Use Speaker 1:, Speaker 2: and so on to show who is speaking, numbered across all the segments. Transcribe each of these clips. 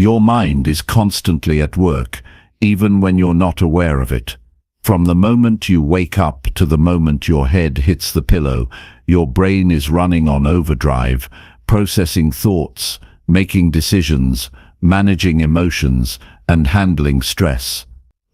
Speaker 1: Your mind is constantly at work, even when you're not aware of it. From the moment you wake up to the moment your head hits the pillow, your brain is running on overdrive, processing thoughts, making decisions, managing emotions, and handling stress.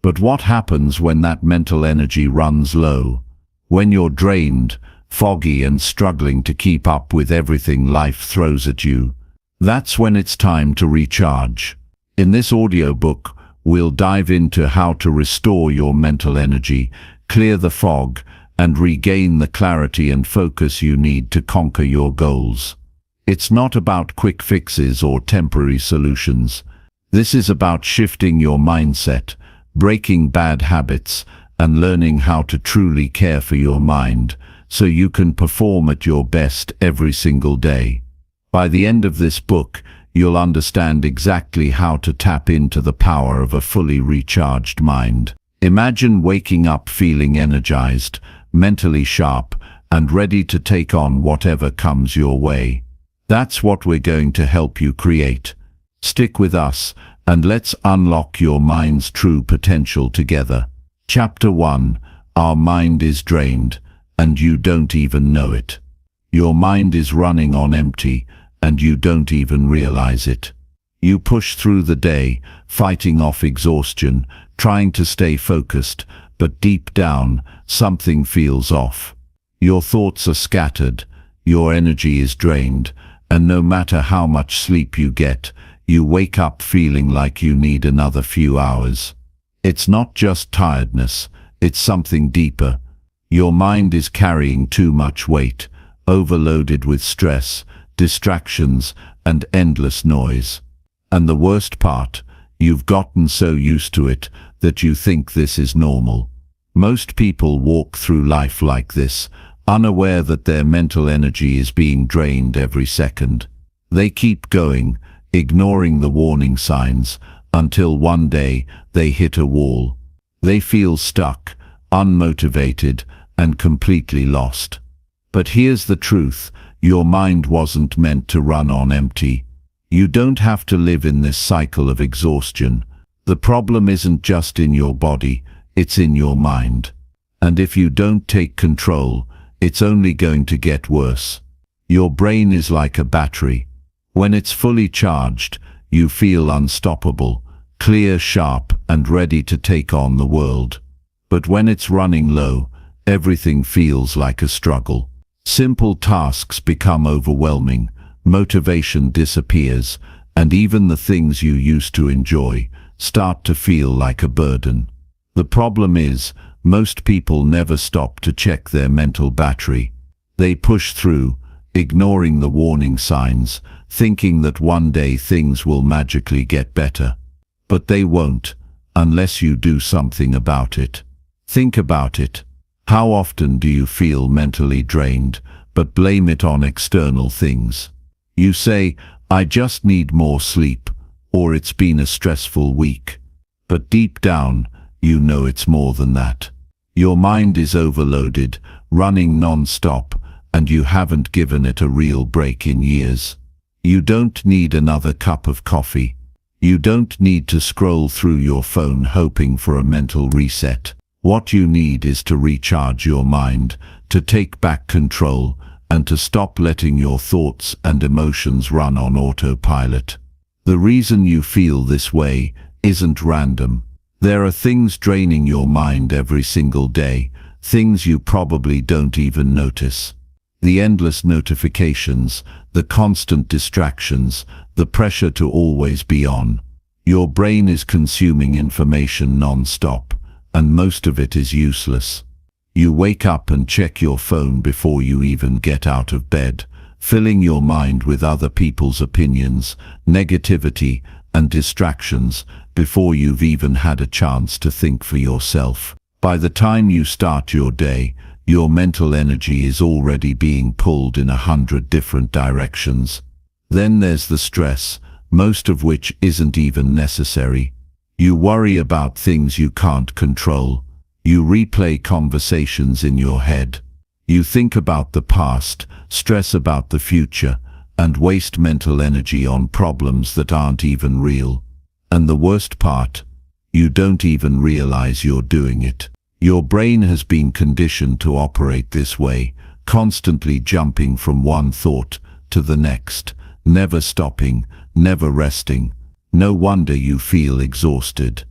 Speaker 1: But what happens when that mental energy runs low? When you're drained, foggy, and struggling to keep up with everything life throws at you? That's when it's time to recharge. In this audiobook, we'll dive into how to restore your mental energy, clear the fog, and regain the clarity and focus you need to conquer your goals. It's not about quick fixes or temporary solutions. This is about shifting your mindset, breaking bad habits, and learning how to truly care for your mind, so you can perform at your best every single day. By the end of this book, you'll understand exactly how to tap into the power of a fully recharged mind. Imagine waking up feeling energized, mentally sharp, and ready to take on whatever comes your way. That's what we're going to help you create. Stick with us, and let's unlock your mind's true potential together. Chapter 1. Our mind is drained, and you don't even know it. Your mind is running on empty, and you don't even realize it. You push through the day, fighting off exhaustion, trying to stay focused, but deep down, something feels off. Your thoughts are scattered, your energy is drained, and no matter how much sleep you get, you wake up feeling like you need another few hours. It's not just tiredness, it's something deeper. Your mind is carrying too much weight, overloaded with stress, distractions, and endless noise. And the worst part, you've gotten so used to it that you think this is normal. Most people walk through life like this, unaware that their mental energy is being drained every second. They keep going, ignoring the warning signs, until one day they hit a wall. They feel stuck, unmotivated, and completely lost. But here's the truth. Your mind wasn't meant to run on empty. You don't have to live in this cycle of exhaustion. The problem isn't just in your body, it's in your mind. And if you don't take control, it's only going to get worse. Your brain is like a battery. When it's fully charged, you feel unstoppable, clear, sharp, and ready to take on the world. But when it's running low, everything feels like a struggle. Simple tasks become overwhelming, motivation disappears, and even the things you used to enjoy start to feel like a burden. The problem is, most people never stop to check their mental battery. They push through, ignoring the warning signs, thinking that one day things will magically get better. But they won't, unless you do something about it. Think about it. How often do you feel mentally drained, but blame it on external things? You say, "I just need more sleep," or "It's been a stressful week." But deep down, you know it's more than that. Your mind is overloaded, running non-stop, and you haven't given it a real break in years. You don't need another cup of coffee. You don't need to scroll through your phone hoping for a mental reset. What you need is to recharge your mind, to take back control, and to stop letting your thoughts and emotions run on autopilot. The reason you feel this way isn't random. There are things draining your mind every single day, things you probably don't even notice. The endless notifications, the constant distractions, the pressure to always be on. Your brain is consuming information non-stop, and most of it is useless. You wake up and check your phone before you even get out of bed, filling your mind with other people's opinions, negativity, and distractions before you've even had a chance to think for yourself. By the time you start your day, your mental energy is already being pulled in 100 different directions. Then there's the stress, most of which isn't even necessary. You worry about things you can't control. You replay conversations in your head. You think about the past, stress about the future, and waste mental energy on problems that aren't even real. And the worst part, you don't even realize you're doing it. Your brain has been conditioned to operate this way, constantly jumping from one thought to the next, never stopping, never resting. No wonder you feel exhausted.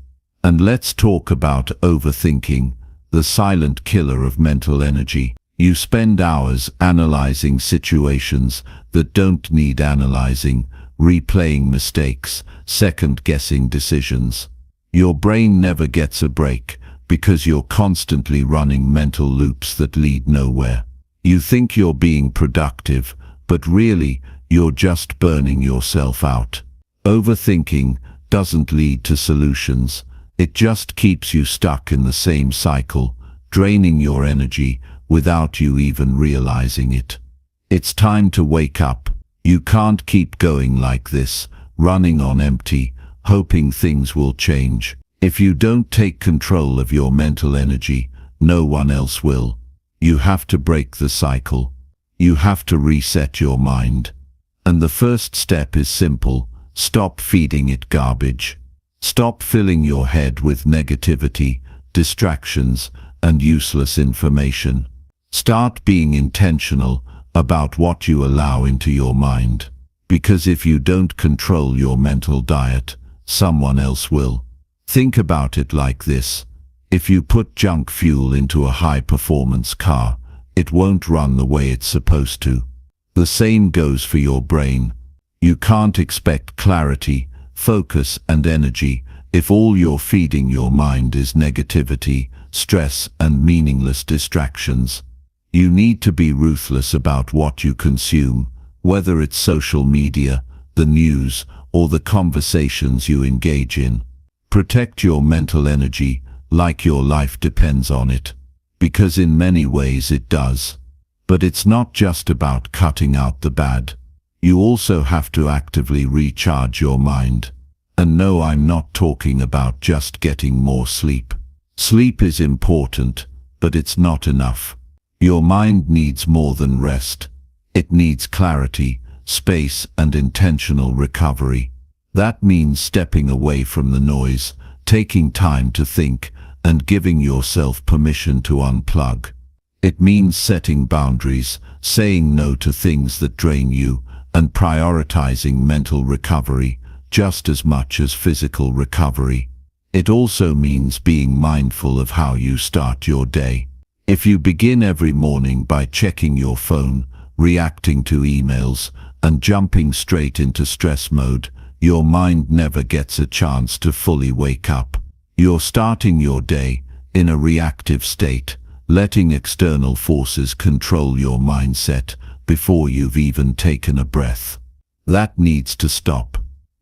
Speaker 1: And let's talk about overthinking, the silent killer of mental energy. You spend hours analyzing situations that don't need analyzing, replaying mistakes, second-guessing decisions. Your brain never gets a break because you're constantly running mental loops that lead nowhere. You think you're being productive, but really, you're just burning yourself out. Overthinking doesn't lead to solutions. It just keeps you stuck in the same cycle, draining your energy without you even realizing it. It's time to wake up. You can't keep going like this, running on empty, hoping things will change. If you don't take control of your mental energy, no one else will. You have to break the cycle. You have to reset your mind. And the first step is simple. Stop feeding it garbage. Stop filling your head with negativity, distractions, and useless information. Start being intentional about what you allow into your mind. Because if you don't control your mental diet, someone else will. Think about it like this. If you put junk fuel into a high-performance car, it won't run the way it's supposed to. The same goes for your brain. You can't expect clarity, focus, and energy if all you're feeding your mind is negativity, stress, and meaningless distractions. You need to be ruthless about what you consume, whether it's social media, the news, or the conversations you engage in. Protect your mental energy like your life depends on it, because in many ways it does. But it's not just about cutting out the bad. You also have to actively recharge your mind. And no, I'm not talking about just getting more sleep. Sleep is important, but it's not enough. Your mind needs more than rest. It needs clarity, space, and intentional recovery. That means stepping away from the noise, taking time to think, and giving yourself permission to unplug. It means setting boundaries, saying no to things that drain you, and prioritizing mental recovery just as much as physical recovery. It also means being mindful of how you start your day. If you begin every morning by checking your phone, reacting to emails, and jumping straight into stress mode, your mind never gets a chance to fully wake up. You're starting your day in a reactive state, letting external forces control your mindset before you've even taken a breath. That needs to stop.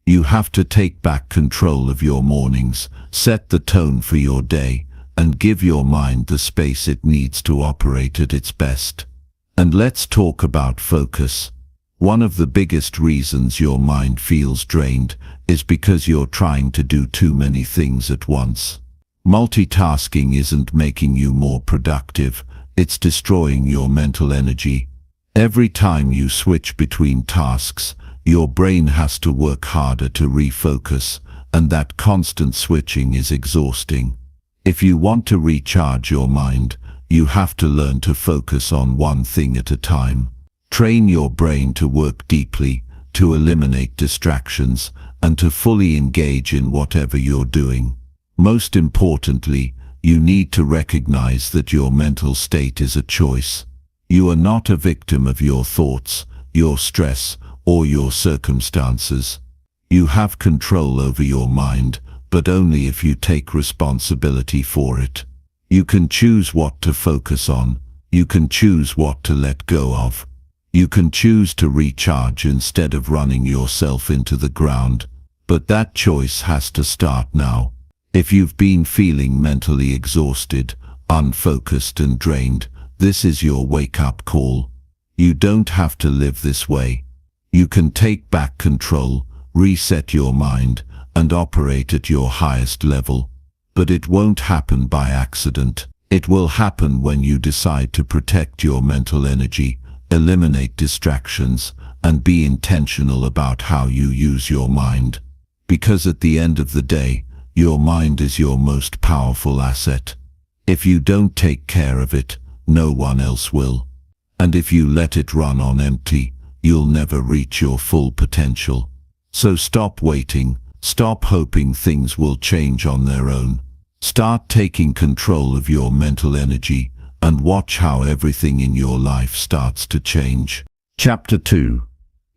Speaker 1: You have to take back control of your mornings, set the tone for your day, and give your mind the space it needs to operate at its best. And let's talk about focus. One of the biggest reasons your mind feels drained is because you're trying to do too many things at once. Multitasking isn't making you more productive, it's destroying your mental energy. Every time you switch between tasks, your brain has to work harder to refocus, and that constant switching is exhausting. If you want to recharge your mind, you have to learn to focus on one thing at a time. Train your brain to work deeply, to eliminate distractions, and to fully engage in whatever you're doing. Most importantly, you need to recognize that your mental state is a choice. You are not a victim of your thoughts, your stress, or your circumstances. You have control over your mind, but only if you take responsibility for it. You can choose what to focus on. You can choose what to let go of. You can choose to recharge instead of running yourself into the ground. But that choice has to start now. If you've been feeling mentally exhausted, unfocused and drained, this is your wake-up call. You don't have to live this way. You can take back control, reset your mind, and operate at your highest level. But it won't happen by accident. It will happen when you decide to protect your mental energy, eliminate distractions, and be intentional about how you use your mind. Because at the end of the day, your mind is your most powerful asset. If you don't take care of it, no one else will. And if you let it run on empty, you'll never reach your full potential. So stop waiting, stop hoping things will change on their own. Start taking control of your mental energy and watch how everything in your life starts to change. Chapter 2.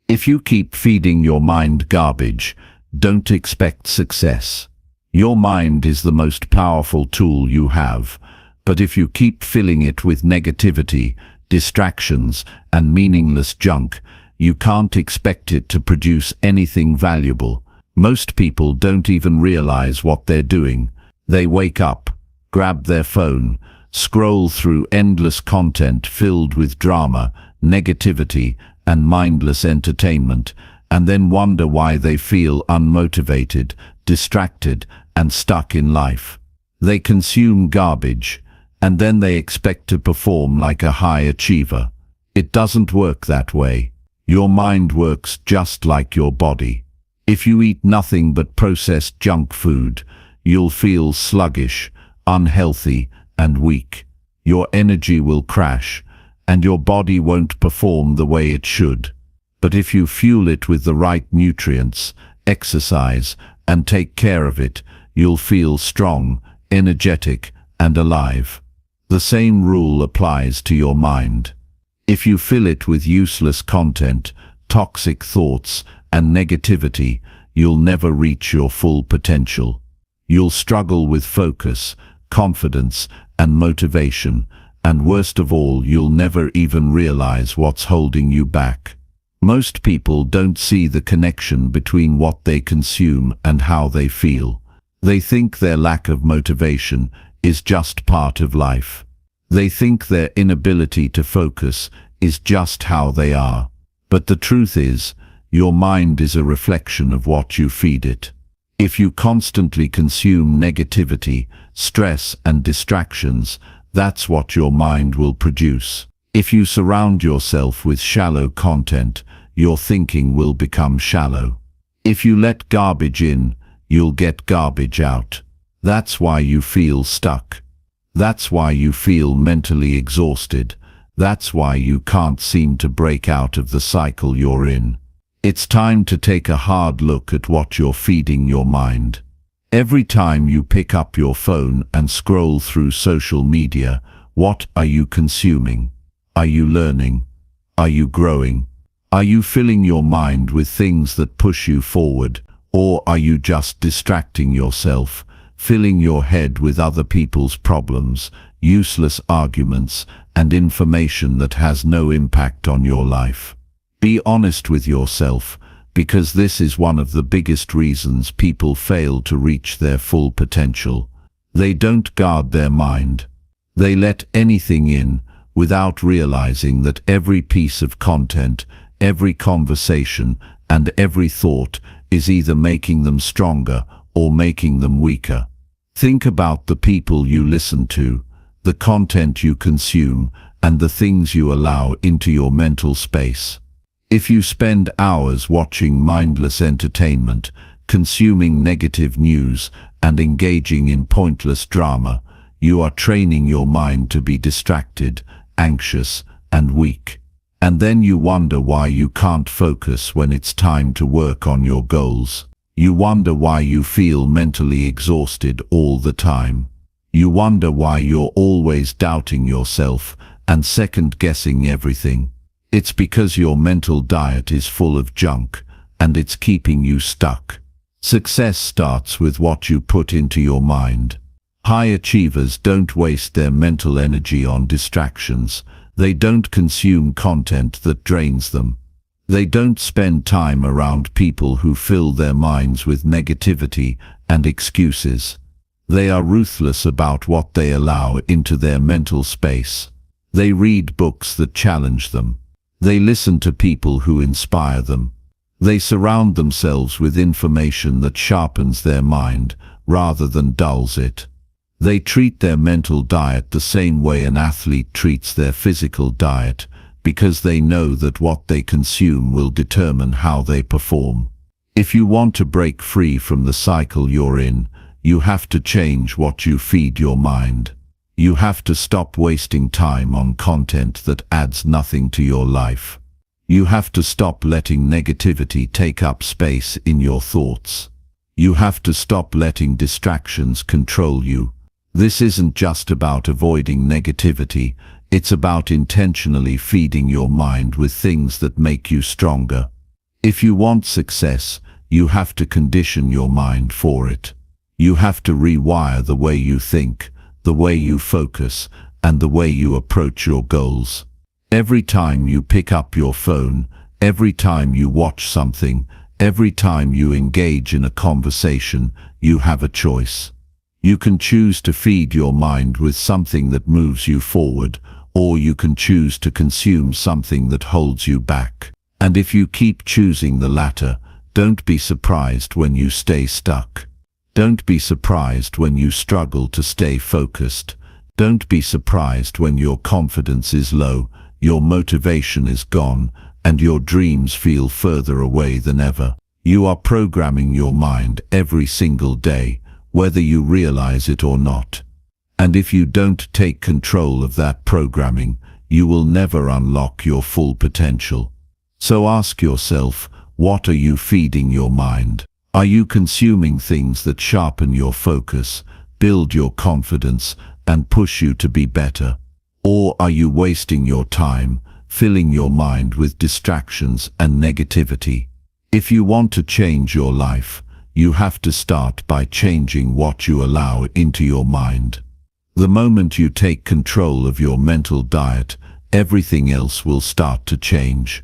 Speaker 1: If you keep feeding your mind garbage, don't expect success. Your mind is the most powerful tool you have, but if you keep filling it with negativity, distractions, and meaningless junk, you can't expect it to produce anything valuable. Most people don't even realize what they're doing. They wake up, grab their phone, scroll through endless content filled with drama, negativity, and mindless entertainment, and then wonder why they feel unmotivated, distracted, and stuck in life. They consume garbage, and then they expect to perform like a high achiever. It doesn't work that way. Your mind works just like your body. If you eat nothing but processed junk food, you'll feel sluggish, unhealthy, and weak. Your energy will crash, and your body won't perform the way it should. But if you fuel it with the right nutrients, exercise, and take care of it, you'll feel strong, energetic, and alive. The same rule applies to your mind. If you fill it with useless content, toxic thoughts, and negativity, you'll never reach your full potential. You'll struggle with focus, confidence, and motivation, and worst of all, you'll never even realize what's holding you back. Most people don't see the connection between what they consume and how they feel. They think their lack of motivation is just part of life. They think their inability to focus is just how they are. But the truth is, your mind is a reflection of what you feed it. If you constantly consume negativity, stress, and distractions, that's what your mind will produce. If you surround yourself with shallow content, your thinking will become shallow. If you let garbage in, you'll get garbage out. That's why you feel stuck. That's why you feel mentally exhausted. That's why you can't seem to break out of the cycle you're in. It's time to take a hard look at what you're feeding your mind. Every time you pick up your phone and scroll through social media, what are you consuming? Are you learning? Are you growing? Are you filling your mind with things that push you forward, or are you just distracting yourself, filling your head with other people's problems, useless arguments, and information that has no impact on your life? Be honest with yourself, because this is one of the biggest reasons people fail to reach their full potential. They don't guard their mind. They let anything in without realizing that every piece of content, every conversation, and every thought is either making them stronger or making them weaker. Think about the people you listen to, the content you consume, and the things you allow into your mental space. If you spend hours watching mindless entertainment, consuming negative news, and engaging in pointless drama, you are training your mind to be distracted, anxious, and weak. And then you wonder why you can't focus when it's time to work on your goals. You wonder why you feel mentally exhausted all the time. You wonder why you're always doubting yourself and second-guessing everything. It's because your mental diet is full of junk, and it's keeping you stuck. Success starts with what you put into your mind. High achievers don't waste their mental energy on distractions. They don't consume content that drains them. They don't spend time around people who fill their minds with negativity and excuses. They are ruthless about what they allow into their mental space. They read books that challenge them. They listen to people who inspire them. They surround themselves with information that sharpens their mind rather than dulls it. They treat their mental diet the same way an athlete treats their physical diet, because they know that what they consume will determine how they perform. If you want to break free from the cycle you're in, you have to change what you feed your mind. You have to stop wasting time on content that adds nothing to your life. You have to stop letting negativity take up space in your thoughts. You have to stop letting distractions control you. This isn't just about avoiding negativity, it's about intentionally feeding your mind with things that make you stronger. If you want success, you have to condition your mind for it. You have to rewire the way you think, the way you focus, and the way you approach your goals. Every time you pick up your phone, every time you watch something, every time you engage in a conversation, you have a choice. You can choose to feed your mind with something that moves you forward, or you can choose to consume something that holds you back. And if you keep choosing the latter, don't be surprised when you stay stuck. Don't be surprised when you struggle to stay focused. Don't be surprised when your confidence is low, your motivation is gone, and your dreams feel further away than ever. You are programming your mind every single day, whether you realize it or not. And if you don't take control of that programming, you will never unlock your full potential. So ask yourself, what are you feeding your mind? Are you consuming things that sharpen your focus, build your confidence, and push you to be better? Or are you wasting your time, filling your mind with distractions and negativity? If you want to change your life, you have to start by changing what you allow into your mind. The moment you take control of your mental diet, everything else will start to change.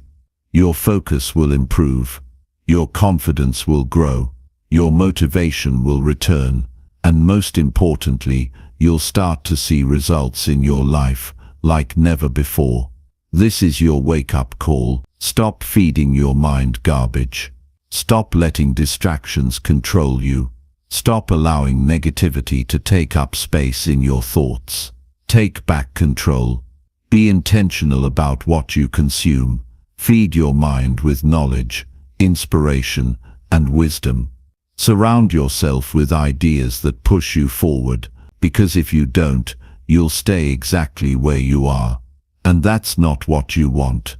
Speaker 1: Your focus will improve, your confidence will grow, your motivation will return, and most importantly, you'll start to see results in your life like never before. This is your wake-up call. Stop feeding your mind garbage. Stop letting distractions control you. Stop allowing negativity to take up space in your thoughts. Take back control. Be intentional about what you consume. Feed your mind with knowledge, inspiration, and wisdom. Surround yourself with ideas that push you forward, because if you don't, you'll stay exactly where you are. And that's not what you want.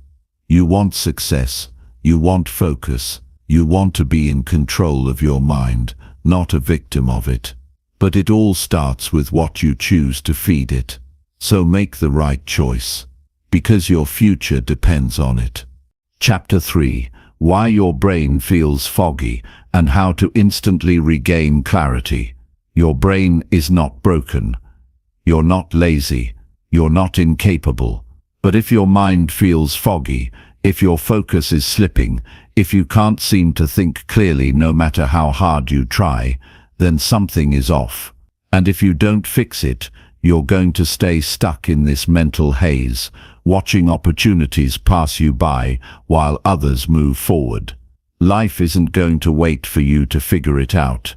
Speaker 1: You want success, you want focus, you want to be in control of your mind, not a victim of it. But it all starts with what you choose to feed it. So make the right choice, because your future depends on it. Chapter 3: Why your brain feels foggy and how to instantly regain clarity. Your brain is not broken. You're not lazy. You're not incapable. But if your mind feels foggy, if your focus is slipping, if you can't seem to think clearly no matter how hard you try, then something is off. And if you don't fix it, you're going to stay stuck in this mental haze, watching opportunities pass you by while others move forward. Life isn't going to wait for you to figure it out.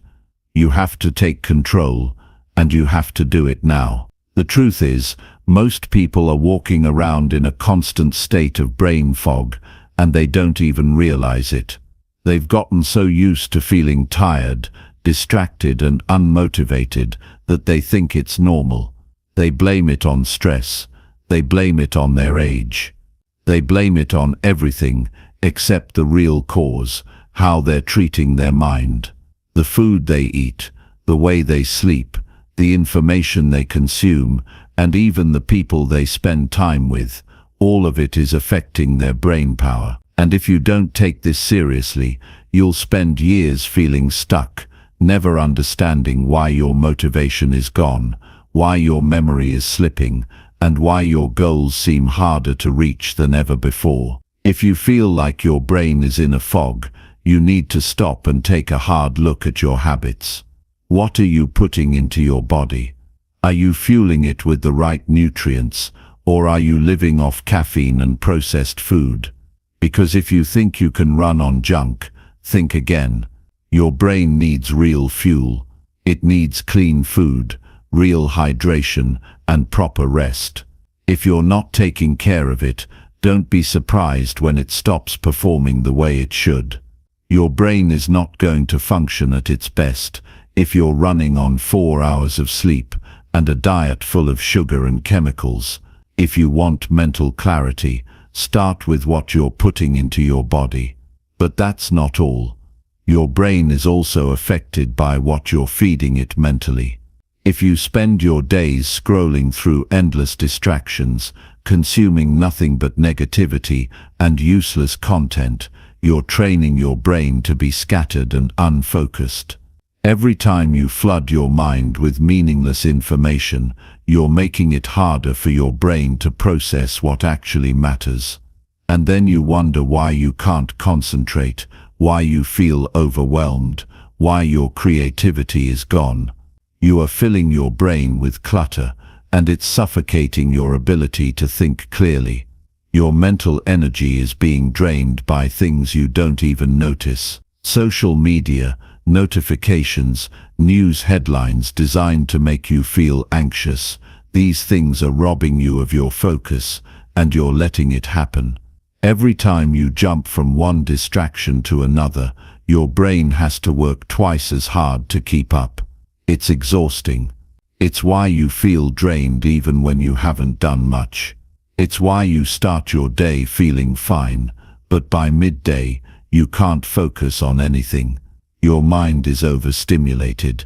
Speaker 1: You have to take control, and you have to do it now. The truth is, most people are walking around in a constant state of brain fog, and they don't even realize it. They've gotten so used to feeling tired, distracted, and unmotivated that they think it's normal. They blame it on stress. They blame it on their age. They blame it on everything except the real cause, how they're treating their mind. The food they eat, the way they sleep, the information they consume, and even the people they spend time with, all of it is affecting their brain power. And if you don't take this seriously, you'll spend years feeling stuck, never understanding why your motivation is gone, why your memory is slipping, and why your goals seem harder to reach than ever before. If you feel like your brain is in a fog, you need to stop and take a hard look at your habits. What are you putting into your body? Are you fueling it with the right nutrients, or are you living off caffeine and processed food? Because if you think you can run on junk, think again. Your brain needs real fuel. It needs clean food, real hydration, and proper rest. If you're not taking care of it, Don't be surprised when it stops performing the way it should. Your brain is not going to function at its best if you're running on 4 hours of sleep and a diet full of sugar and chemicals. If you want mental clarity, start with what you're putting into your body. But that's not all. Your brain is also affected by what you're feeding it mentally. If you spend your days scrolling through endless distractions, consuming nothing but negativity and useless content, you're training your brain to be scattered and unfocused. Every time you flood your mind with meaningless information, you're making it harder for your brain to process what actually matters. And then you wonder why you can't concentrate, why you feel overwhelmed, why your creativity is gone. You are filling your brain with clutter, and it's suffocating your ability to think clearly. Your mental energy is being drained by things you don't even notice. Social media, notifications, news headlines designed to make you feel anxious. These things are robbing you of your focus, and you're letting it happen. Every time you jump from one distraction to another, your brain has to work twice as hard to keep up. It's exhausting. It's why you feel drained even when you haven't done much. It's why you start your day feeling fine, but by midday, you can't focus on anything. Your mind is overstimulated.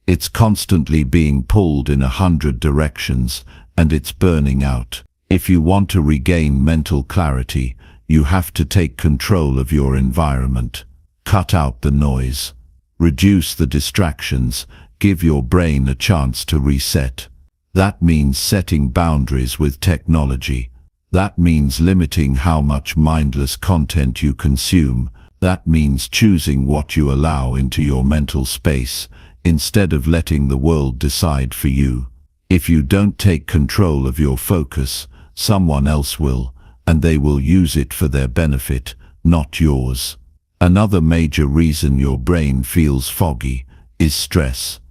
Speaker 1: It's constantly being pulled in 100 directions, and it's burning out. If you want to regain mental clarity, you have to take control of your environment. Cut out the noise. Reduce the distractions. Give your brain a chance to reset. That means setting boundaries with technology. That means limiting how much mindless content you consume. That means choosing what you allow into your mental space, instead of letting the world decide for you. If you don't take control of your focus, someone else will, and they will use it for their benefit, not yours. Another major reason your brain feels foggy is stress.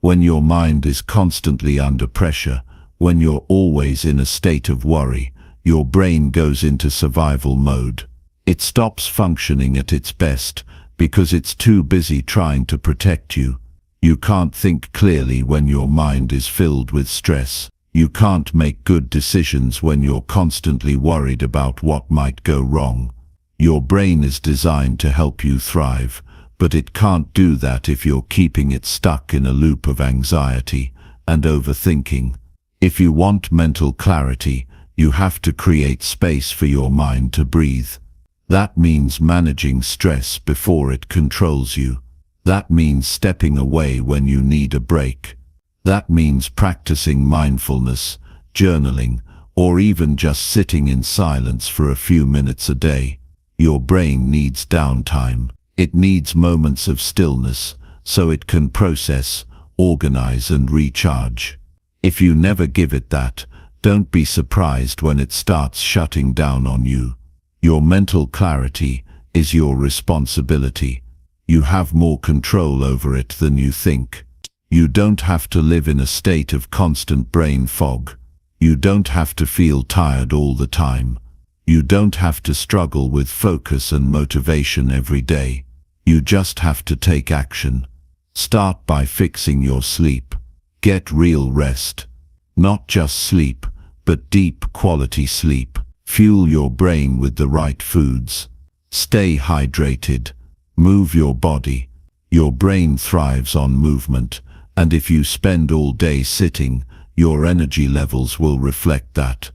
Speaker 1: When your mind is constantly under pressure, when you're always in a state of worry, your brain goes into survival mode. It stops functioning at its best because it's too busy trying to protect you. You can't think clearly when your mind is filled with stress. You can't make good decisions when you're constantly worried about what might go wrong. Your brain is designed to help you thrive, but it can't do that if you're keeping it stuck in a loop of anxiety and overthinking. If you want mental clarity, you have to create space for your mind to breathe. That means managing stress before it controls you. That means stepping away when you need a break. That means practicing mindfulness, journaling, or even just sitting in silence for a few minutes a day. Your brain needs downtime. It needs moments of stillness so it can process, organize, and recharge. If you never give it that, don't be surprised when it starts shutting down on you. Your mental clarity is your responsibility. You have more control over it than you think. You don't have to live in a state of constant brain fog. You don't have to feel tired all the time. You don't have to struggle with focus and motivation every day. You just have to take action. Start by fixing your sleep. Get real rest. Not just sleep, but deep quality sleep. Fuel your brain with the right foods. Stay hydrated. Move your body. Your brain thrives on movement, and if you spend all day sitting, your energy levels will reflect that.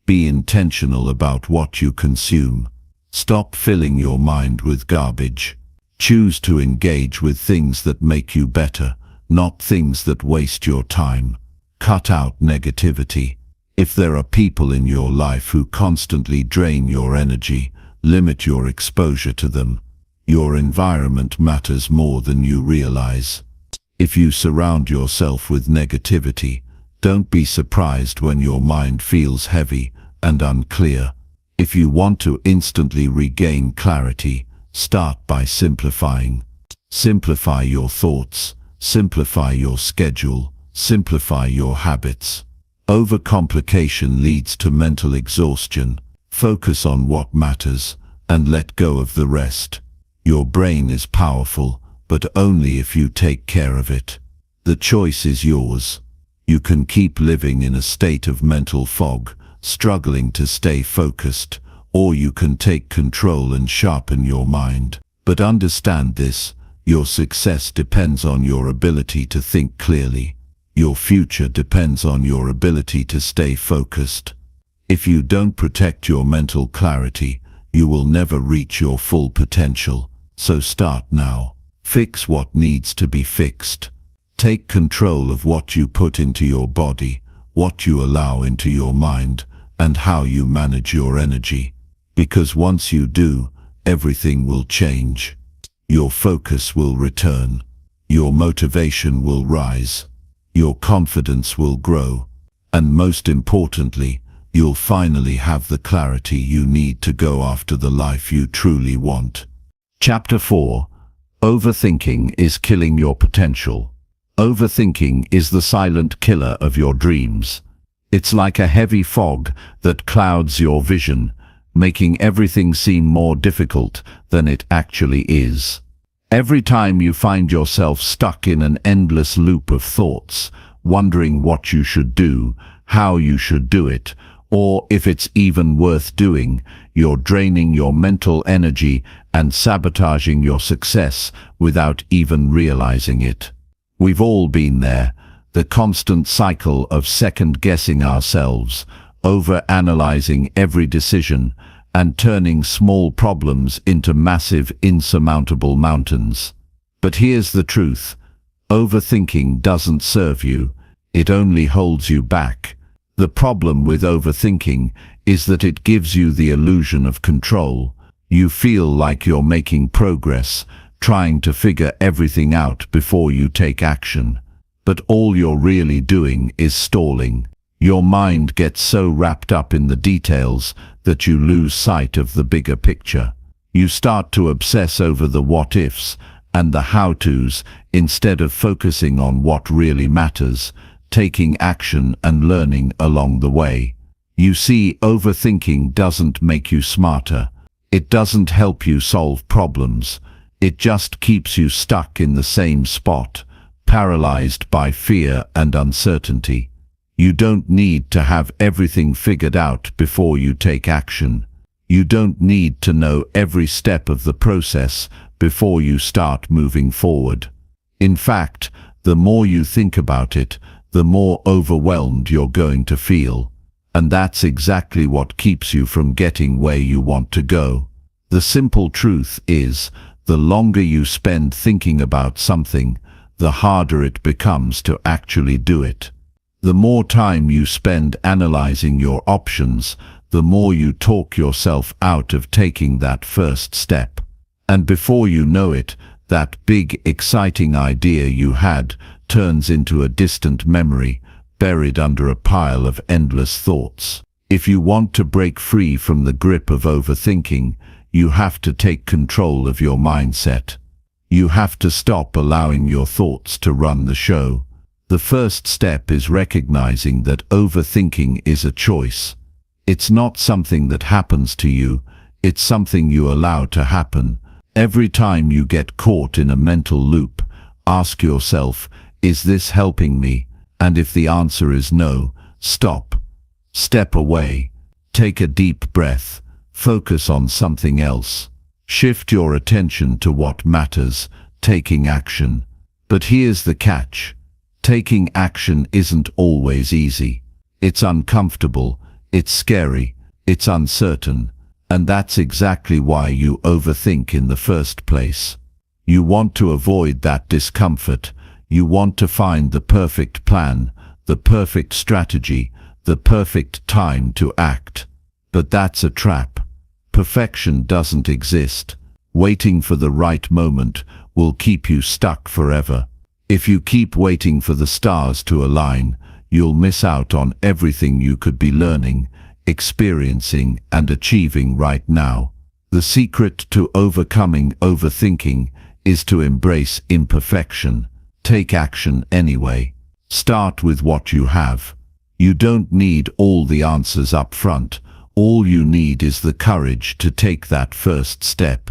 Speaker 1: Be intentional about what you consume. Stop filling your mind with garbage. Choose to engage with things that make you better, not things that waste your time. Cut out negativity. If there are people in your life who constantly drain your energy, limit your exposure to them. Your environment matters more than you realize. If you surround yourself with negativity, don't be surprised when your mind feels heavy and unclear. If you want to instantly regain clarity, start by simplifying. Simplify your thoughts, simplify your schedule, simplify your habits. Overcomplication leads to mental exhaustion. Focus on what matters and let go of the rest. Your brain is powerful, but only if you take care of it. The choice is yours. You can keep living in a state of mental fog, struggling to stay focused, or you can take control and sharpen your mind. But understand this, your success depends on your ability to think clearly. Your future depends on your ability to stay focused. If you don't protect your mental clarity, you will never reach your full potential. So start now. Fix what needs to be fixed. Take control of what you put into your body, what you allow into your mind, and how you manage your energy. Because once you do, everything will change. Your focus will return. Your motivation will rise. Your confidence will grow. And most importantly, you'll finally have the clarity you need to go after the life you truly want. Chapter 4. Overthinking is killing your potential. Overthinking is the silent killer of your dreams. It's like a heavy fog that clouds your vision, making everything seem more difficult than it actually is. Every time you find yourself stuck in an endless loop of thoughts, wondering what you should do, how you should do it, or if it's even worth doing, you're draining your mental energy and sabotaging your success without even realizing it. We've all been there, the constant cycle of second-guessing ourselves, over-analyzing every decision, and turning small problems into massive, insurmountable mountains. But here's the truth. Overthinking doesn't serve you. It only holds you back. The problem with overthinking is that it gives you the illusion of control. You feel like you're making progress, trying to figure everything out before you take action. But all you're really doing is stalling. Your mind gets so wrapped up in the details that you lose sight of the bigger picture. You start to obsess over the what-ifs and the how-tos instead of focusing on what really matters, taking action and learning along the way. You see, overthinking doesn't make you smarter. It doesn't help you solve problems. It just keeps you stuck in the same spot, paralyzed by fear and uncertainty. You don't need to have everything figured out before you take action. You don't need to know every step of the process before you start moving forward. In fact, the more you think about it, the more overwhelmed you're going to feel. And that's exactly what keeps you from getting where you want to go. The simple truth is, the longer you spend thinking about something, the harder it becomes to actually do it. The more time you spend analyzing your options, the more you talk yourself out of taking that first step. And before you know it, that big, exciting idea you had turns into a distant memory, buried under a pile of endless thoughts. If you want to break free from the grip of overthinking, you have to take control of your mindset. You have to stop allowing your thoughts to run the show. The first step is recognizing that overthinking is a choice. It's not something that happens to you, it's something you allow to happen. Every time you get caught in a mental loop, ask yourself, is this helping me? And if the answer is no, stop. Step away. Take a deep breath. Focus on something else. Shift your attention to what matters, taking action. But here's the catch. Taking action isn't always easy. It's uncomfortable, it's scary, it's uncertain, and that's exactly why you overthink in the first place. You want to avoid that discomfort. You want to find the perfect plan, the perfect strategy, the perfect time to act. But that's a trap. Perfection doesn't exist. Waiting for the right moment will keep you stuck forever. If you keep waiting for the stars to align, you'll miss out on everything you could be learning, experiencing, and achieving right now. The secret to overcoming overthinking is to embrace imperfection. Take action anyway. Start with what you have. You don't need all the answers up front. All you need is the courage to take that first step.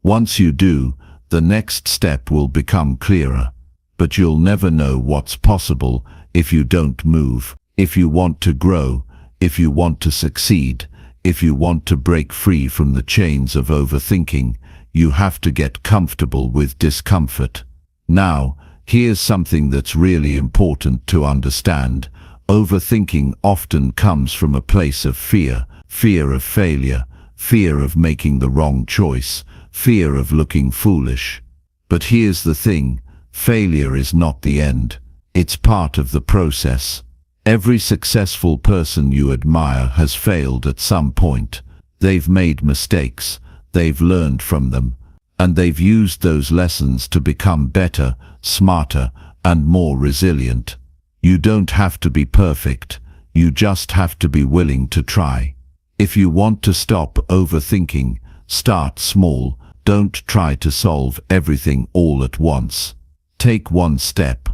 Speaker 1: Once you do, the next step will become clearer. But you'll never know what's possible if you don't move. If you want to grow, if you want to succeed, if you want to break free from the chains of overthinking, you have to get comfortable with discomfort. Now, here's something that's really important to understand. Overthinking often comes from a place of fear. Fear of failure, fear of making the wrong choice, fear of looking foolish. But here's the thing, failure is not the end. It's part of the process. Every successful person you admire has failed at some point. They've made mistakes, they've learned from them, and they've used those lessons to become better, smarter, and more resilient. You don't have to be perfect, you just have to be willing to try. If you want to stop overthinking, start small. Don't try to solve everything all at once. Take one step.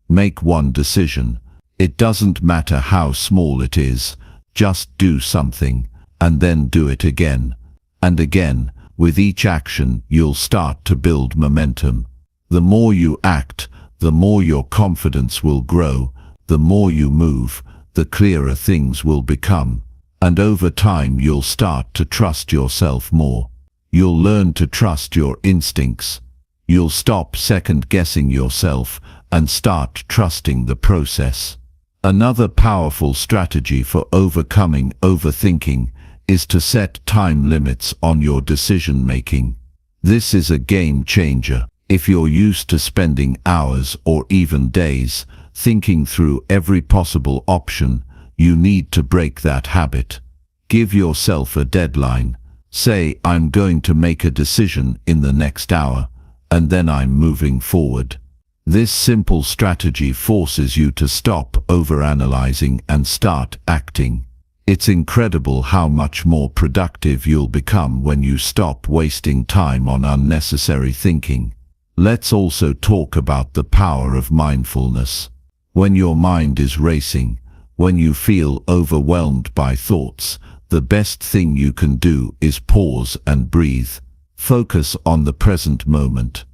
Speaker 1: Make one decision. It doesn't matter how small it is, just do something, and then do it again. And again, with each action, you'll start to build momentum. The more you act, the more your confidence will grow. The more you move, the clearer things will become. And over time, you'll start to trust yourself more. You'll learn to trust your instincts. You'll stop second-guessing yourself and start trusting the process. Another powerful strategy for overcoming overthinking is to set time limits on your decision-making. This is a game changer. If you're used to spending hours or even days thinking through every possible option, you need to break that habit. Give yourself a deadline. Say, I'm going to make a decision in the next hour, and then I'm moving forward. This simple strategy forces you to stop overanalyzing and start acting. It's incredible how much more productive you'll become when you stop wasting time on unnecessary thinking. Let's also talk about the power of mindfulness. When your mind is racing, when you feel overwhelmed by thoughts, the best thing you can do is pause and breathe. Focus on the present moment.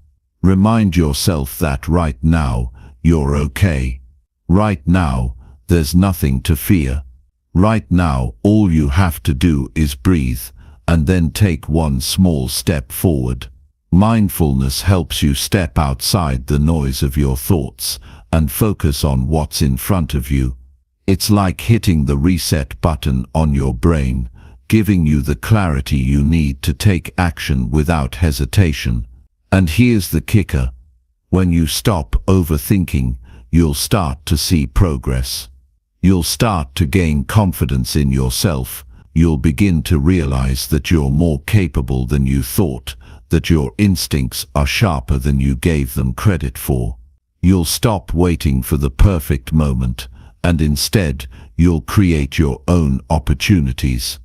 Speaker 1: Remind yourself that right now, you're okay. Right now, there's nothing to fear. Right now, all you have to do is breathe, and then take one small step forward. Mindfulness helps you step outside the noise of your thoughts and focus on what's in front of you. It's like hitting the reset button on your brain, giving you the clarity you need to take action without hesitation. And here's the kicker. When you stop overthinking, you'll start to see progress. You'll start to gain confidence in yourself. You'll begin to realize that you're more capable than you thought, that your instincts are sharper than you gave them credit for. You'll stop waiting for the perfect moment, and instead, you'll create your own opportunities.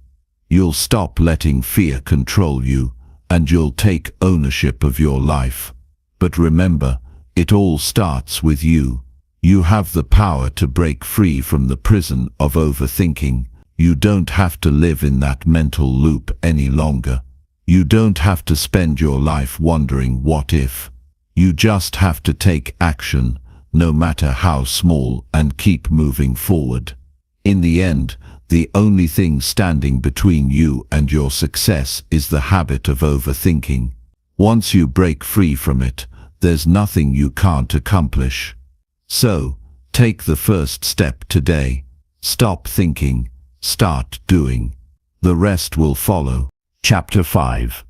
Speaker 1: You'll stop letting fear control you, and you'll take ownership of your life. But remember, it all starts with you. You have the power to break free from the prison of overthinking. You don't have to live in that mental loop any longer. You don't have to spend your life wondering what if. You just have to take action, no matter how small, and keep moving forward. In the end, the only thing standing between you and your success is the habit of overthinking. Once you break free from it, there's nothing you can't accomplish. So, take the first step today. Stop thinking, start doing. The rest will follow. Chapter 5.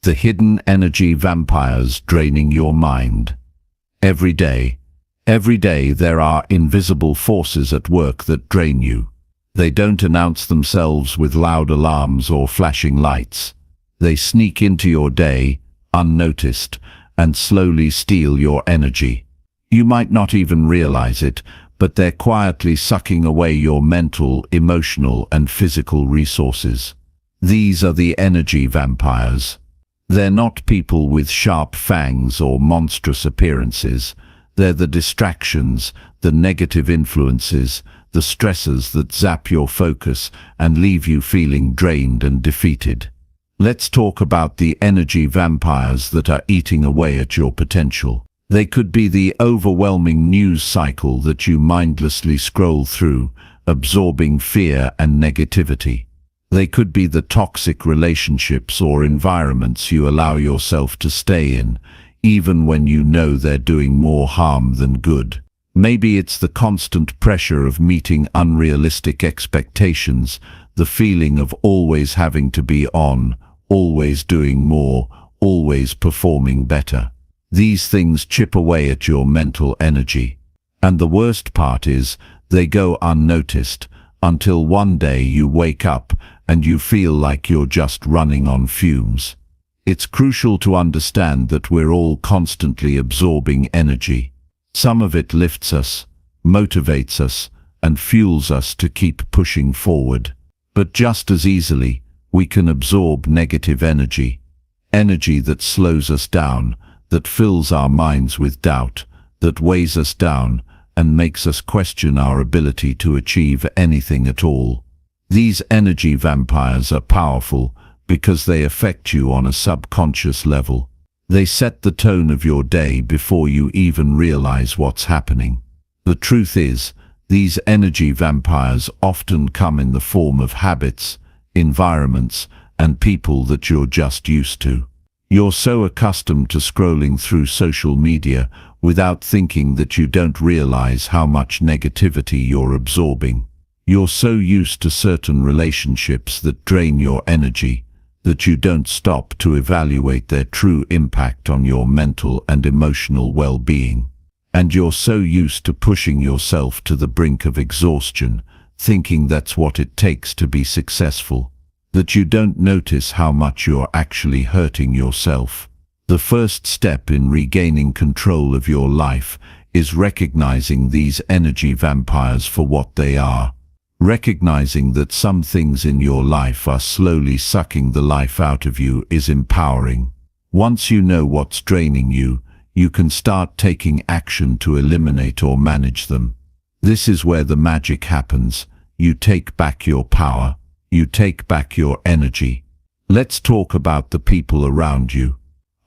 Speaker 1: The Hidden Energy Vampires Draining Your Mind. Every day there are invisible forces at work that drain you. They don't announce themselves with loud alarms or flashing lights. They sneak into your day, unnoticed, and slowly steal your energy. You might not even realize it, but they're quietly sucking away your mental, emotional, and physical resources. These are the energy vampires. They're not people with sharp fangs or monstrous appearances. They're the distractions, the negative influences, the stressors that zap your focus and leave you feeling drained and defeated. Let's talk about the energy vampires that are eating away at your potential. They could be the overwhelming news cycle that you mindlessly scroll through, absorbing fear and negativity. They could be the toxic relationships or environments you allow yourself to stay in, even when you know they're doing more harm than good. Maybe it's the constant pressure of meeting unrealistic expectations, the feeling of always having to be on, always doing more, always performing better. These things chip away at your mental energy. And the worst part is, they go unnoticed, until one day you wake up and you feel like you're just running on fumes. It's crucial to understand that we're all constantly absorbing energy. Some of it lifts us, motivates us, and fuels us to keep pushing forward. But just as easily, we can absorb negative energy. Energy that slows us down, that fills our minds with doubt, that weighs us down, and makes us question our ability to achieve anything at all. These energy vampires are powerful because they affect you on a subconscious level. They set the tone of your day before you even realize what's happening. The truth is, these energy vampires often come in the form of habits, environments, and people that you're just used to. You're so accustomed to scrolling through social media without thinking that you don't realize how much negativity you're absorbing. You're so used to certain relationships that drain your energy that you don't stop to evaluate their true impact on your mental and emotional well-being. And you're so used to pushing yourself to the brink of exhaustion, thinking that's what it takes to be successful, that you don't notice how much you're actually hurting yourself. The first step in regaining control of your life is recognizing these energy vampires for what they are. Recognizing that some things in your life are slowly sucking the life out of you is empowering. Once you know what's draining you, you can start taking action to eliminate or manage them. This is where the magic happens. You take back your power. You take back your energy. Let's talk about the people around you.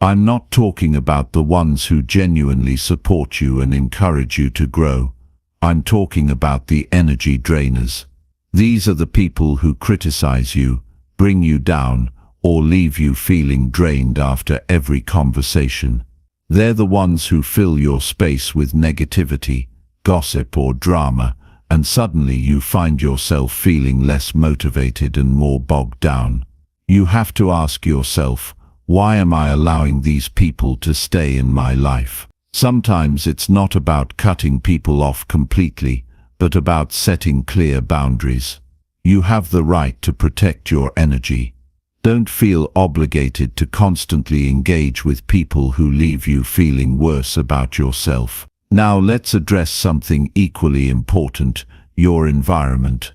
Speaker 1: I'm not talking about the ones who genuinely support you and encourage you to grow. I'm talking about the energy drainers. These are the people who criticize you, bring you down, or leave you feeling drained after every conversation. They're the ones who fill your space with negativity, gossip, or drama, and suddenly you find yourself feeling less motivated and more bogged down. You have to ask yourself, why am I allowing these people to stay in my life? Sometimes it's not about cutting people off completely, but about setting clear boundaries. You have the right to protect your energy. Don't feel obligated to constantly engage with people who leave you feeling worse about yourself. Now let's address something equally important, your environment.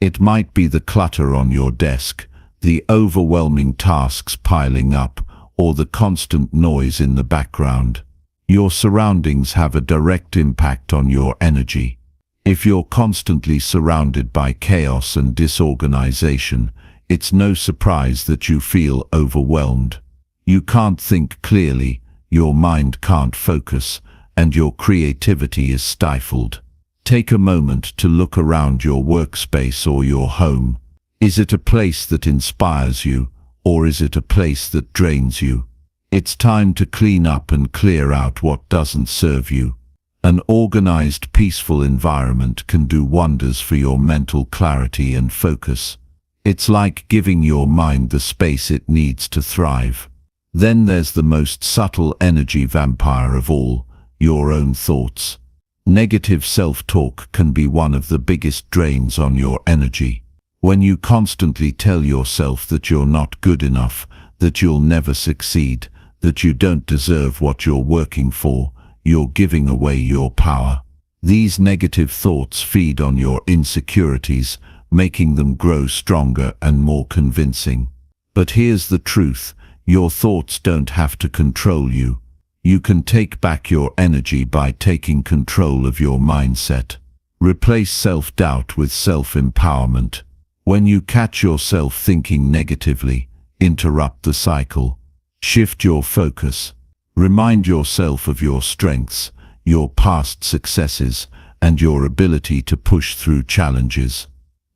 Speaker 1: It might be the clutter on your desk, the overwhelming tasks piling up, or the constant noise in the background. Your surroundings have a direct impact on your energy. If you're constantly surrounded by chaos and disorganization, it's no surprise that you feel overwhelmed. You can't think clearly, your mind can't focus, and your creativity is stifled. Take a moment to look around your workspace or your home. Is it a place that inspires you, or is it a place that drains you? It's time to clean up and clear out what doesn't serve you. An organized, peaceful environment can do wonders for your mental clarity and focus. It's like giving your mind the space it needs to thrive. Then there's the most subtle energy vampire of all, your own thoughts. Negative self-talk can be one of the biggest drains on your energy. When you constantly tell yourself that you're not good enough, that you'll never succeed, that you don't deserve what you're working for, you're giving away your power. These negative thoughts feed on your insecurities, making them grow stronger and more convincing. But here's the truth, your thoughts don't have to control you. You can take back your energy by taking control of your mindset. Replace self-doubt with self-empowerment. When you catch yourself thinking negatively, interrupt the cycle. Shift your focus. Remind yourself of your strengths, your past successes, and your ability to push through challenges.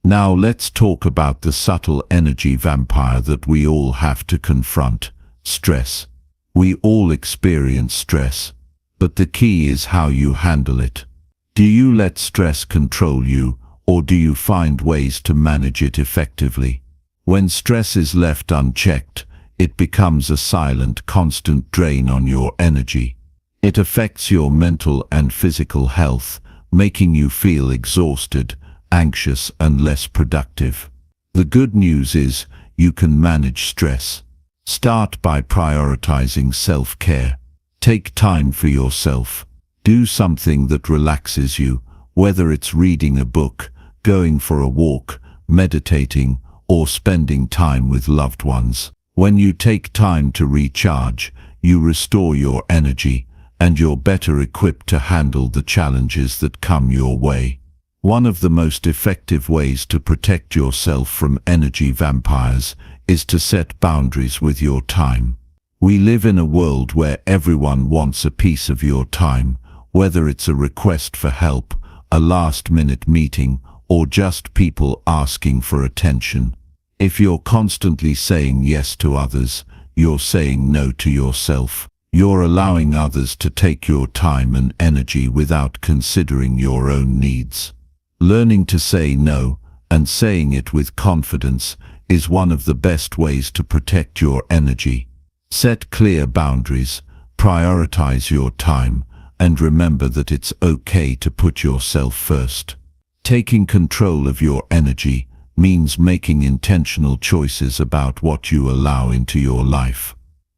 Speaker 1: Now let's talk about the subtle energy vampire that we all have to confront: stress. We all experience stress, but the key is how you handle it. Do you let stress control you, or do you find ways to manage it effectively? When stress is left unchecked, it becomes a silent, constant drain on your energy. It affects your mental and physical health, making you feel exhausted, anxious, and less productive. The good news is, you can manage stress. Start by prioritizing self-care. Take time for yourself. Do something that relaxes you, whether it's reading a book, going for a walk, meditating, or spending time with loved ones. When you take time to recharge, you restore your energy, and you're better equipped to handle the challenges that come your way. One of the most effective ways to protect yourself from energy vampires is to set boundaries with your time. We live in a world where everyone wants a piece of your time, whether it's a request for help, a last-minute meeting, or just people asking for attention. If you're constantly saying yes to others, you're saying no to yourself. You're allowing others to take your time and energy without considering your own needs. Learning to say no, and saying it with confidence, is one of the best ways to protect your energy. Set clear boundaries, prioritize your time, and remember that it's okay to put yourself first. Taking control of your energy means making intentional choices about what you allow into your life.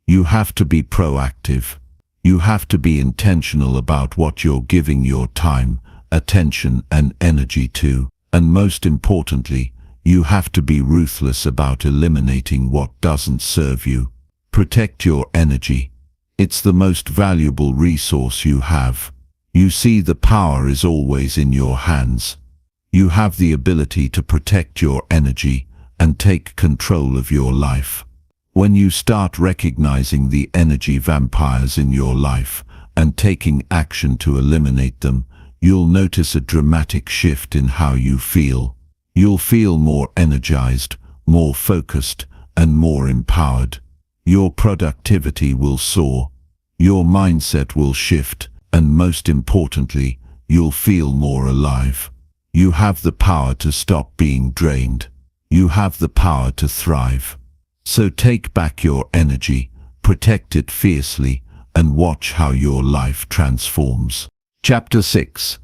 Speaker 1: You have to be proactive. You have to be intentional about what you're giving your time, attention, and energy to. And most importantly, you have to be ruthless about eliminating what doesn't serve you. Protect your energy. It's the most valuable resource you have. You see, the power is always in your hands. You have the ability to protect your energy and take control of your life. When you start recognizing the energy vampires in your life and taking action to eliminate them, you'll notice a dramatic shift in how you feel. You'll feel more energized, more focused, and more empowered. Your productivity will soar. Your mindset will shift, and most importantly, you'll feel more alive. You have the power to stop being drained. You have the power to thrive. So take back your energy, protect it fiercely, and watch how your life transforms. Chapter 6.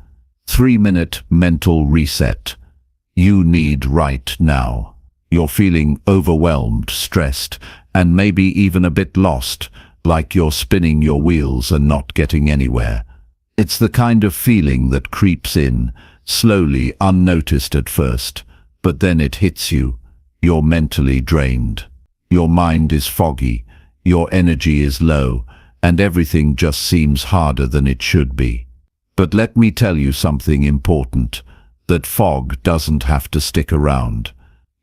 Speaker 1: 3-Minute Mental Reset. You need right now. You're feeling overwhelmed, stressed, and maybe even a bit lost, like you're spinning your wheels and not getting anywhere. It's the kind of feeling that creeps in, slowly, unnoticed at first, but then it hits you. You're mentally drained. Your mind is foggy, your energy is low, and everything just seems harder than it should be. But let me tell you something important. That fog doesn't have to stick around.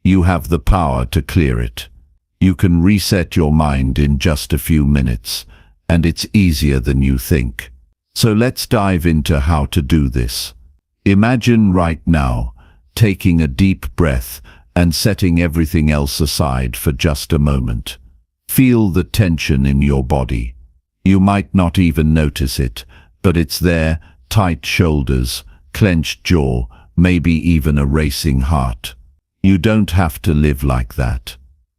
Speaker 1: You have the power to clear it. You can reset your mind in just a few minutes, and it's easier than you think. So let's dive into how to do this. Imagine right now, taking a deep breath and setting everything else aside for just a moment. Feel the tension in your body. You might not even notice it, but it's there: tight shoulders, clenched jaw, maybe even a racing heart. You don't have to live like that.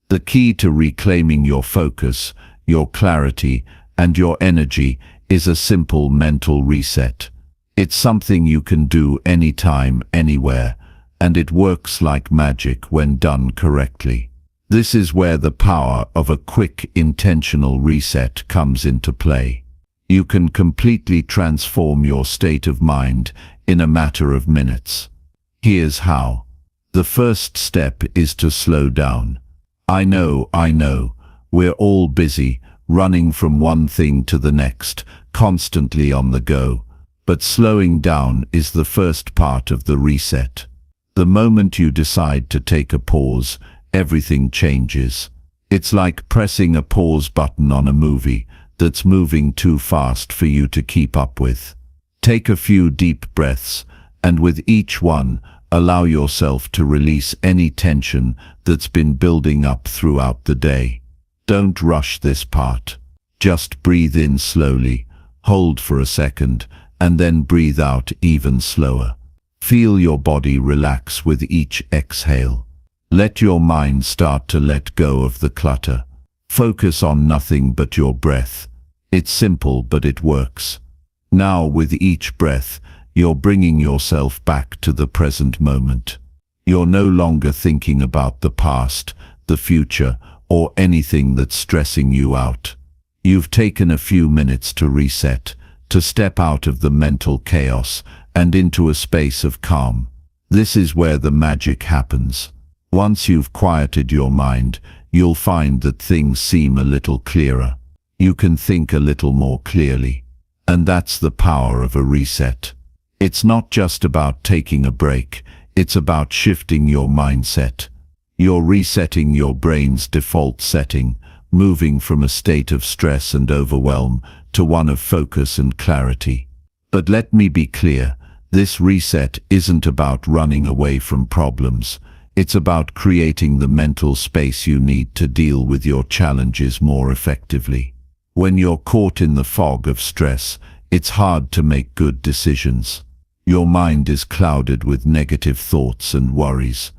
Speaker 1: The key to reclaiming your focus, your clarity, and your energy is a simple mental reset. It's something you can do anytime, anywhere, and it works like magic when done correctly. This is where the power of a quick, intentional reset comes into play. You can completely transform your state of mind in a matter of minutes. Here's how. The first step is to slow down. I know, we're all busy, running from one thing to the next, constantly on the go. But slowing down is the first part of the reset. The moment you decide to take a pause, everything changes. It's like pressing a pause button on a movie that's moving too fast for you to keep up with. Take a few deep breaths, and with each one, allow yourself to release any tension that's been building up throughout the day. Don't rush this part. Just breathe in slowly, hold for a second, and then breathe out even slower. Feel your body relax with each exhale. Let your mind start to let go of the clutter. Focus on nothing but your breath. It's simple, but it works. Now, with each breath, you're bringing yourself back to the present moment. You're no longer thinking about the past, the future, or anything that's stressing you out. You've taken a few minutes to reset, to step out of the mental chaos and into a space of calm. This is where the magic happens. Once you've quieted your mind, you'll find that things seem a little clearer. You can think a little more clearly. And that's the power of a reset. It's not just about taking a break, it's about shifting your mindset. You're resetting your brain's default setting, moving from a state of stress and overwhelm to one of focus and clarity. But let me be clear, this reset isn't about running away from problems. It's about creating the mental space you need to deal with your challenges more effectively. When you're caught in the fog of stress, it's hard to make good decisions. Your mind is clouded with negative thoughts and worries.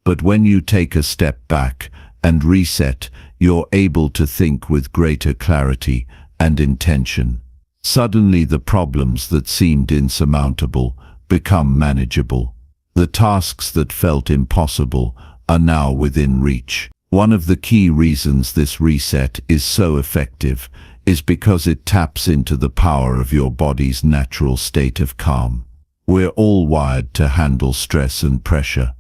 Speaker 1: But when you take a step back and reset, you're able to think with greater clarity and intention. Suddenly the problems that seemed insurmountable become manageable. The tasks that felt impossible are now within reach. One of the key reasons this reset is so effective is because it taps into the power of your body's natural state of calm. We're all wired to handle stress and pressure,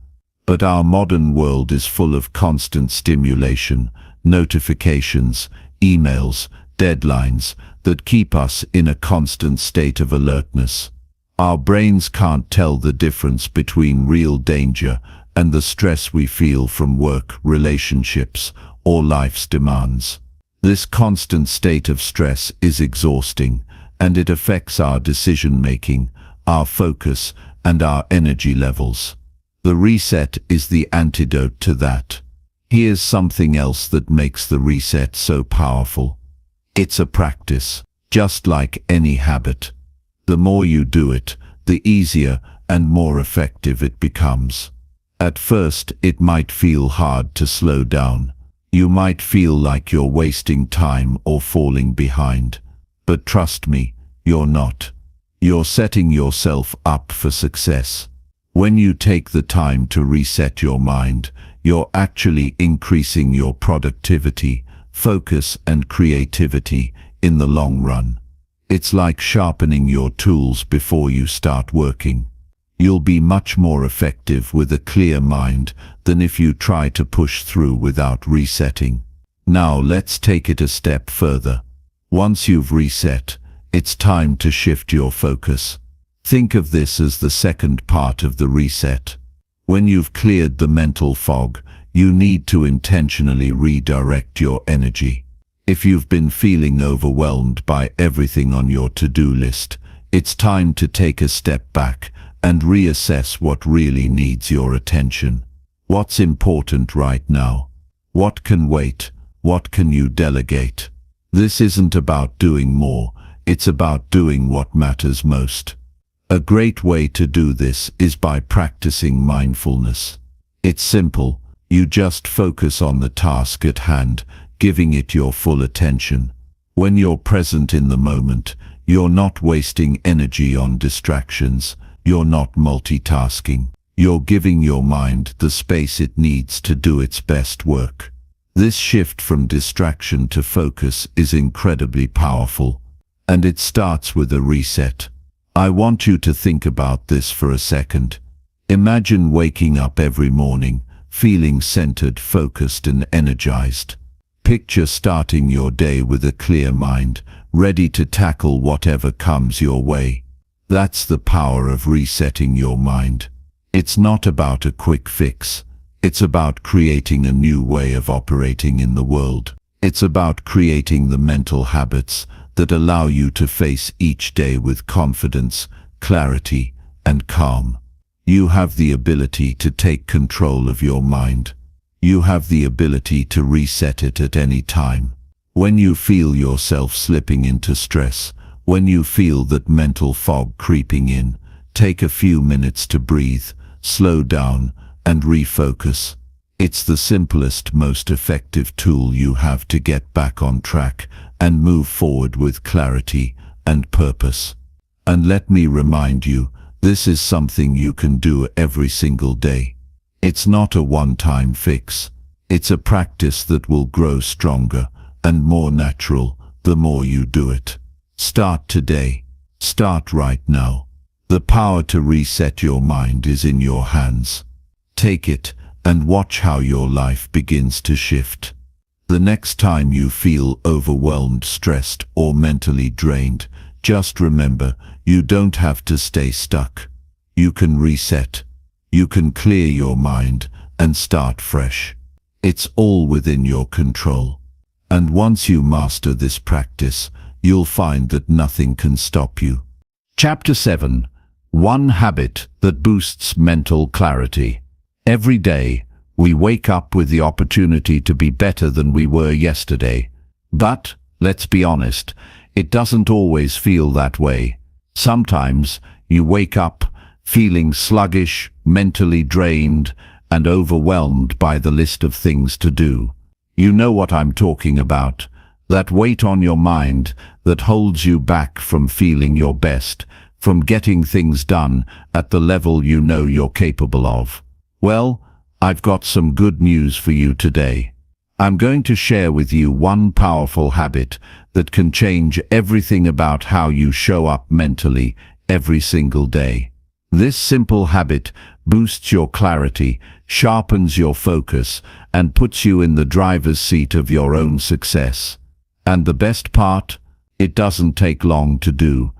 Speaker 1: but our modern world is full of constant stimulation, notifications, emails, deadlines that keep us in a constant state of alertness. Our brains can't tell the difference between real danger and the stress we feel from work, relationships, or life's demands. This constant state of stress is exhausting, and it affects our decision-making, our focus, and our energy levels. The reset is the antidote to that. Here's something else that makes the reset so powerful. It's a practice, just like any habit. The more you do it, the easier and more effective it becomes. At first, it might feel hard to slow down. You might feel like you're wasting time or falling behind. But trust me, you're not. You're setting yourself up for success. When you take the time to reset your mind, you're actually increasing your productivity, focus, and creativity in the long run. It's like sharpening your tools before you start working. You'll be much more effective with a clear mind than if you try to push through without resetting. Now let's take it a step further. Once you've reset, it's time to shift your focus. Think of this as the second part of the reset. When you've cleared the mental fog, you need to intentionally redirect your energy. If you've been feeling overwhelmed by everything on your to-do list, it's time to take a step back and reassess what really needs your attention. What's important right now? What can wait? What can you delegate? This isn't about doing more, it's about doing what matters most. A great way to do this is by practicing mindfulness. It's simple. You just focus on the task at hand, giving it your full attention. When you're present in the moment, you're not wasting energy on distractions. You're not multitasking. You're giving your mind the space it needs to do its best work. This shift from distraction to focus is incredibly powerful, and it starts with a reset. I want you to think about this for a second. Imagine waking up every morning, feeling centered, focused, and energized. Picture starting your day with a clear mind, ready to tackle whatever comes your way. That's the power of resetting your mind. It's not about a quick fix. It's about creating a new way of operating in the world. It's about creating the mental habits that allow you to face each day with confidence, clarity, and calm. You have the ability to take control of your mind. You have the ability to reset it at any time. When you feel yourself slipping into stress, when you feel that mental fog creeping in, take a few minutes to breathe, slow down, and refocus. It's the simplest, most effective tool you have to get back on track and move forward with clarity and purpose. And let me remind you, this is something you can do every single day. It's not a one-time fix. It's a practice that will grow stronger and more natural the more you do it. Start today. Start right now. The power to reset your mind is in your hands. Take it and watch how your life begins to shift. The next time you feel overwhelmed, stressed, or mentally drained, just remember, you don't have to stay stuck. You can reset. You can clear your mind and start fresh. It's all within your control. And once you master this practice, you'll find that nothing can stop you. Chapter 7. One habit that boosts mental clarity. Every day, we wake up with the opportunity to be better than we were yesterday. But, let's be honest, it doesn't always feel that way. Sometimes, you wake up feeling sluggish, mentally drained, and overwhelmed by the list of things to do. You know what I'm talking about. That weight on your mind that holds you back from feeling your best, from getting things done at the level you know you're capable of. Well, I've got some good news for you today. I'm going to share with you one powerful habit that can change everything about how you show up mentally every single day. This simple habit boosts your clarity, sharpens your focus, and puts you in the driver's seat of your own success. And the best part? It doesn't take long to do,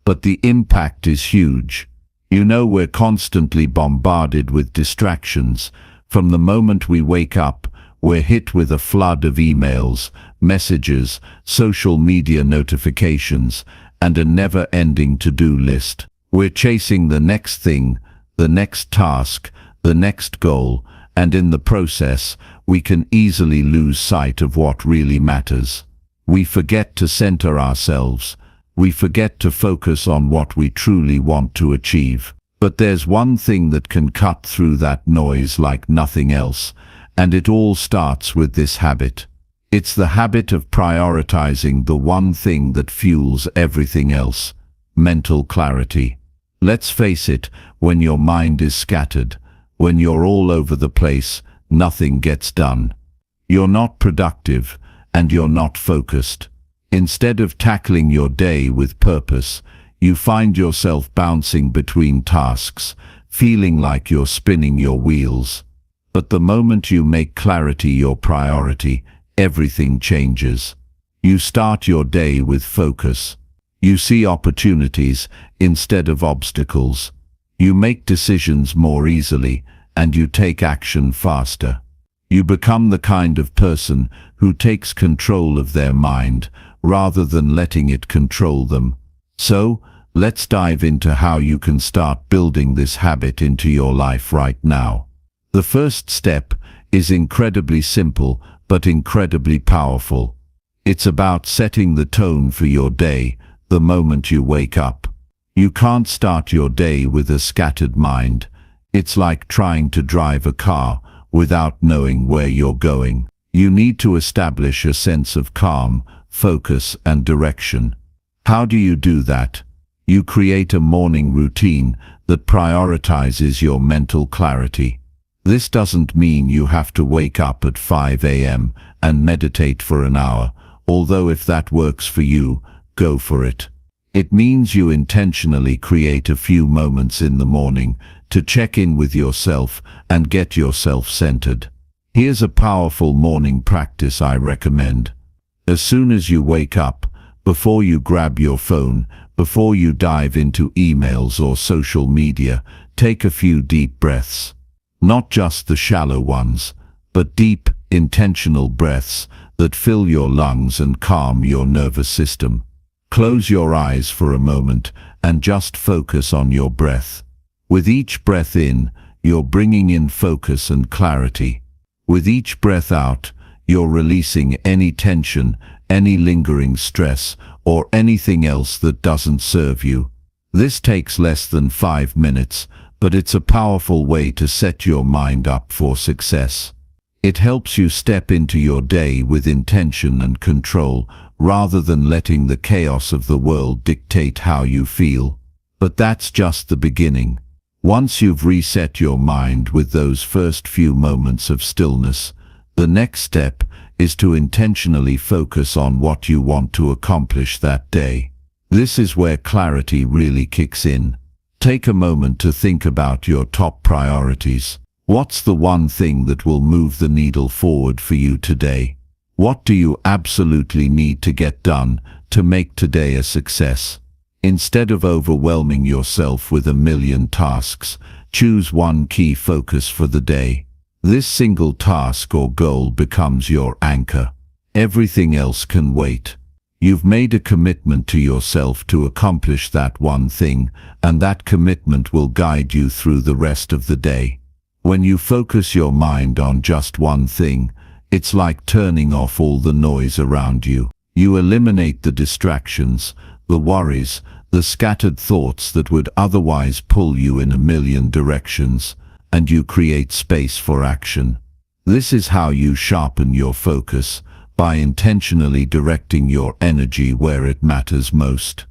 Speaker 1: but the impact is huge. You know, we're constantly bombarded with distractions. From the moment we wake up, we're hit with a flood of emails, messages, social media notifications, and a never-ending to-do list. We're chasing the next thing, the next task, the next goal, and in the process, we can easily lose sight of what really matters. We forget to center ourselves. We forget to focus on what we truly want to achieve. But there's one thing that can cut through that noise like nothing else, and it all starts with this habit. It's the habit of prioritizing the one thing that fuels everything else: mental clarity. Let's face it, when your mind is scattered, when you're all over the place, nothing gets done. You're not productive, and you're not focused. Instead of tackling your day with purpose, you find yourself bouncing between tasks, feeling like you're spinning your wheels. But the moment you make clarity your priority, everything changes. You start your day with focus. You see opportunities instead of obstacles. You make decisions more easily, and you take action faster. You become the kind of person who takes control of their mind rather than letting it control them. So, let's dive into how you can start building this habit into your life right now. The first step is incredibly simple but incredibly powerful. It's about setting the tone for your day the moment you wake up. You can't start your day with a scattered mind. It's like trying to drive a car without knowing where you're going. You need to establish a sense of calm, focus, and direction. How do you do that? You create a morning routine that prioritizes your mental clarity. This doesn't mean you have to wake up at 5 a.m. and meditate for an hour, although if that works for you, go for it. It means you intentionally create a few moments in the morning to check in with yourself and get yourself centered. Here's a powerful morning practice I recommend. As soon as you wake up, Before you grab your phone, before you dive into emails or social media, take a few deep breaths. Not just the shallow ones, but deep, intentional breaths that fill your lungs and calm your nervous system. Close your eyes for a moment and just focus on your breath. With each breath in, you're bringing in focus and clarity. With each breath out, you're releasing any tension, any lingering stress, or anything else that doesn't serve you. This takes less than 5 minutes, but it's a powerful way to set your mind up for success. It helps you step into your day with intention and control, rather than letting the chaos of the world dictate how you feel. But that's just the beginning. Once you've reset your mind with those first few moments of stillness, the next step is to intentionally focus on what you want to accomplish that day. This is where clarity really kicks in. Take a moment to think about your top priorities. What's the one thing that will move the needle forward for you today? What do you absolutely need to get done to make today a success? Instead of overwhelming yourself with a million tasks, choose one key focus for the day. This single task or goal becomes your anchor. Everything else can wait. You've made a commitment to yourself to accomplish that one thing, and that commitment will guide you through the rest of the day. When you focus your mind on just one thing, it's like turning off all the noise around you. You eliminate the distractions, the worries, the scattered thoughts that would otherwise pull you in a million directions, and you create space for action. This is how you sharpen your focus, by intentionally directing your energy where it matters most.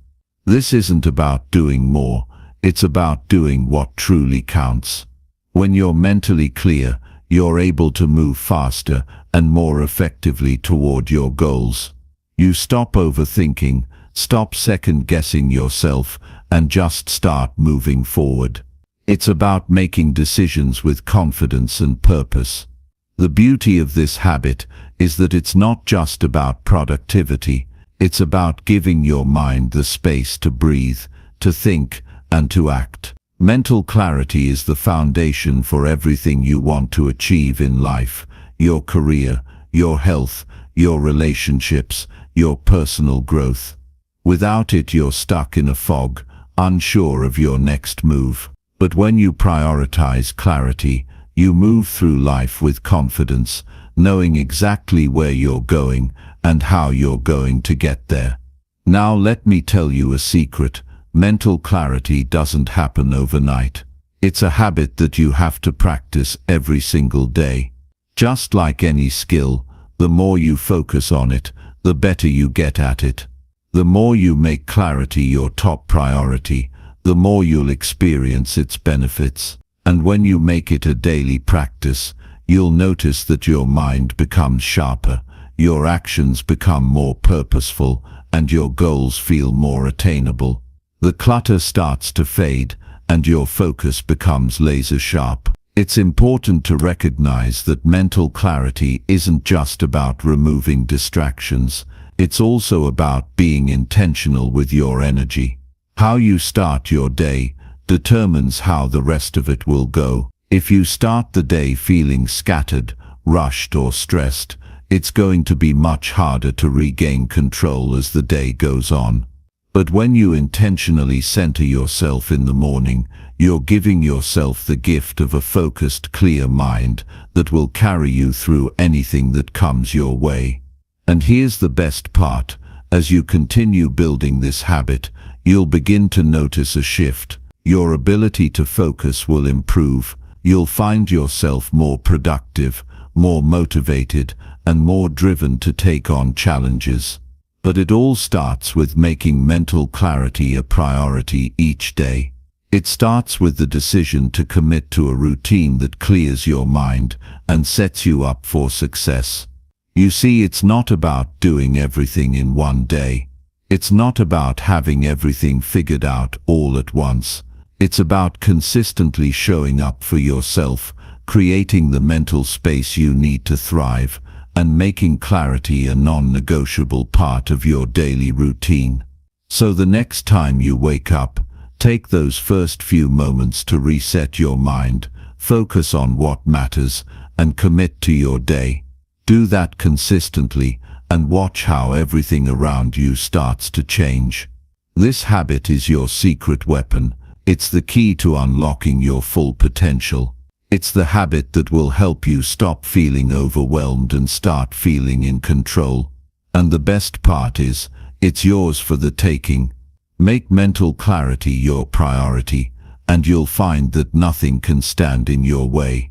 Speaker 1: This isn't about doing more, it's about doing what truly counts. When you're mentally clear, you're able to move faster and more effectively toward your goals. You stop overthinking, stop second-guessing yourself, and just start moving forward. It's about making decisions with confidence and purpose. The beauty of this habit is that it's not just about productivity, it's about giving your mind the space to breathe, to think, and to act. Mental clarity is the foundation for everything you want to achieve in life: your career, your health, your relationships, your personal growth. Without it, you're stuck in a fog, unsure of your next move. But when you prioritize clarity, you move through life with confidence, knowing exactly where you're going and how you're going to get there. Now let me tell you a secret. Mental clarity doesn't happen overnight. It's a habit that you have to practice every single day. Just like any skill, the more you focus on it, the better you get at it. The more you make clarity your top priority, the more you'll experience its benefits. And when you make it a daily practice, you'll notice that your mind becomes sharper, your actions become more purposeful, and your goals feel more attainable. The clutter starts to fade, and your focus becomes laser sharp. It's important to recognize that mental clarity isn't just about removing distractions. It's also about being intentional with your energy. How you start your day determines how the rest of it will go. If you start the day feeling scattered, rushed, or stressed, it's going to be much harder to regain control as the day goes on. But when you intentionally center yourself in the morning, you're giving yourself the gift of a focused, clear mind that will carry you through anything that comes your way. And here's the best part: as you continue building this habit, you'll begin to notice a shift. Your ability to focus will improve. You'll find yourself more productive, more motivated, and more driven to take on challenges. But it all starts with making mental clarity a priority each day. It starts with the decision to commit to a routine that clears your mind and sets you up for success. You see, it's not about doing everything in one day. It's not about having everything figured out all at once. It's about consistently showing up for yourself, creating the mental space you need to thrive, and making clarity a non-negotiable part of your daily routine. So the next time you wake up, take those first few moments to reset your mind, focus on what matters, and commit to your day. Do that consistently and watch how everything around you starts to change. This habit is your secret weapon. It's the key to unlocking your full potential. It's the habit that will help you stop feeling overwhelmed and start feeling in control. And the best part is, it's yours for the taking. Make mental clarity your priority, and you'll find that nothing can stand in your way.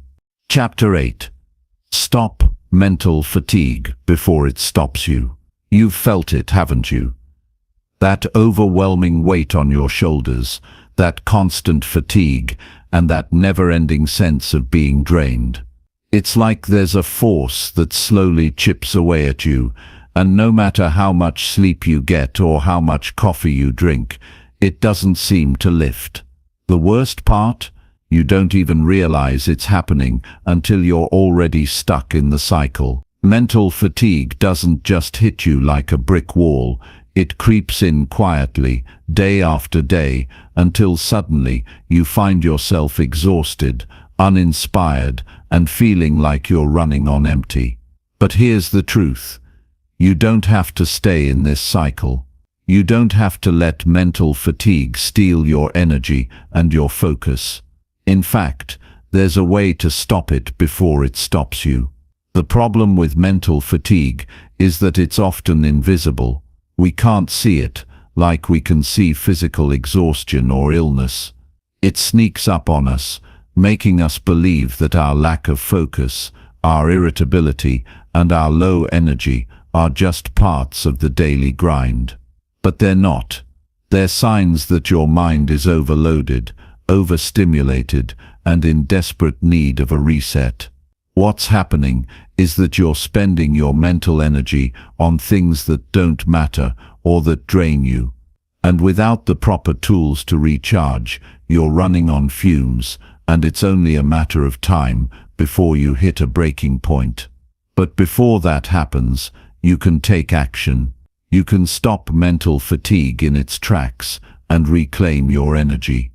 Speaker 1: Chapter 8. Stop mental fatigue before it stops you. You've felt it, haven't you? That overwhelming weight on your shoulders, that constant fatigue, and that never-ending sense of being drained. It's like there's a force that slowly chips away at you, and no matter how much sleep you get or how much coffee you drink, it doesn't seem to lift. The worst part? You don't even realize it's happening until you're already stuck in the cycle. Mental fatigue doesn't just hit you like a brick wall. It creeps in quietly, day after day, until suddenly you find yourself exhausted, uninspired, and feeling like you're running on empty. But here's the truth. You don't have to stay in this cycle. You don't have to let mental fatigue steal your energy and your focus. In fact, there's a way to stop it before it stops you. The problem with mental fatigue is that it's often invisible. We can't see it, like we can see physical exhaustion or illness. It sneaks up on us, making us believe that our lack of focus, our irritability, and our low energy are just parts of the daily grind. But they're not. They're signs that your mind is overloaded, overstimulated, and in desperate need of a reset. What's happening is that you're spending your mental energy on things that don't matter or that drain you. And without the proper tools to recharge, you're running on fumes, and it's only a matter of time before you hit a breaking point. But before that happens, you can take action. You can stop mental fatigue in its tracks and reclaim your energy.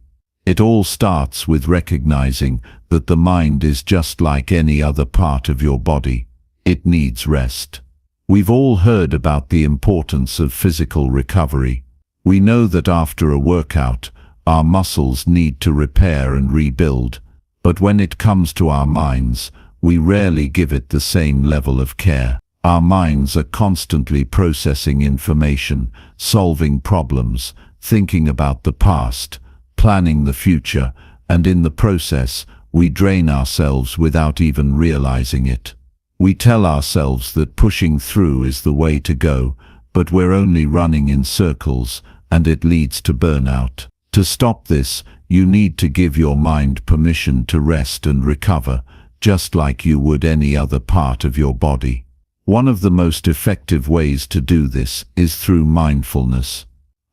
Speaker 1: It all starts with recognizing that the mind is just like any other part of your body. It needs rest. We've all heard about the importance of physical recovery. We know that after a workout, our muscles need to repair and rebuild. But when it comes to our minds, we rarely give it the same level of care. Our minds are constantly processing information, solving problems, thinking about the past, planning the future, and in the process, we drain ourselves without even realizing it. We tell ourselves that pushing through is the way to go, but we're only running in circles, and it leads to burnout. To stop this, you need to give your mind permission to rest and recover, just like you would any other part of your body. One of the most effective ways to do this is through mindfulness.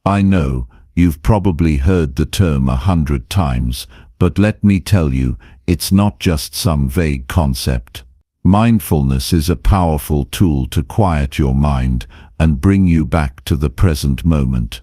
Speaker 1: I know, you've probably heard the term 100 times, but let me tell you, it's not just some vague concept. Mindfulness is a powerful tool to quiet your mind and bring you back to the present moment.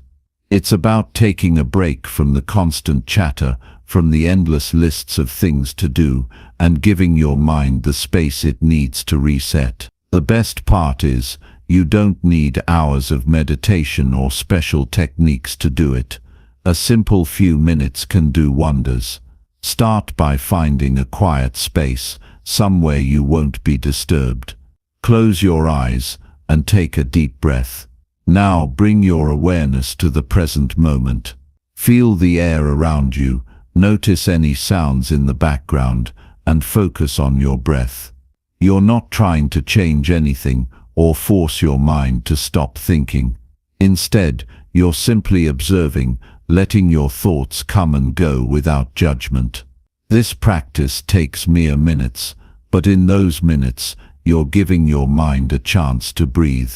Speaker 1: It's about taking a break from the constant chatter, from the endless lists of things to do, and giving your mind the space it needs to reset. The best part is, you don't need hours of meditation or special techniques to do it. A simple few minutes can do wonders. Start by finding a quiet space, somewhere you won't be disturbed. Close your eyes and take a deep breath. Now bring your awareness to the present moment. Feel the air around you, notice any sounds in the background, and focus on your breath. You're not trying to change anything or force your mind to stop thinking. Instead, you're simply observing, letting your thoughts come and go without judgment. This practice takes mere minutes, but in those minutes, you're giving your mind a chance to breathe.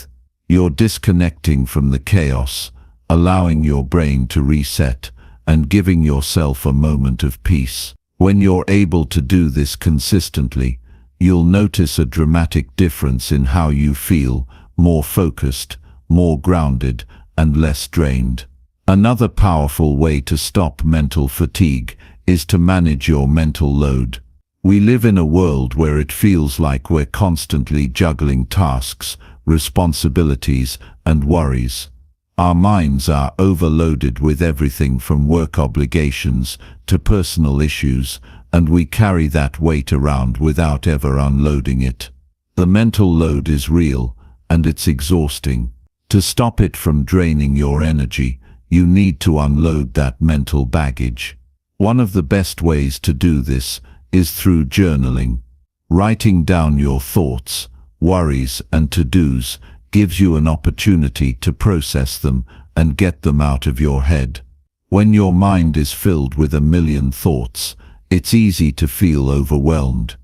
Speaker 1: You're disconnecting from the chaos, allowing your brain to reset, and giving yourself a moment of peace. When you're able to do this consistently, you'll notice a dramatic difference in how you feel, more focused, more grounded, and less drained. Another powerful way to stop mental fatigue is to manage your mental load. We live in a world where it feels like we're constantly juggling tasks, responsibilities, and worries. Our minds are overloaded with everything from work obligations to personal issues, and we carry that weight around without ever unloading it. The mental load is real, and it's exhausting. To stop it from draining your energy, you need to unload that mental baggage. One of the best ways to do this is through journaling. Writing down your thoughts, worries, and to-dos gives you an opportunity to process them and get them out of your head. When your mind is filled with a million thoughts, it's easy to feel overwhelmed.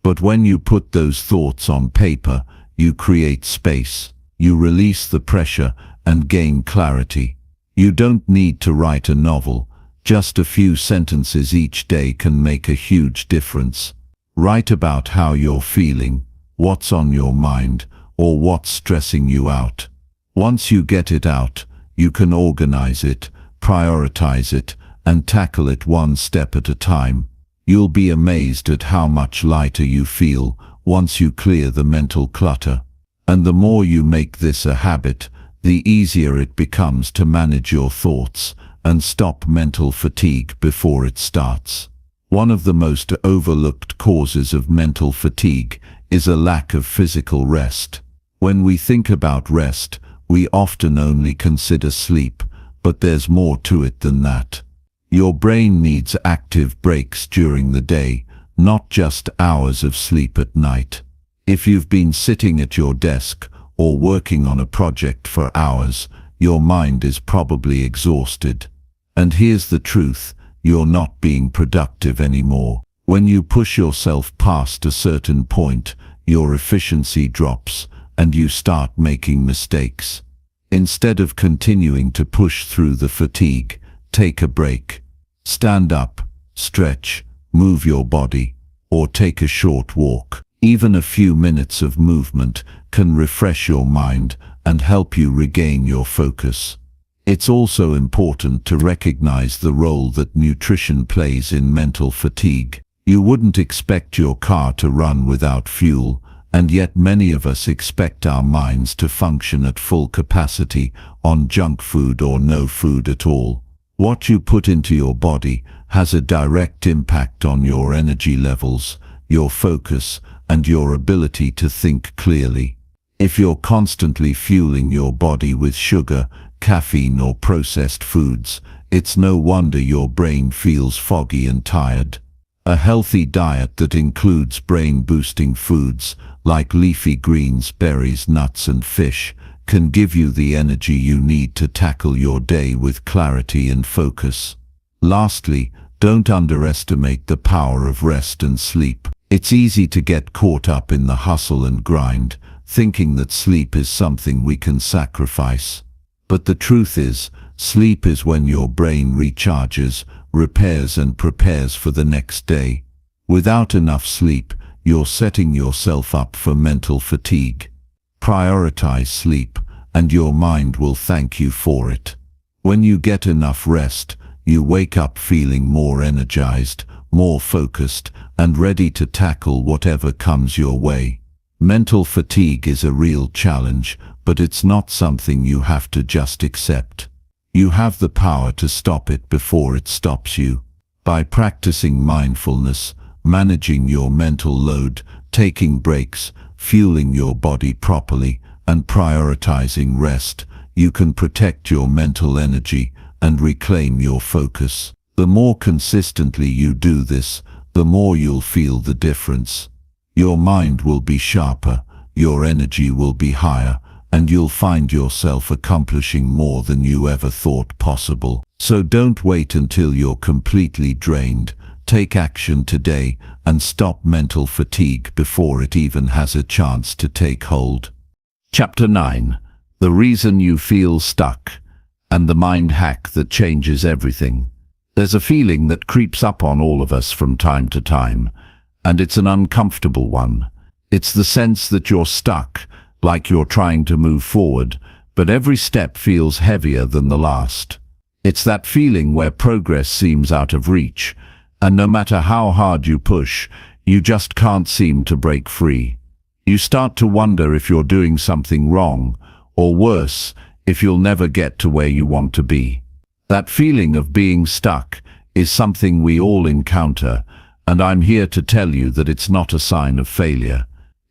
Speaker 1: But when you put those thoughts on paper, you create space, you release the pressure and gain clarity. You don't need to write a novel. Just a few sentences each day can make a huge difference. Write about how you're feeling, what's on your mind, or what's stressing you out. Once you get it out, you can organize it, prioritize it, and tackle it one step at a time. You'll be amazed at how much lighter you feel once you clear the mental clutter. And the more you make this a habit, the easier it becomes to manage your thoughts and stop mental fatigue before it starts. One of the most overlooked causes of mental fatigue is a lack of physical rest. When we think about rest, we often only consider sleep, but there's more to it than that. Your brain needs active breaks during the day, not just hours of sleep at night. If you've been sitting at your desk or working on a project for hours, your mind is probably exhausted. And here's the truth, you're not being productive anymore. When you push yourself past a certain point, your efficiency drops and you start making mistakes. Instead of continuing to push through the fatigue, take a break. Stand up, stretch, move your body, or take a short walk. Even a few minutes of movement can refresh your mind and help you regain your focus. It's also important to recognize the role that nutrition plays in mental fatigue. You wouldn't expect your car to run without fuel, and yet many of us expect our minds to function at full capacity on junk food or no food at all. What you put into your body has a direct impact on your energy levels, your focus, and your ability to think clearly. If you're constantly fueling your body with sugar, caffeine, or processed foods, it's no wonder your brain feels foggy and tired. A healthy diet that includes brain-boosting foods like leafy greens, berries, nuts, and fish can give you the energy you need to tackle your day with clarity and focus. Lastly, don't underestimate the power of rest and sleep. It's easy to get caught up in the hustle and grind, thinking that sleep is something we can sacrifice. But the truth is, sleep is when your brain recharges, repairs, and prepares for the next day. Without enough sleep, you're setting yourself up for mental fatigue. Prioritize sleep, and your mind will thank you for it. When you get enough rest, you wake up feeling more energized, more focused, and ready to tackle whatever comes your way. Mental fatigue is a real challenge, but it's not something you have to just accept. You have the power to stop it before it stops you. By practicing mindfulness, managing your mental load, taking breaks, fueling your body properly, and prioritizing rest, you can protect your mental energy and reclaim your focus. The more consistently you do this, the more you'll feel the difference. Your mind will be sharper, your energy will be higher, and you'll find yourself accomplishing more than you ever thought possible. So don't wait until you're completely drained. Take action today and stop mental fatigue before it even has a chance to take hold. Chapter 9. The reason you feel stuck, and the mind hack that changes everything. There's a feeling that creeps up on all of us from time to time, and it's an uncomfortable one. It's the sense that you're stuck, like you're trying to move forward, but every step feels heavier than the last. It's that feeling where progress seems out of reach, and no matter how hard you push, you just can't seem to break free. You start to wonder if you're doing something wrong, or worse, if you'll never get to where you want to be. That feeling of being stuck is something we all encounter, and I'm here to tell you that it's not a sign of failure.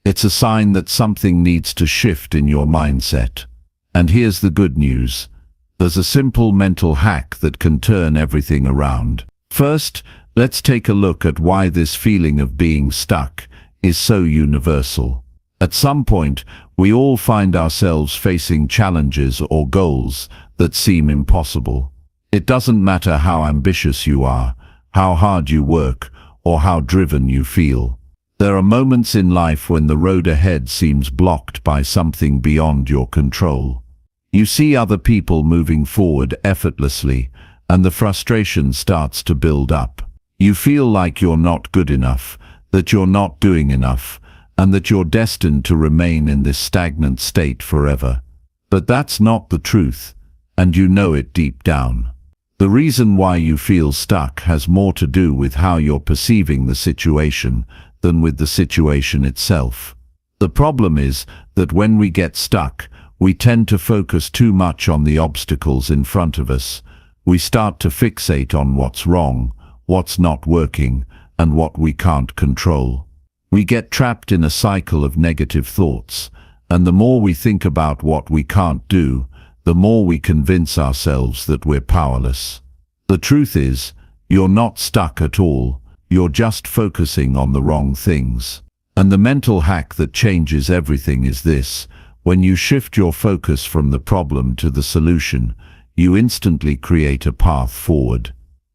Speaker 1: It's a sign that something needs to shift in your mindset. And here's the good news. There's a simple mental hack that can turn everything around. First, let's take a look at why this feeling of being stuck is so universal. At some point, we all find ourselves facing challenges or goals that seem impossible. It doesn't matter how ambitious you are, how hard you work, or how driven you feel. There are moments in life when the road ahead seems blocked by something beyond your control. You see other people moving forward effortlessly, and the frustration starts to build up. You feel like you're not good enough, that you're not doing enough, and that you're destined to remain in this stagnant state forever. But that's not the truth, and you know it deep down. The reason why you feel stuck has more to do with how you're perceiving the situation than with the situation itself. The problem is that when we get stuck, we tend to focus too much on the obstacles in front of us. We start to fixate on what's wrong, what's not working, and what we can't control. We get trapped in a cycle of negative thoughts, and the more we think about what we can't do, the more we convince ourselves that we're powerless. The truth is, you're not stuck at all, you're just focusing on the wrong things. And the mental hack that changes everything is this: when you shift your focus from the problem to the solution, you instantly create a path forward.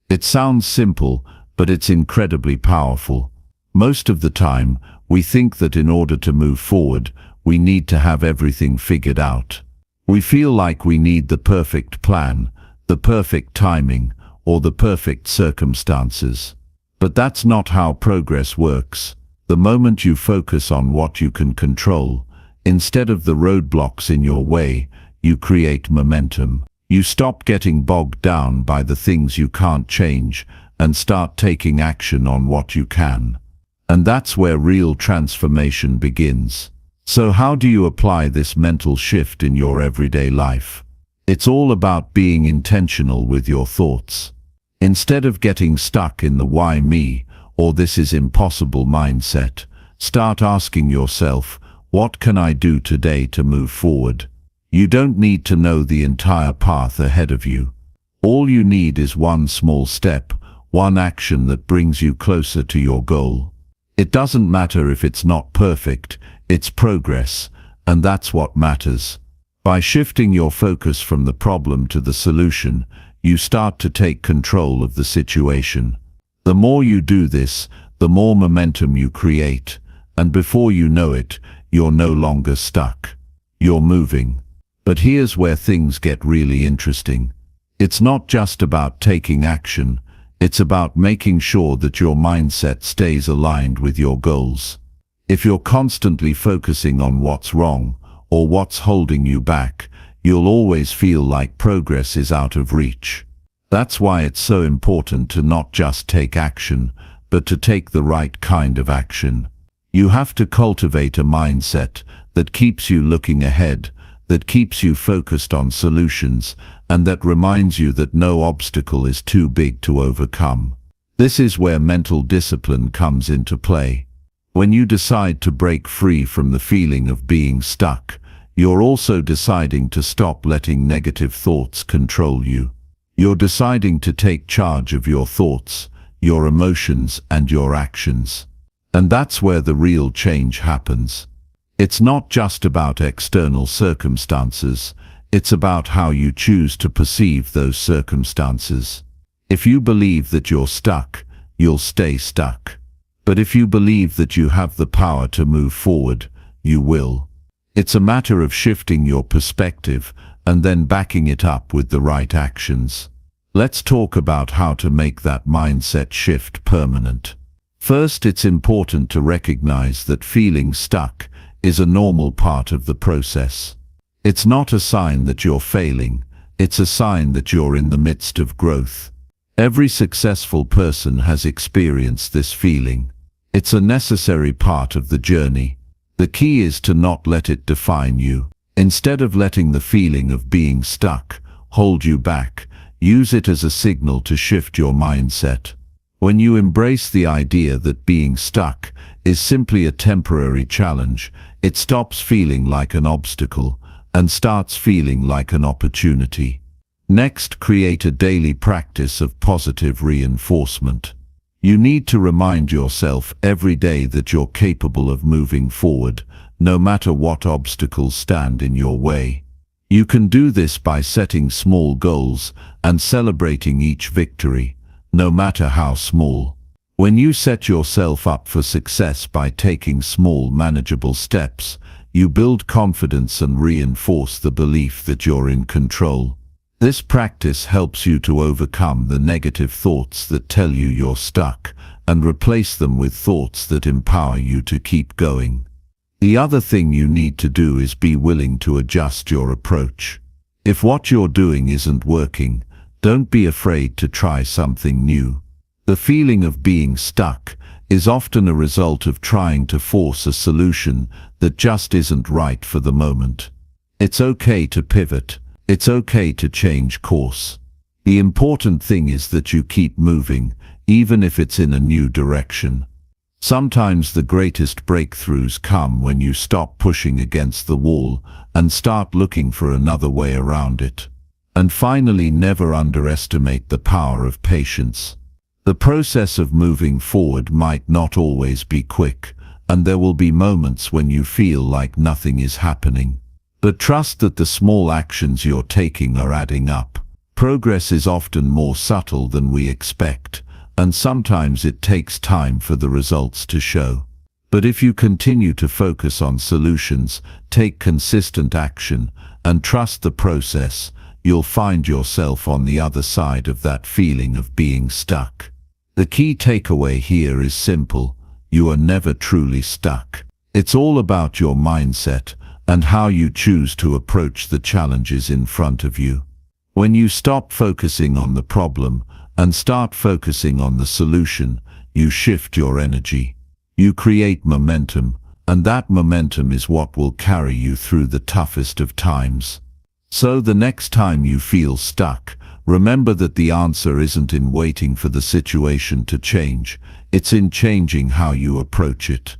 Speaker 1: It sounds simple, but it's incredibly powerful. Most of the time, we think that in order to move forward, we need to have everything figured out. We feel like we need the perfect plan, the perfect timing, or the perfect circumstances. But that's not how progress works. The moment you focus on what you can control, instead of the roadblocks in your way, you create momentum. You stop getting bogged down by the things you can't change and start taking action on what you can. And that's where real transformation begins. So how do you apply this mental shift in your everyday life? It's all about being intentional with your thoughts. Instead of getting stuck in the why me or this is impossible mindset, start asking yourself, what can I do today to move forward? You don't need to know the entire path ahead of you. All you need is one small step, one action that brings you closer to your goal. It doesn't matter if it's not perfect, it's progress, and that's what matters. By shifting your focus from the problem to the solution, you start to take control of the situation. The more you do this, the more momentum you create, and before you know it, you're no longer stuck. You're moving. But here's where things get really interesting. It's not just about taking action, it's about making sure that your mindset stays aligned with your goals. If you're constantly focusing on what's wrong or what's holding you back, you'll always feel like progress is out of reach. That's why it's so important to not just take action, but to take the right kind of action. You have to cultivate a mindset that keeps you looking ahead, that keeps you focused on solutions, and that reminds you that no obstacle is too big to overcome. This is where mental discipline comes into play. When you decide to break free from the feeling of being stuck, you're also deciding to stop letting negative thoughts control you. You're deciding to take charge of your thoughts, your emotions, and your actions. And that's where the real change happens. It's not just about external circumstances, it's about how you choose to perceive those circumstances. If you believe that you're stuck, you'll stay stuck. But if you believe that you have the power to move forward, you will. It's a matter of shifting your perspective and then backing it up with the right actions. Let's talk about how to make that mindset shift permanent. First, it's important to recognize that feeling stuck is a normal part of the process. It's not a sign that you're failing, it's a sign that you're in the midst of growth. Every successful person has experienced this feeling. It's a necessary part of the journey. The key is to not let it define you. Instead of letting the feeling of being stuck hold you back, use it as a signal to shift your mindset. When you embrace the idea that being stuck is simply a temporary challenge, it stops feeling like an obstacle and starts feeling like an opportunity. Next, create a daily practice of positive reinforcement. You need to remind yourself every day that you're capable of moving forward, no matter what obstacles stand in your way. You can do this by setting small goals and celebrating each victory, no matter how small. When you set yourself up for success by taking small, manageable steps, you build confidence and reinforce the belief that you're in control. This practice helps you to overcome the negative thoughts that tell you you're stuck and replace them with thoughts that empower you to keep going. The other thing you need to do is be willing to adjust your approach. If what you're doing isn't working, don't be afraid to try something new. The feeling of being stuck is often a result of trying to force a solution that just isn't right for the moment. It's okay to pivot. It's okay to change course. The important thing is that you keep moving, even if it's in a new direction. Sometimes the greatest breakthroughs come when you stop pushing against the wall and start looking for another way around it. And finally, never underestimate the power of patience. The process of moving forward might not always be quick, and there will be moments when you feel like nothing is happening. But trust that the small actions you're taking are adding up. Progress is often more subtle than we expect, and sometimes it takes time for the results to show. But if you continue to focus on solutions, take consistent action, and trust the process, you'll find yourself on the other side of that feeling of being stuck. The key takeaway here is simple: you are never truly stuck. It's all about your mindset and how you choose to approach the challenges in front of you. When you stop focusing on the problem and start focusing on the solution, you shift your energy. You create momentum, and that momentum is what will carry you through the toughest of times. So the next time you feel stuck, remember that the answer isn't in waiting for the situation to change, it's in changing how you approach it.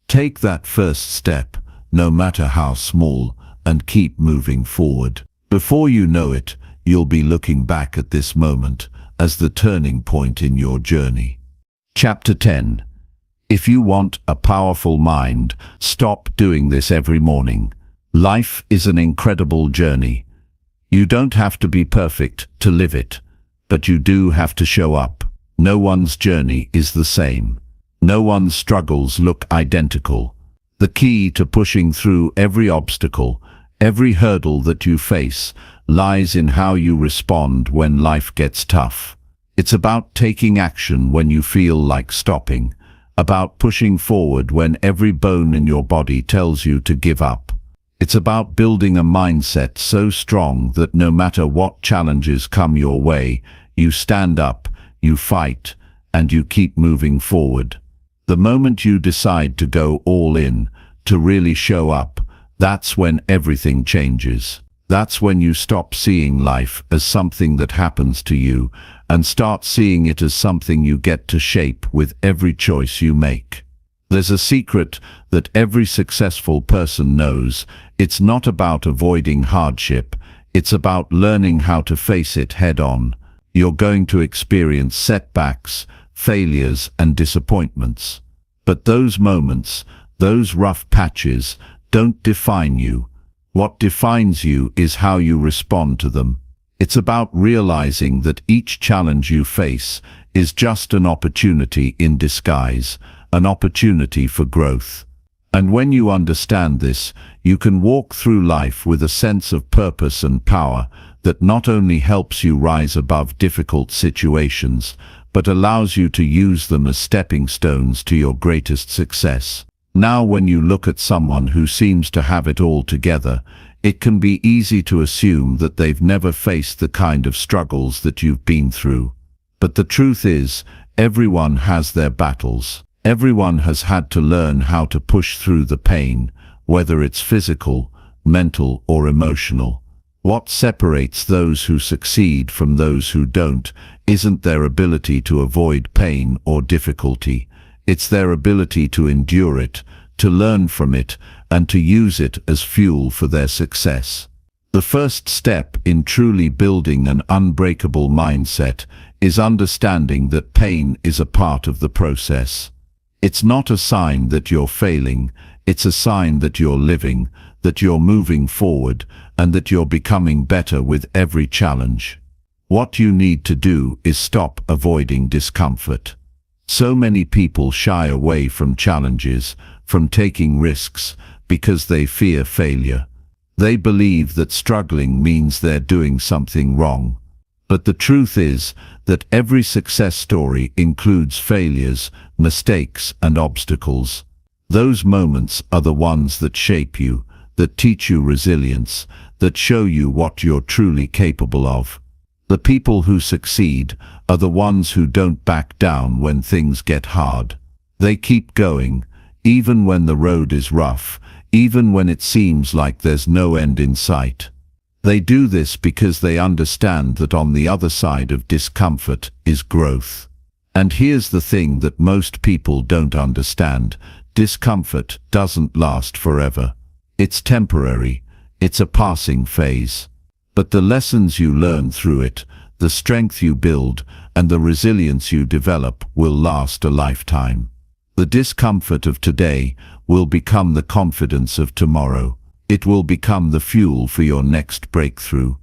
Speaker 1: Take that first step, no matter how small, and keep moving forward. Before you know it, you'll be looking back at this moment as the turning point in your journey. Chapter 10. If you want a powerful mind, stop doing this every morning. Life is an incredible journey. You don't have to be perfect to live it, but you do have to show up. No one's journey is the same. No one's struggles look identical. The key to pushing through every obstacle, every hurdle that you face, lies in how you respond when life gets tough. It's about taking action when you feel like stopping, about pushing forward when every bone in your body tells you to give up. It's about building a mindset so strong that no matter what challenges come your way, you stand up, you fight, and you keep moving forward. The moment you decide to go all in, to really show up, that's when everything changes. That's when you stop seeing life as something that happens to you and start seeing it as something you get to shape with every choice you make. There's a secret that every successful person knows. It's not about avoiding hardship, it's about learning how to face it head on. You're going to experience setbacks, failures, and disappointments. But those moments, those rough patches, don't define you. What defines you is how you respond to them. It's about realizing that each challenge you face is just an opportunity in disguise, an opportunity for growth. And when you understand this, you can walk through life with a sense of purpose and power that not only helps you rise above difficult situations, but allows you to use them as stepping stones to your greatest success. Now, when you look at someone who seems to have it all together, it can be easy to assume that they've never faced the kind of struggles that you've been through. But the truth is, everyone has their battles. Everyone has had to learn how to push through the pain, whether it's physical, mental, or emotional. What separates those who succeed from those who don't isn't their ability to avoid pain or difficulty. It's their ability to endure it, to learn from it, and to use it as fuel for their success. The first step in truly building an unbreakable mindset is understanding that pain is a part of the process. It's not a sign that you're failing, it's a sign that you're living, that you're moving forward, and that you're becoming better with every challenge. What you need to do is stop avoiding discomfort. So many people shy away from challenges, from taking risks, because they fear failure. They believe that struggling means they're doing something wrong. But the truth is that every success story includes failures, mistakes, and obstacles. Those moments are the ones that shape you, that teach you resilience, that show you what you're truly capable of. The people who succeed are the ones who don't back down when things get hard. They keep going, even when the road is rough, even when it seems like there's no end in sight. They do this because they understand that on the other side of discomfort is growth. And here's the thing that most people don't understand: discomfort doesn't last forever. It's temporary, it's a passing phase. But the lessons you learn through it, the strength you build, and the resilience you develop will last a lifetime. The discomfort of today will become the confidence of tomorrow. It will become the fuel for your next breakthrough.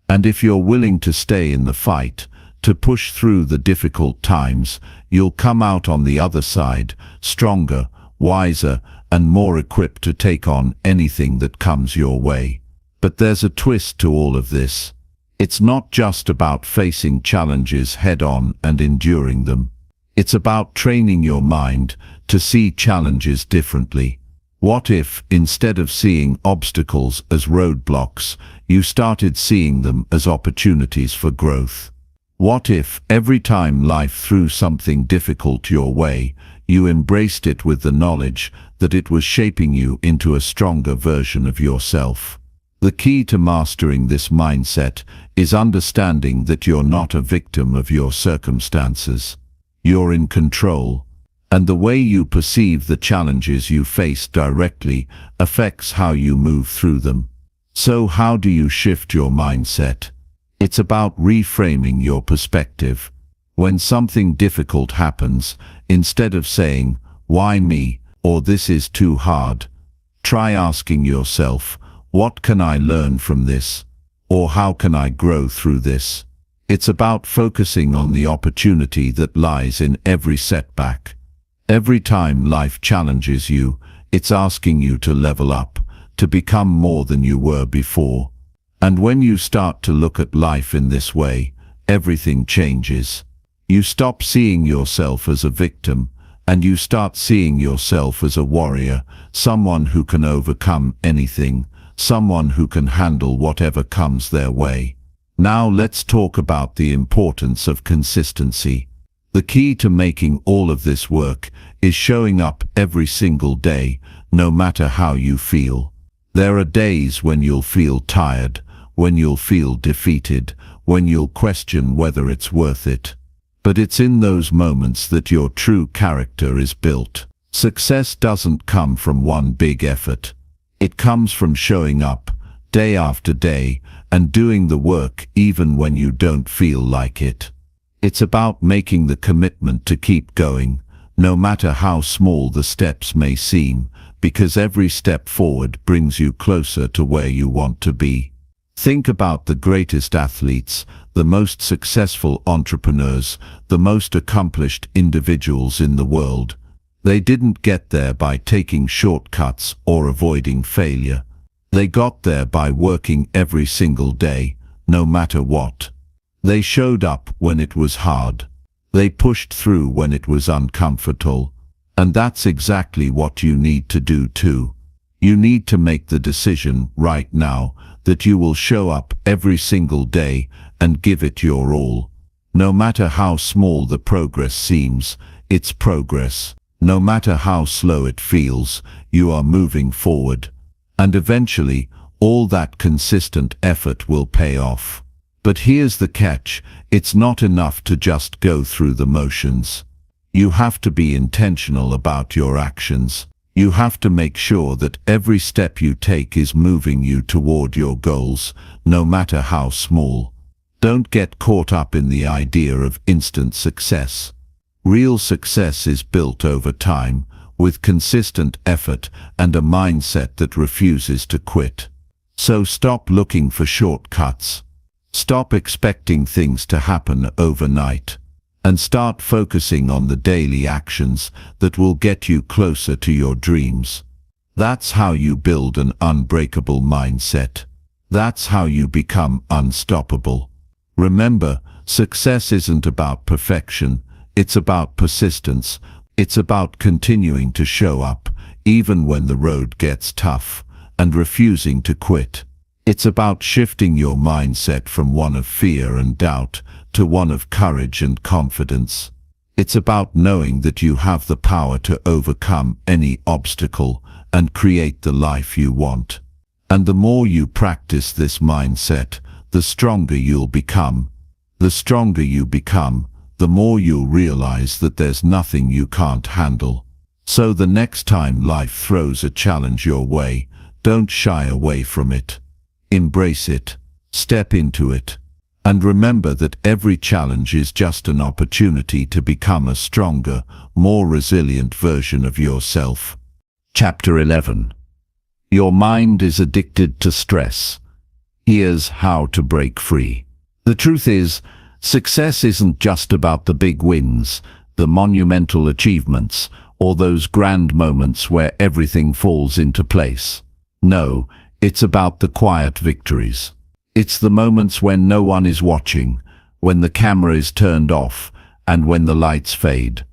Speaker 1: And if you're willing to stay in the fight, to push through the difficult times, you'll come out on the other side, stronger, wiser, and more equipped to take on anything that comes your way. But there's a twist to all of this. It's not just about facing challenges head-on and enduring them. It's about training your mind to see challenges differently. What if, instead of seeing obstacles as roadblocks, you started seeing them as opportunities for growth? What if, every time life threw something difficult your way, you embraced it with the knowledge that it was shaping you into a stronger version of yourself? The key to mastering this mindset is understanding that you're not a victim of your circumstances. You're in control, and the way you perceive the challenges you face directly affects how you move through them. So how do you shift your mindset? It's about reframing your perspective. When something difficult happens, instead of saying, "Why me?" or "This is too hard," try asking yourself, "What can I learn from this?" or "How can I grow through this?" It's about focusing on the opportunity that lies in every setback. Every time life challenges you, it's asking you to level up, to become more than you were before. And when you start to look at life in this way, everything changes. You stop seeing yourself as a victim, and you start seeing yourself as a warrior, someone who can overcome anything, someone who can handle whatever comes their way. Now let's talk about the importance of consistency. The key to making all of this work is showing up every single day, no matter how you feel. There are days when you'll feel tired, when you'll feel defeated, when you'll question whether it's worth it. But it's in those moments that your true character is built. Success doesn't come from one big effort. It comes from showing up, day after day, and doing the work even when you don't feel like it. It's about making the commitment to keep going, no matter how small the steps may seem, because every step forward brings you closer to where you want to be. Think about the greatest athletes, the most successful entrepreneurs, the most accomplished individuals in the world. They didn't get there by taking shortcuts or avoiding failure. They got there by working every single day, no matter what. They showed up when it was hard. They pushed through when it was uncomfortable. And that's exactly what you need to do too. You need to make the decision right now that you will show up every single day and give it your all. No matter how small the progress seems, it's progress. No matter how slow it feels, you are moving forward. And eventually, all that consistent effort will pay off. But here's the catch, it's not enough to just go through the motions. You have to be intentional about your actions. You have to make sure that every step you take is moving you toward your goals, no matter how small. Don't get caught up in the idea of instant success. Real success is built over time, with consistent effort and a mindset that refuses to quit. So stop looking for shortcuts. Stop expecting things to happen overnight. And start focusing on the daily actions that will get you closer to your dreams. That's how you build an unbreakable mindset. That's how you become unstoppable. Remember, success isn't about perfection, it's about persistence. It's about continuing to show up, even when the road gets tough, and refusing to quit. It's about shifting your mindset from one of fear and doubt to one of courage and confidence. It's about knowing that you have the power to overcome any obstacle and create the life you want. And the more you practice this mindset, the stronger you'll become. The stronger you become, the more you'll realize that there's nothing you can't handle. So the next time life throws a challenge your way, don't shy away from it. Embrace it. Step into it. And remember that every challenge is just an opportunity to become a stronger, more resilient version of yourself. Chapter 11. Your mind is addicted to stress. Here's how to break free. The truth is, success isn't just about the big wins, the monumental achievements, or those grand moments where everything falls into place. No, it's about the quiet victories. It's the moments when no one is watching, when the camera is turned off, and when the lights fade.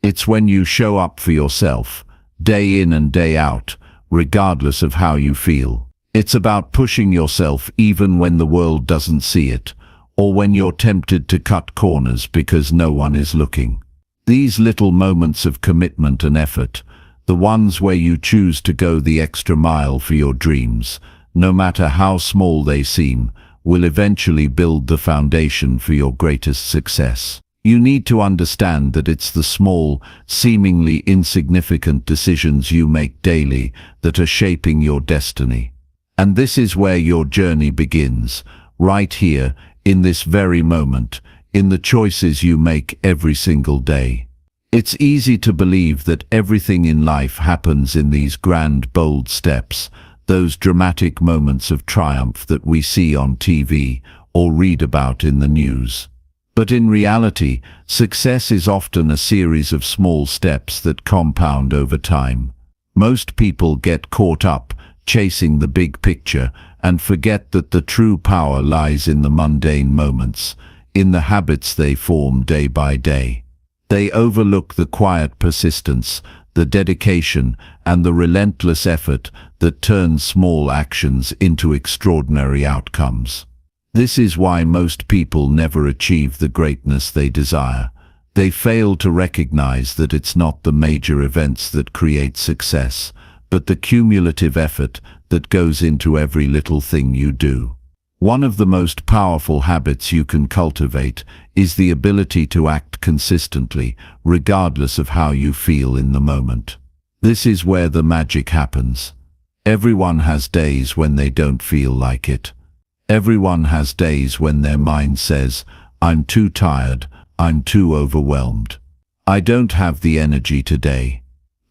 Speaker 1: It's when you show up for yourself, day in and day out, regardless of how you feel. It's about pushing yourself even when the world doesn't see it, or when you're tempted to cut corners because no one is looking. These little moments of commitment and effort, the ones where you choose to go the extra mile for your dreams, no matter how small they seem, will eventually build the foundation for your greatest success. You need to understand that it's the small, seemingly insignificant decisions you make daily that are shaping your destiny. And this is where your journey begins, right here, in this very moment, in the choices you make every single day. It's easy to believe that everything in life happens in these grand, bold steps, those dramatic moments of triumph that we see on TV or read about in the news. But in reality, success is often a series of small steps that compound over time. Most people get caught up chasing the big picture and forget that the true power lies in the mundane moments, in the habits they form day by day. They overlook the quiet persistence, the dedication, and the relentless effort that turns small actions into extraordinary outcomes. This is why most people never achieve the greatness they desire. They fail to recognize that it's not the major events that create success, but the cumulative effort that goes into every little thing you do. One of the most powerful habits you can cultivate is the ability to act consistently, regardless of how you feel in the moment. This is where the magic happens. Everyone has days when they don't feel like it. Everyone has days when their mind says, "I'm too tired, I'm too overwhelmed. I don't have the energy today."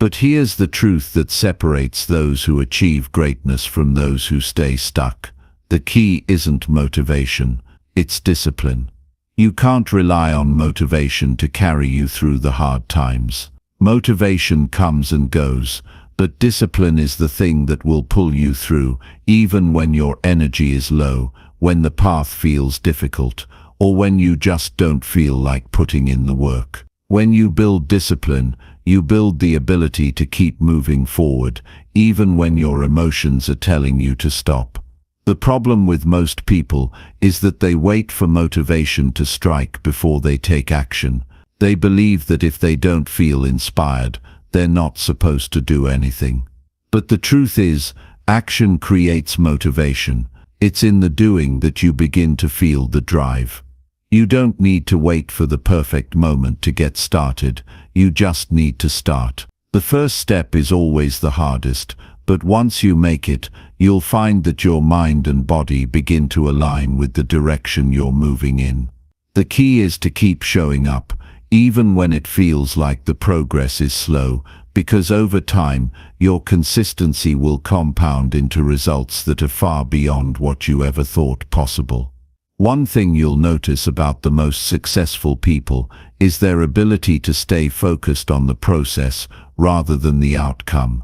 Speaker 1: But here's the truth that separates those who achieve greatness from those who stay stuck. The key isn't motivation, it's discipline. You can't rely on motivation to carry you through the hard times. Motivation comes and goes, but discipline is the thing that will pull you through, even when your energy is low, when the path feels difficult, or when you just don't feel like putting in the work. When you build discipline, you build the ability to keep moving forward, even when your emotions are telling you to stop. The problem with most people is that they wait for motivation to strike before they take action. They believe that if they don't feel inspired, they're not supposed to do anything. But the truth is, action creates motivation. It's in the doing that you begin to feel the drive. You don't need to wait for the perfect moment to get started. You just need to start. The first step is always the hardest, but once you make it, you'll find that your mind and body begin to align with the direction you're moving in. The key is to keep showing up, even when it feels like the progress is slow, because over time, your consistency will compound into results that are far beyond what you ever thought possible. One thing you'll notice about the most successful people is their ability to stay focused on the process rather than the outcome.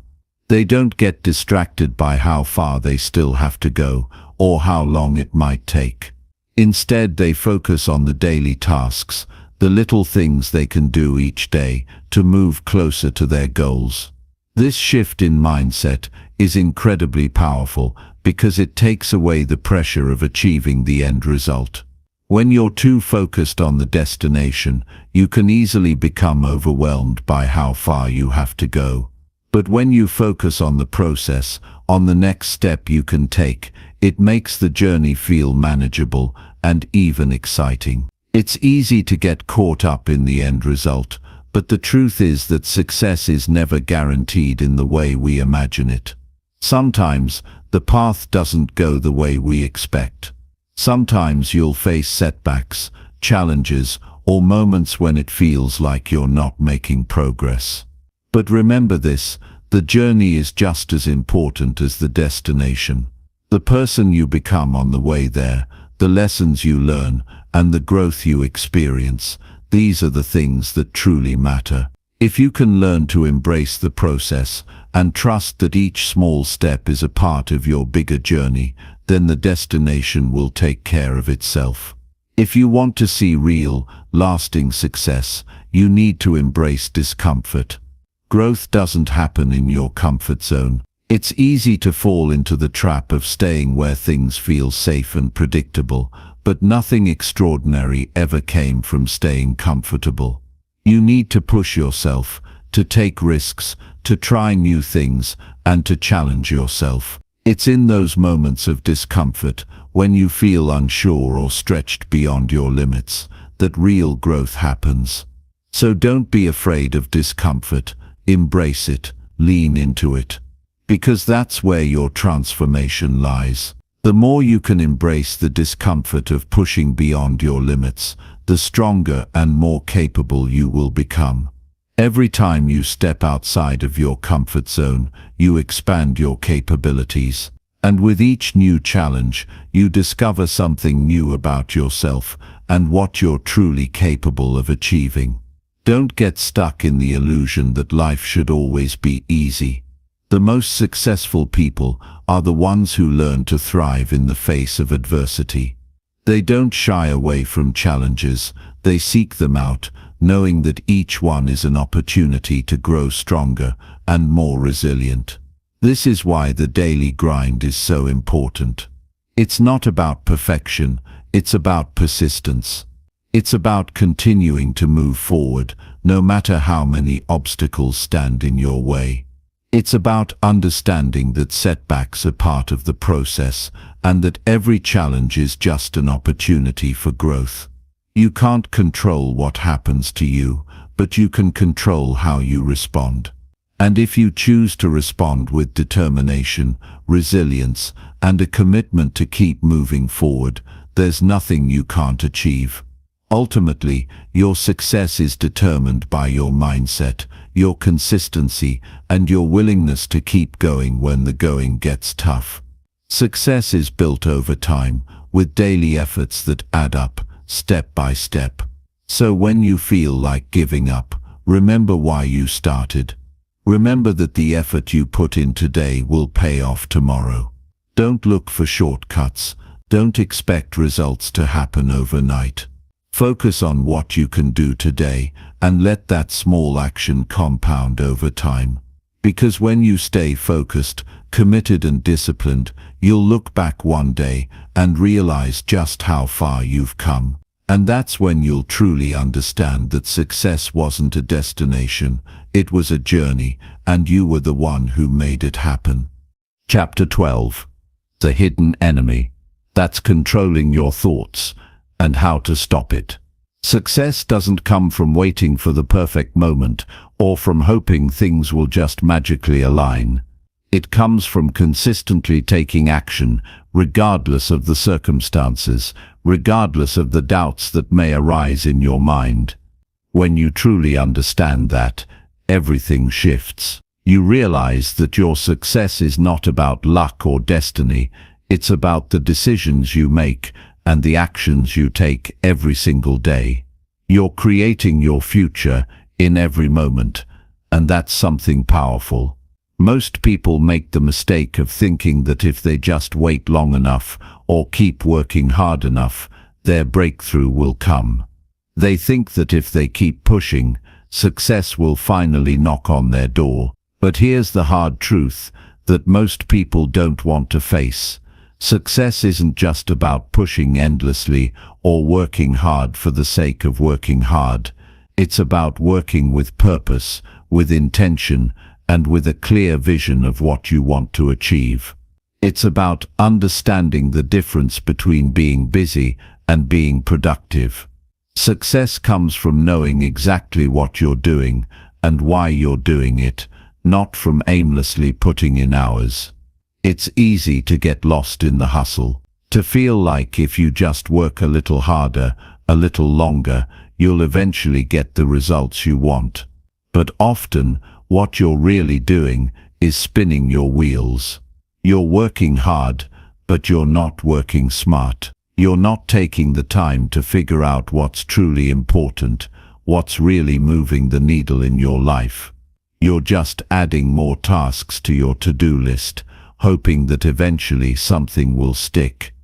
Speaker 1: They don't get distracted by how far they still have to go or how long it might take. Instead, they focus on the daily tasks, the little things they can do each day to move closer to their goals. This shift in mindset is incredibly powerful because it takes away the pressure of achieving the end result. When you're too focused on the destination, you can easily become overwhelmed by how far you have to go. But when you focus on the process, on the next step you can take, it makes the journey feel manageable and even exciting. It's easy to get caught up in the end result, but the truth is that success is never guaranteed in the way we imagine it. Sometimes, the path doesn't go the way we expect. Sometimes you'll face setbacks, challenges, or moments when it feels like you're not making progress. But remember this, the journey is just as important as the destination. The person you become on the way there, the lessons you learn, and the growth you experience, these are the things that truly matter. If you can learn to embrace the process and trust that each small step is a part of your bigger journey, then the destination will take care of itself. If you want to see real, lasting success, you need to embrace discomfort. Growth doesn't happen in your comfort zone. It's easy to fall into the trap of staying where things feel safe and predictable, but nothing extraordinary ever came from staying comfortable. You need to push yourself, to take risks, to try new things, and to challenge yourself. It's in those moments of discomfort, when you feel unsure or stretched beyond your limits, that real growth happens. So don't be afraid of discomfort. Embrace it, lean into it. Because that's where your transformation lies. The more you can embrace the discomfort of pushing beyond your limits, the stronger and more capable you will become. Every time you step outside of your comfort zone, you expand your capabilities. And with each new challenge, you discover something new about yourself and what you're truly capable of achieving. Don't get stuck in the illusion that life should always be easy. The most successful people are the ones who learn to thrive in the face of adversity. They don't shy away from challenges, they seek them out, knowing that each one is an opportunity to grow stronger and more resilient. This is why the daily grind is so important. It's not about perfection, it's about persistence. It's about continuing to move forward, no matter how many obstacles stand in your way. It's about understanding that setbacks are part of the process and that every challenge is just an opportunity for growth. You can't control what happens to you, but you can control how you respond. And if you choose to respond with determination, resilience, and a commitment to keep moving forward, there's nothing you can't achieve. Ultimately, your success is determined by your mindset, your consistency, and your willingness to keep going when the going gets tough. Success is built over time, with daily efforts that add up, step by step. So when you feel like giving up, remember why you started. Remember that the effort you put in today will pay off tomorrow. Don't look for shortcuts. Don't expect results to happen overnight. Focus on what you can do today and let that small action compound over time. Because when you stay focused, committed and disciplined, you'll look back one day and realize just how far you've come. And that's when you'll truly understand that success wasn't a destination, it was a journey, and you were the one who made it happen. Chapter 12. The Hidden Enemy. That's controlling your thoughts, and how to stop it. Success doesn't come from waiting for the perfect moment, or from hoping things will just magically align. It comes from consistently taking action, regardless of the circumstances, regardless of the doubts that may arise in your mind. When you truly understand that, everything shifts. You realize that your success is not about luck or destiny, it's about the decisions you make and the actions you take every single day. You're creating your future in every moment, and that's something powerful. Most people make the mistake of thinking that if they just wait long enough or keep working hard enough, their breakthrough will come. They think that if they keep pushing, success will finally knock on their door. But here's the hard truth that most people don't want to face. Success isn't just about pushing endlessly or working hard for the sake of working hard. It's about working with purpose, with intention, and with a clear vision of what you want to achieve. It's about understanding the difference between being busy and being productive. Success comes from knowing exactly what you're doing and why you're doing it, not from aimlessly putting in hours. It's easy to get lost in the hustle, to feel like if you just work a little harder, a little longer, you'll eventually get the results you want. But often, what you're really doing is spinning your wheels. You're working hard, but you're not working smart. You're not taking the time to figure out what's truly important, what's really moving the needle in your life. You're just adding more tasks to your to-do list, hoping that eventually something will stick.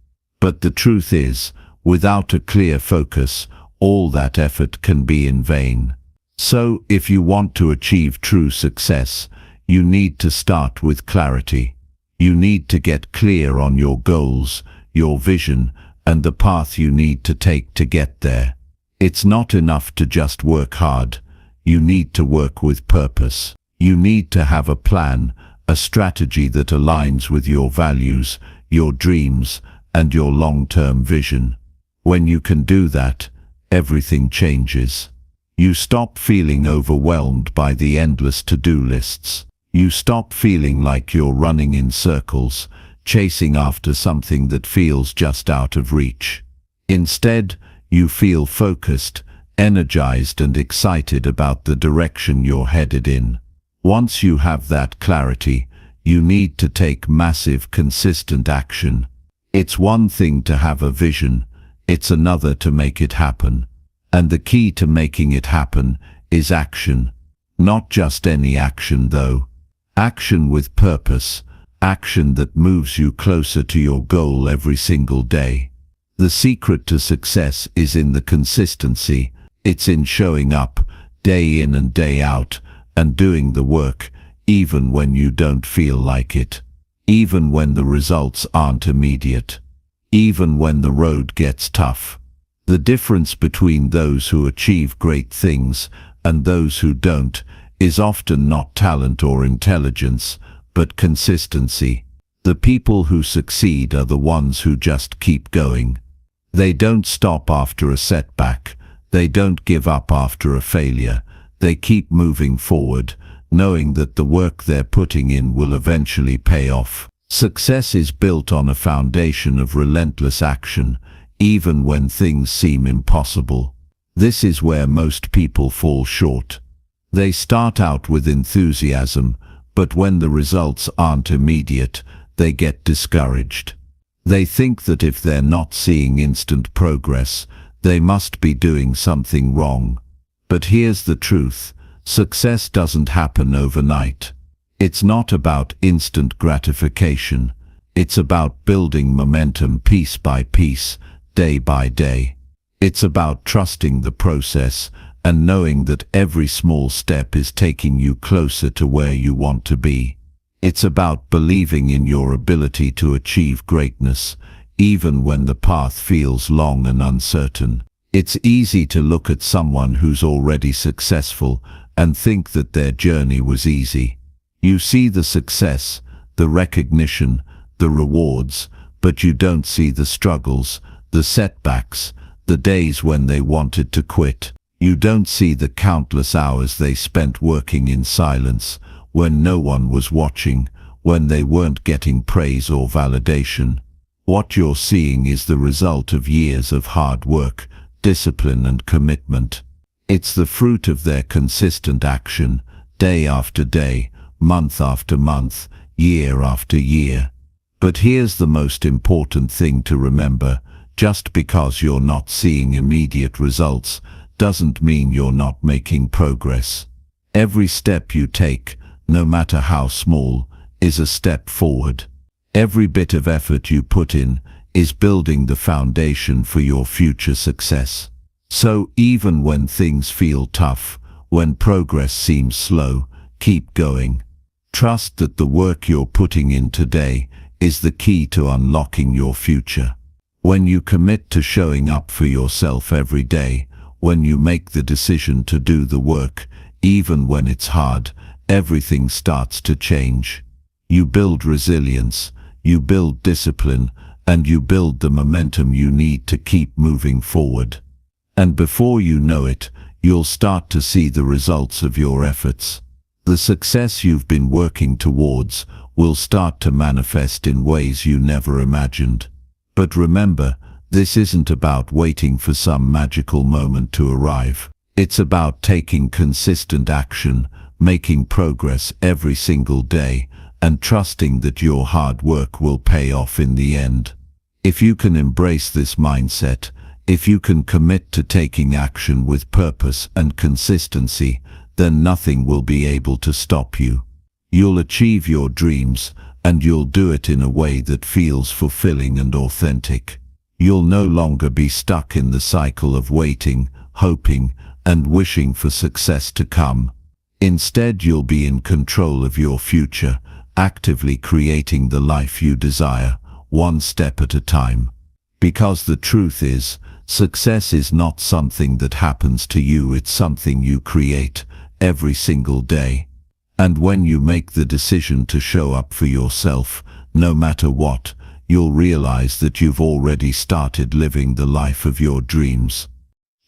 Speaker 1: But the truth is, without a clear focus, all that effort can be in vain. So, if you want to achieve true success, you need to start with clarity. You need to get clear on your goals, your vision, and the path you need to take to get there. It's not enough to just work hard. You need to work with purpose. You need to have a plan, a strategy that aligns with your values, your dreams, and your long-term vision. When you can do that, everything changes. You stop feeling overwhelmed by the endless to-do lists. You stop feeling like you're running in circles, chasing after something that feels just out of reach. Instead, you feel focused, energized and excited about the direction you're headed in. Once you have that clarity, you need to take massive, consistent action. It's one thing to have a vision, it's another to make it happen. And the key to making it happen is action. Not just any action though. Action with purpose, action that moves you closer to your goal every single day. The secret to success is in the consistency. It's in showing up, day in and day out, and doing the work, even when you don't feel like it. Even when the results aren't immediate. Even when the road gets tough. The difference between those who achieve great things and those who don't is often not talent or intelligence, but consistency. The people who succeed are the ones who just keep going. They don't stop after a setback. They don't give up after a failure. They keep moving forward, knowing that the work they're putting in will eventually pay off. Success is built on a foundation of relentless action, even when things seem impossible. This is where most people fall short. They start out with enthusiasm, but when the results aren't immediate, they get discouraged. They think that if they're not seeing instant progress, they must be doing something wrong. But here's the truth, success doesn't happen overnight. It's not about instant gratification. It's about building momentum piece by piece, day by day. It's about trusting the process and knowing that every small step is taking you closer to where you want to be. It's about believing in your ability to achieve greatness, even when the path feels long and uncertain. It's easy to look at someone who's already successful and think that their journey was easy. You see the success, the recognition, the rewards, but you don't see the struggles, the setbacks, the days when they wanted to quit. You don't see the countless hours they spent working in silence, when no one was watching, when they weren't getting praise or validation. What you're seeing is the result of years of hard work, discipline and commitment. It's the fruit of their consistent action, day after day, month after month, year after year. But here's the most important thing to remember: just because you're not seeing immediate results doesn't mean you're not making progress. Every step you take, no matter how small, is a step forward. Every bit of effort you put in is building the foundation for your future success. So even when things feel tough, when progress seems slow, keep going. Trust that the work you're putting in today is the key to unlocking your future. When you commit to showing up for yourself every day, when you make the decision to do the work, even when it's hard, everything starts to change. You build resilience, you build discipline, and you build the momentum you need to keep moving forward. And before you know it, you'll start to see the results of your efforts. The success you've been working towards will start to manifest in ways you never imagined. But remember, this isn't about waiting for some magical moment to arrive. It's about taking consistent action, making progress every single day, and trusting that your hard work will pay off in the end. If you can embrace this mindset, if you can commit to taking action with purpose and consistency, then nothing will be able to stop you. You'll achieve your dreams, and you'll do it in a way that feels fulfilling and authentic. You'll no longer be stuck in the cycle of waiting, hoping, and wishing for success to come. Instead, you'll be in control of your future, actively creating the life you desire, one step at a time. Because the truth is, success is not something that happens to you, it's something you create every single day. And when you make the decision to show up for yourself, no matter what, you'll realize that you've already started living the life of your dreams.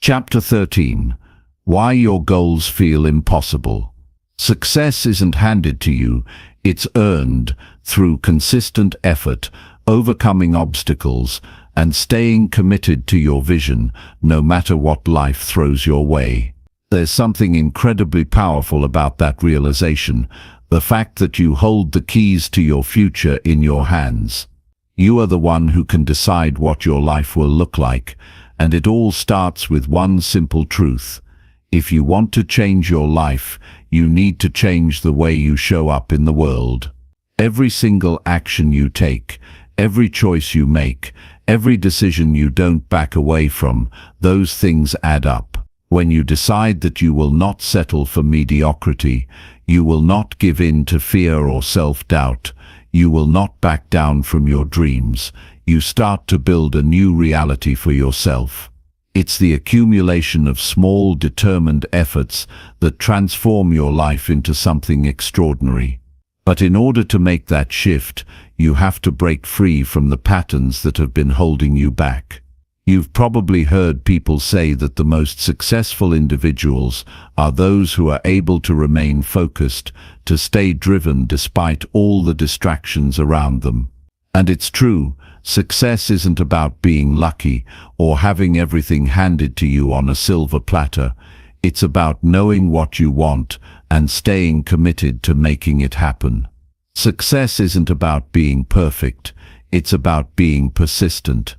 Speaker 1: Chapter 13. Why your goals feel impossible. Success isn't handed to you, it's earned through consistent effort, overcoming obstacles, and staying committed to your vision, no matter what life throws your way. There's something incredibly powerful about that realization, the fact that you hold the keys to your future in your hands. You are the one who can decide what your life will look like, and it all starts with one simple truth. If you want to change your life, you need to change the way you show up in the world. Every single action you take, every choice you make, every decision you don't back away from, those things add up. When you decide that you will not settle for mediocrity, you will not give in to fear or self-doubt, you will not back down from your dreams, you start to build a new reality for yourself. It's the accumulation of small, determined efforts that transform your life into something extraordinary. But in order to make that shift, you have to break free from the patterns that have been holding you back. You've probably heard people say that the most successful individuals are those who are able to remain focused, to stay driven despite all the distractions around them. And it's true, success isn't about being lucky or having everything handed to you on a silver platter. It's about knowing what you want and staying committed to making it happen. Success isn't about being perfect, it's about being persistent.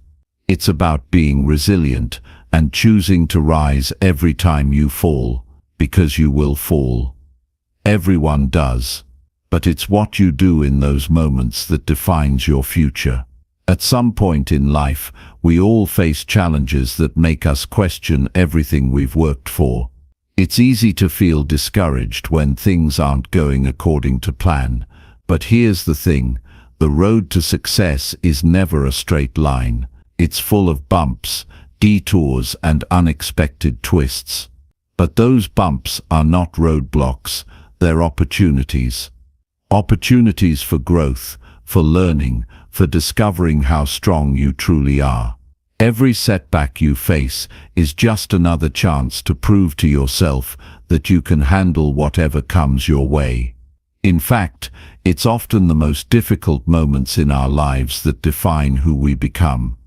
Speaker 1: It's about being resilient and choosing to rise every time you fall, because you will fall. Everyone does. but it's what you do in those moments that defines your future. At some point in life, we all face challenges that make us question everything we've worked for. It's easy to feel discouraged when things aren't going according to plan. But here's the thing, the road to success is never a straight line. It's full of bumps, detours, and unexpected twists. But those bumps are not roadblocks, they're opportunities. Opportunities for growth, for learning, for discovering how strong you truly are. Every setback you face is just another chance to prove to yourself that you can handle whatever comes your way. In fact, it's often the most difficult moments in our lives that define who we become.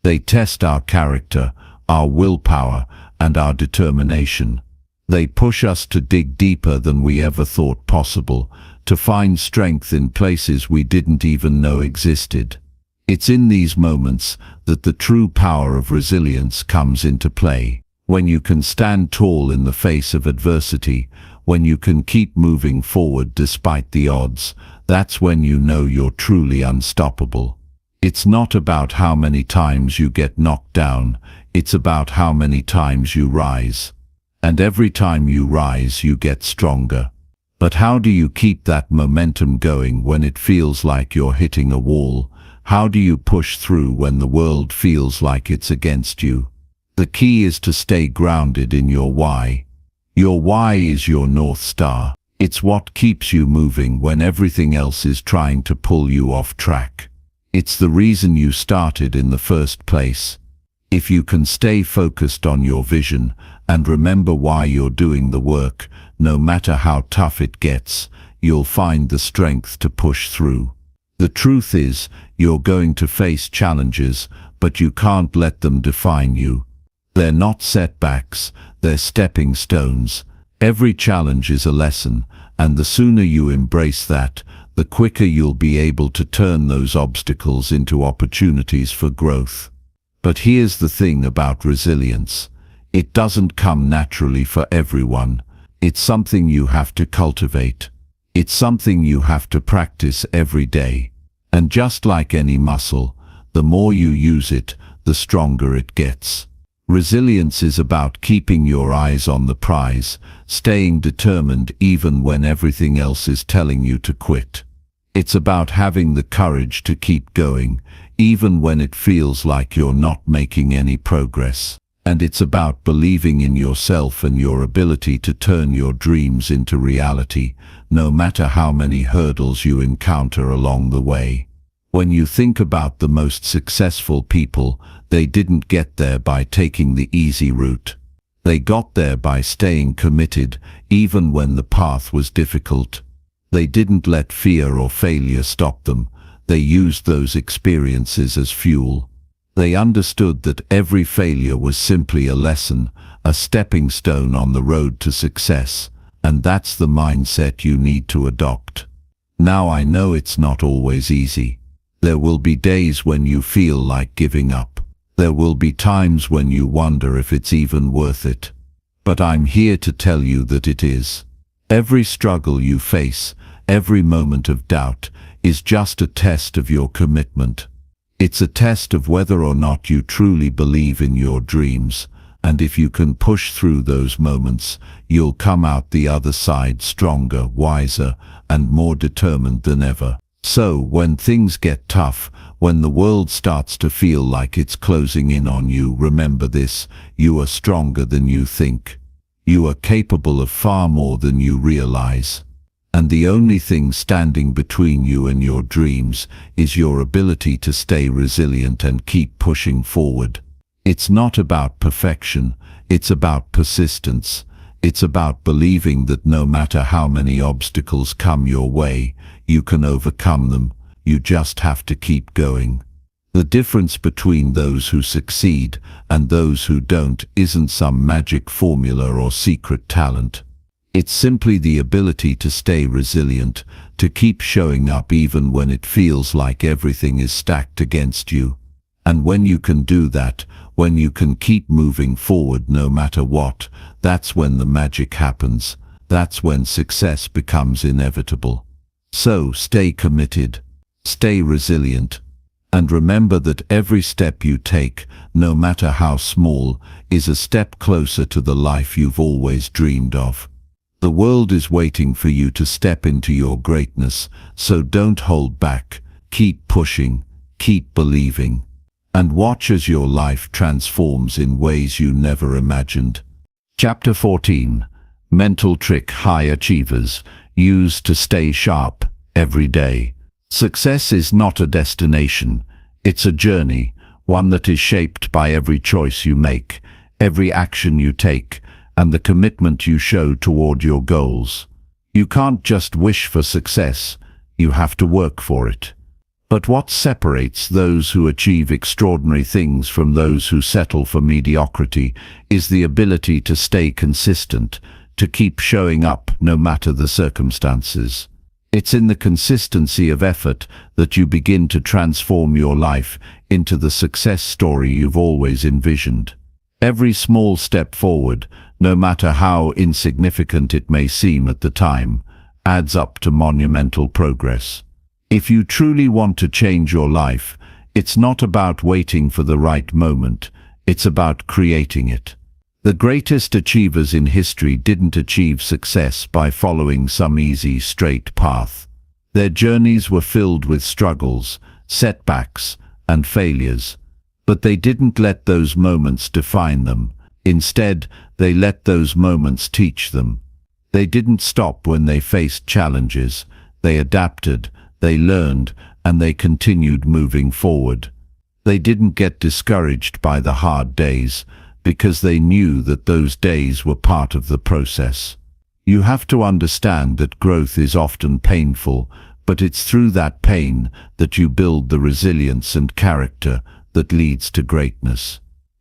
Speaker 1: They test our character, our willpower, and our determination. They push us to dig deeper than we ever thought possible, to find strength in places we didn't even know existed. It's in these moments that the true power of resilience comes into play. When you can stand tall in the face of adversity, when you can keep moving forward despite the odds, that's when you know you're truly unstoppable. It's not about how many times you get knocked down, it's about how many times you rise. And every time you rise, you get stronger. But how do you keep that momentum going when it feels like you're hitting a wall? How do you push through when the world feels like it's against you? The key is to stay grounded in your why. Your why is your North Star. It's what keeps you moving when everything else is trying to pull you off track. It's the reason you started in the first place. If you can stay focused on your vision and remember why you're doing the work, no matter how tough it gets, you'll find the strength to push through. The truth is, you're going to face challenges, but you can't let them define you. They're not setbacks, they're stepping stones. Every challenge is a lesson, and the sooner you embrace that, the quicker you'll be able to turn those obstacles into opportunities for growth. But here's the thing about resilience. It doesn't come naturally for everyone. It's something you have to cultivate. It's something you have to practice every day. And just like any muscle, the more you use it, the stronger it gets. Resilience is about keeping your eyes on the prize, staying determined even when everything else is telling you to quit. It's about having the courage to keep going, even when it feels like you're not making any progress. And it's about believing in yourself and your ability to turn your dreams into reality, no matter how many hurdles you encounter along the way. When you think about the most successful people, they didn't get there by taking the easy route. They got there by staying committed, even when the path was difficult. They didn't let fear or failure stop them. They used those experiences as fuel. They understood that every failure was simply a lesson, a stepping stone on the road to success, and that's the mindset you need to adopt. Now I know it's not always easy. There will be days when you feel like giving up. There will be times when you wonder if it's even worth it. But I'm here to tell you that it is. Every struggle you face, every moment of doubt, is just a test of your commitment. It's a test of whether or not you truly believe in your dreams, and if you can push through those moments, you'll come out the other side stronger, wiser, and more determined than ever. So, when things get tough, when the world starts to feel like it's closing in on you, remember this: you are stronger than you think. You are capable of far more than you realize. And the only thing standing between you and your dreams is your ability to stay resilient and keep pushing forward. It's not about perfection, it's about persistence. It's about believing that no matter how many obstacles come your way, you can overcome them. You just have to keep going. The difference between those who succeed and those who don't isn't some magic formula or secret talent. It's simply the ability to stay resilient, to keep showing up even when it feels like everything is stacked against you. And when you can do that, when you can keep moving forward no matter what, that's when the magic happens. That's when success becomes inevitable. So stay committed, stay resilient, and remember that every step you take, no matter how small, is a step closer to the life you've always dreamed of. The world is waiting for you to step into your greatness, so don't hold back. Keep pushing, keep believing, and watch as your life transforms in ways you never imagined. Chapter 14. Mental Trick High Achievers Use to Stay Sharp Every Day. Success is not a destination, it's a journey, one that is shaped by every choice you make, every action you take, and the commitment you show toward your goals. You can't just wish for success, you have to work for it. But what separates those who achieve extraordinary things from those who settle for mediocrity is the ability to stay consistent, to keep showing up no matter the circumstances. It's in the consistency of effort that you begin to transform your life into the success story you've always envisioned. Every small step forward, no matter how insignificant it may seem at the time, adds up to monumental progress. If you truly want to change your life, it's not about waiting for the right moment, it's about creating it. The greatest achievers in history didn't achieve success by following some easy, straight path. Their journeys were filled with struggles, setbacks, and failures. But they didn't let those moments define them. Instead, they let those moments teach them. They didn't stop when they faced challenges. They adapted, they learned, and they continued moving forward. They didn't get discouraged by the hard days, because they knew that those days were part of the process. You have to understand that growth is often painful, but it's through that pain that you build the resilience and character that leads to greatness.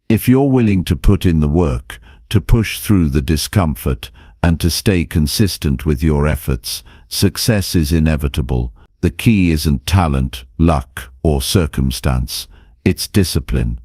Speaker 1: If you're willing to put in the work, to push through the discomfort, and to stay consistent with your efforts, success is inevitable. The key isn't talent, luck, or circumstance. It's discipline.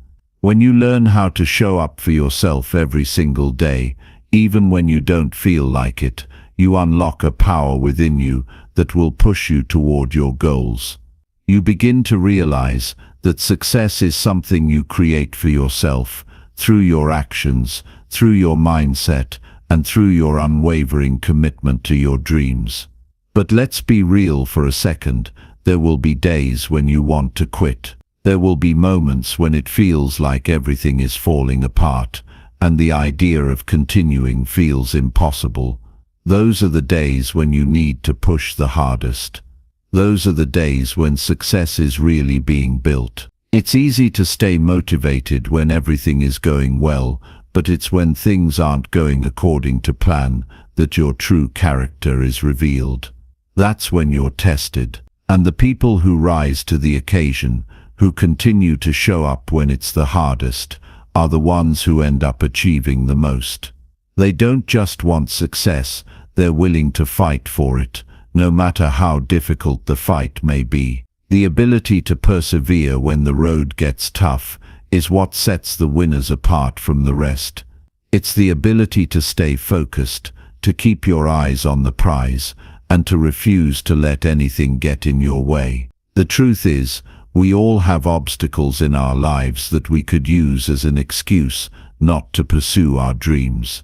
Speaker 1: When you learn how to show up for yourself every single day, even when you don't feel like it, you unlock a power within you that will push you toward your goals. You begin to realize that success is something you create for yourself, through your actions, through your mindset, and through your unwavering commitment to your dreams. But let's be real for a second. There will be days when you want to quit. There will be moments when it feels like everything is falling apart, and the idea of continuing feels impossible. Those are the days when you need to push the hardest. Those are the days when success is really being built. It's easy to stay motivated when everything is going well, but it's when things aren't going according to plan that your true character is revealed. That's when you're tested. And the people who rise to the occasion, who continue to show up when it's the hardest, are the ones who end up achieving the most. They don't just want success, they're willing to fight for it, no matter how difficult the fight may be. The ability to persevere when the road gets tough is what sets the winners apart from the rest. It's the ability to stay focused, to keep your eyes on the prize, and to refuse to let anything get in your way. The truth is, we all have obstacles in our lives that we could use as an excuse not to pursue our dreams.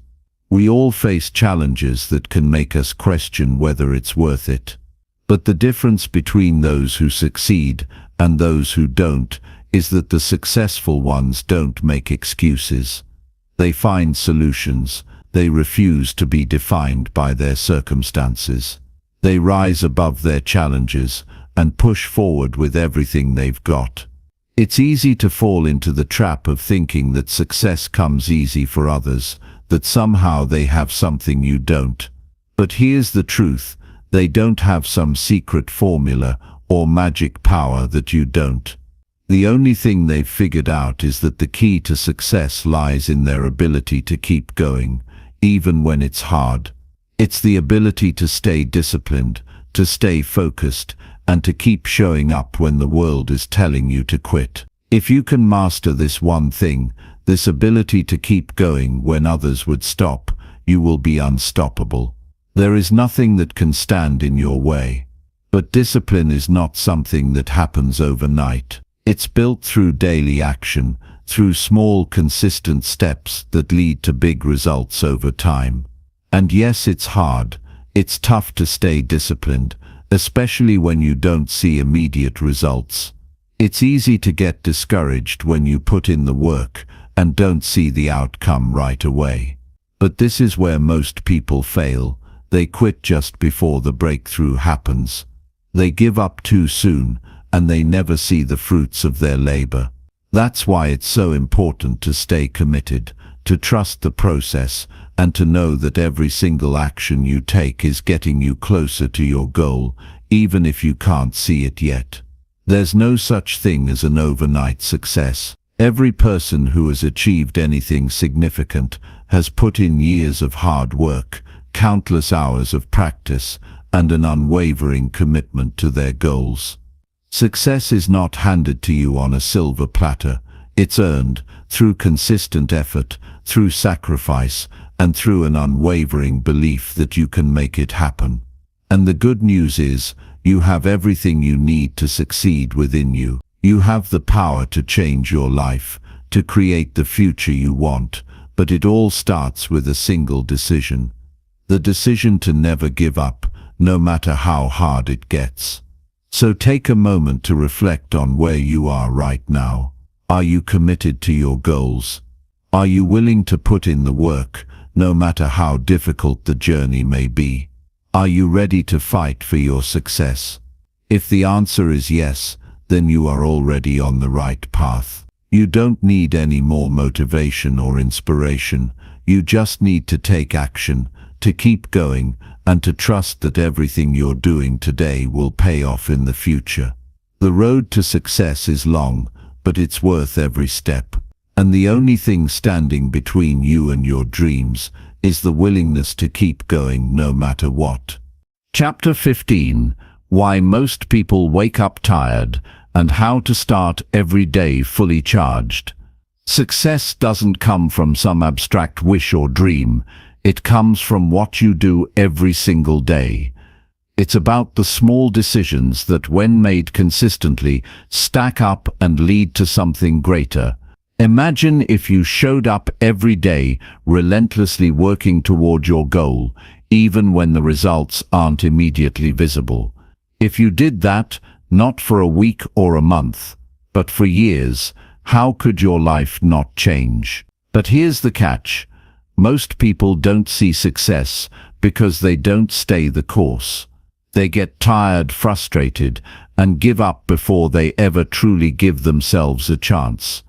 Speaker 1: We all face challenges that can make us question whether it's worth it. But the difference between those who succeed and those who don't is that the successful ones don't make excuses. They find solutions. They refuse to be defined by their circumstances. They rise above their challenges and push forward with everything they've got. It's easy to fall into the trap of thinking that success comes easy for others, that somehow they have something you don't. But here's the truth, they don't have some secret formula or magic power that you don't. The only thing they've figured out is that the key to success lies in their ability to keep going, even when it's hard. It's the ability to stay disciplined, to stay focused, and to keep showing up when the world is telling you to quit. If you can master this one thing, this ability to keep going when others would stop, you will be unstoppable. There is nothing that can stand in your way. But discipline is not something that happens overnight. It's built through daily action, through small, consistent steps that lead to big results over time. And yes, it's hard. It's tough to stay disciplined, especially when you don't see immediate results. It's easy to get discouraged when you put in the work and don't see the outcome right away. But this is where most people fail. They quit just before the breakthrough happens. They give up too soon, and they never see the fruits of their labor. That's why it's so important to stay committed, to trust the process, and to know that every single action you take is getting you closer to your goal, even if you can't see it yet. There's no such thing as an overnight success. Every person who has achieved anything significant has put in years of hard work, countless hours of practice, and an unwavering commitment to their goals. Success is not handed to you on a silver platter. It's earned through consistent effort, through sacrifice, and through an unwavering belief that you can make it happen. And the good news is, you have everything you need to succeed within you. You have the power to change your life, to create the future you want, but it all starts with a single decision. The decision to never give up, no matter how hard it gets. So take a moment to reflect on where you are right now. Are you committed to your goals? Are you willing to put in the work, no matter how difficult the journey may be? Are you ready to fight for your success? If the answer is yes, then you are already on the right path. You don't need any more motivation or inspiration. You just need to take action, to keep going, and to trust that everything you're doing today will pay off in the future. The road to success is long, but it's worth every step. And the only thing standing between you and your dreams is the willingness to keep going no matter what. Chapter 15: Why Most People Wake Up Tired, and How to Start Every Day Fully Charged. Success doesn't come from some abstract wish or dream. It comes from what you do every single day. It's about the small decisions that, when made consistently, stack up and lead to something greater. Imagine if you showed up every day, relentlessly working toward your goal, even when the results aren't immediately visible. If you did that, not for a week or a month, but for years, how could your life not change? But here's the catch. Most people don't see success because they don't stay the course. They get tired, frustrated, and give up before they ever truly give themselves a chance.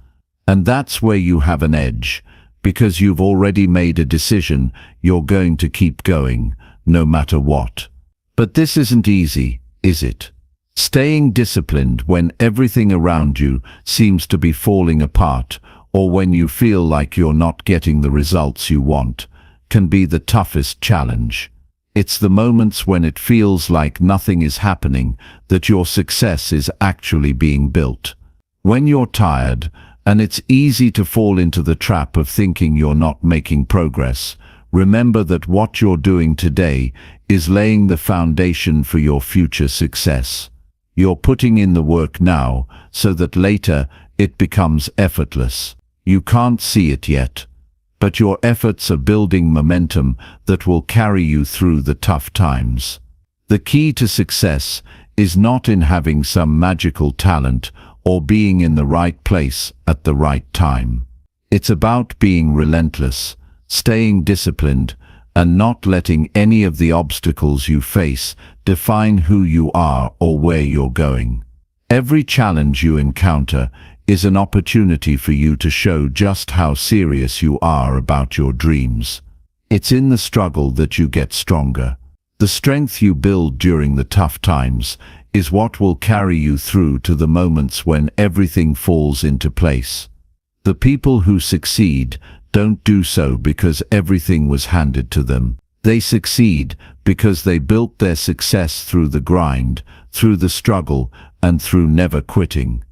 Speaker 1: And that's where you have an edge, because you've already made a decision. You're going to keep going, no matter what. But this isn't easy, is it? Staying disciplined when everything around you seems to be falling apart, or when you feel like you're not getting the results you want, can be the toughest challenge. It's the moments when it feels like nothing is happening that your success is actually being built. When you're tired, and it's easy to fall into the trap of thinking you're not making progress, remember that what you're doing today is laying the foundation for your future success. You're putting in the work now so that later it becomes effortless. You can't see it yet, but your efforts are building momentum that will carry you through the tough times. The key to success is not in having some magical talent or being in the right place at the right time. It's about being relentless, staying disciplined, and not letting any of the obstacles you face define who you are or where you're going. Every challenge you encounter is an opportunity for you to show just how serious you are about your dreams. It's in the struggle that you get stronger. The strength you build during the tough times is what will carry you through to the moments when everything falls into place. The people who succeed don't do so because everything was handed to them. They succeed because they built their success through the grind, through the struggle, and through never quitting.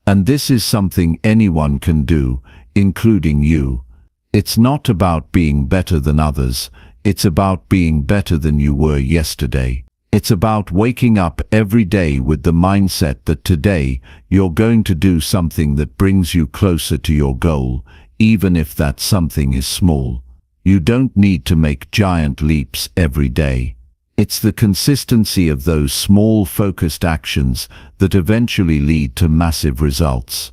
Speaker 1: And this is something anyone can do, including you. It's not about being better than others. It's about being better than you were yesterday. It's about waking up every day with the mindset that today you're going to do something that brings you closer to your goal, even if that something is small. You don't need to make giant leaps every day. It's the consistency of those small focused actions that eventually lead to massive results.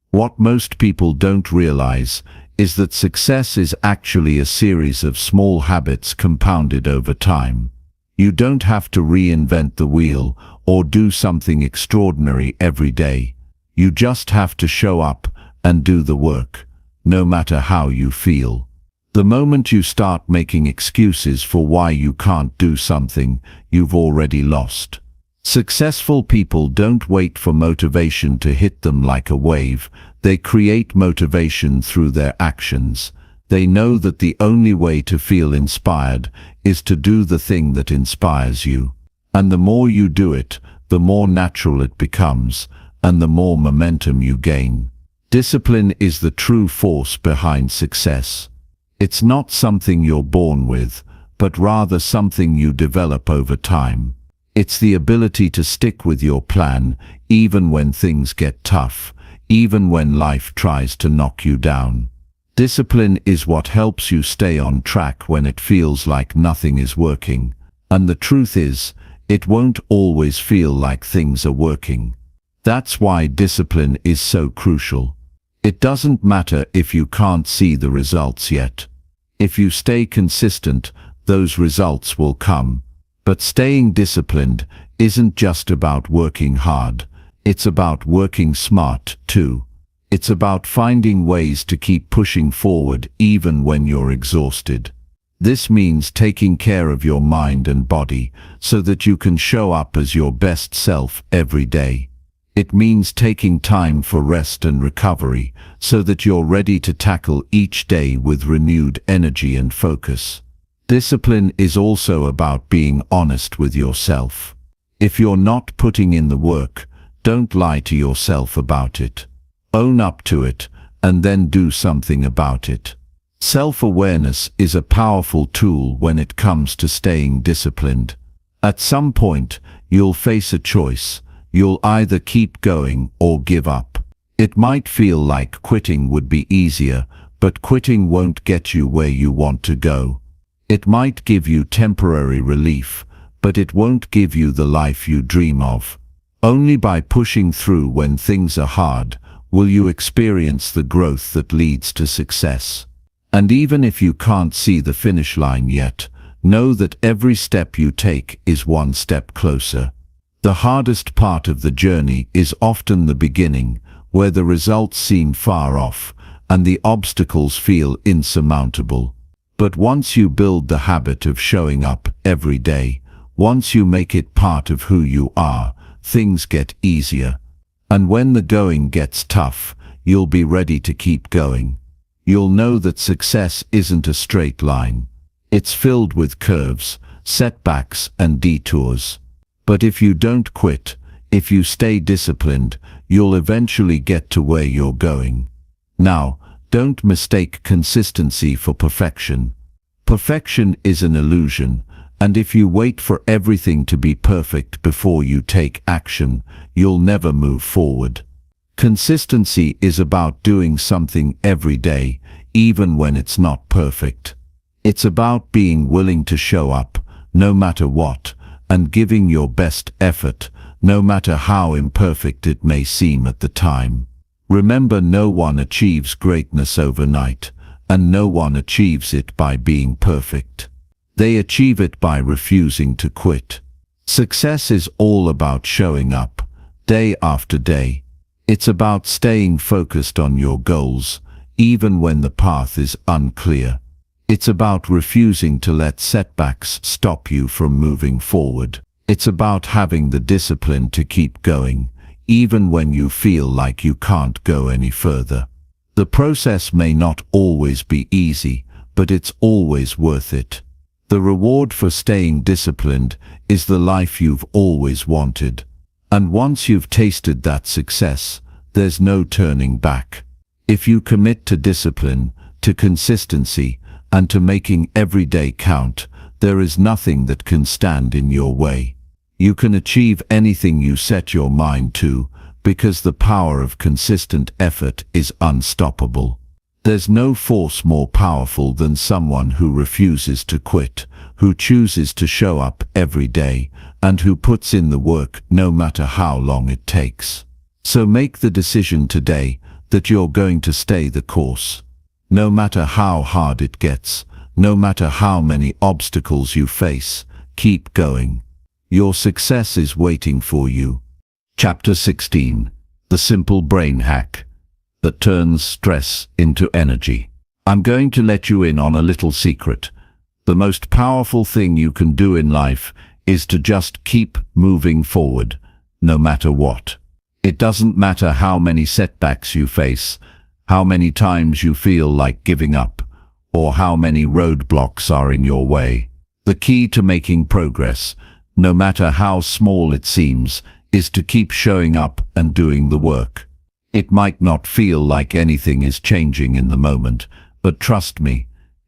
Speaker 1: What most people don't realize is that success is actually a series of small habits compounded over time. You don't have to reinvent the wheel or do something extraordinary every day. You just have to show up and do the work, no matter how you feel. The moment you start making excuses for why you can't do something, you've already lost. Successful people don't wait for motivation to hit them like a wave. They create motivation through their actions. They know that the only way to feel inspired is to do the thing that inspires you. And the more you do it, the more natural it becomes, and the more momentum you gain. Discipline is the true force behind success. It's not something you're born with, but rather something you develop over time. It's the ability to stick with your plan, even when things get tough, even when life tries to knock you down. Discipline is what helps you stay on track when it feels like nothing is working. And the truth is, it won't always feel like things are working. That's why discipline is so crucial. It doesn't matter if you can't see the results yet. If you stay consistent, those results will come. But staying disciplined isn't just about working hard. It's about working smart, too. It's about finding ways to keep pushing forward even when you're exhausted. This means taking care of your mind and body so that you can show up as your best self every day. It means taking time for rest and recovery so that you're ready to tackle each day with renewed energy and focus. Discipline is also about being honest with yourself. If you're not putting in the work, don't lie to yourself about it. Own up to it, and then do something about it. Self-awareness is a powerful tool when it comes to staying disciplined. At some point, you'll face a choice. You'll either keep going or give up. It might feel like quitting would be easier, but quitting won't get you where you want to go. It might give you temporary relief, but it won't give you the life you dream of. Only by pushing through when things are hard will you experience the growth that leads to success. And even if you can't see the finish line yet, know that every step you take is one step closer. The hardest part of the journey is often the beginning, where the results seem far off and the obstacles feel insurmountable. But once you build the habit of showing up every day, once you make it part of who you are, things get easier. And when the going gets tough, you'll be ready to keep going. You'll know that success isn't a straight line. It's filled with curves, setbacks, and detours. But if you don't quit, if you stay disciplined, you'll eventually get to where you're going. Now, don't mistake consistency for perfection. Perfection is an illusion, and if you wait for everything to be perfect before you take action, you'll never move forward. Consistency is about doing something every day, even when it's not perfect. It's about being willing to show up, no matter what, and giving your best effort, no matter how imperfect it may seem at the time. Remember, no one achieves greatness overnight, and no one achieves it by being perfect. They achieve it by refusing to quit. Success is all about showing up, day after day. It's about staying focused on your goals, even when the path is unclear. It's about refusing to let setbacks stop you from moving forward. It's about having the discipline to keep going, even when you feel like you can't go any further. The process may not always be easy, but it's always worth it. The reward for staying disciplined is the life you've always wanted. And once you've tasted that success, there's no turning back. If you commit to discipline, to consistency, and to making every day count, there is nothing that can stand in your way. You can achieve anything you set your mind to, because the power of consistent effort is unstoppable. There's no force more powerful than someone who refuses to quit, who chooses to show up every day, and who puts in the work no matter how long it takes. So make the decision today that you're going to stay the course. No matter how hard it gets, no matter how many obstacles you face, keep going. Your success is waiting for you. Chapter 16. The Simple Brain Hack that turns stress into energy. I'm going to let you in on a little secret. The most powerful thing you can do in life is to just keep moving forward, no matter what. It doesn't matter how many setbacks you face, how many times you feel like giving up, or how many roadblocks are in your way. The key to making progress, no matter how small it seems, is to keep showing up and doing the work. It might not feel like anything is changing in the moment, but trust me,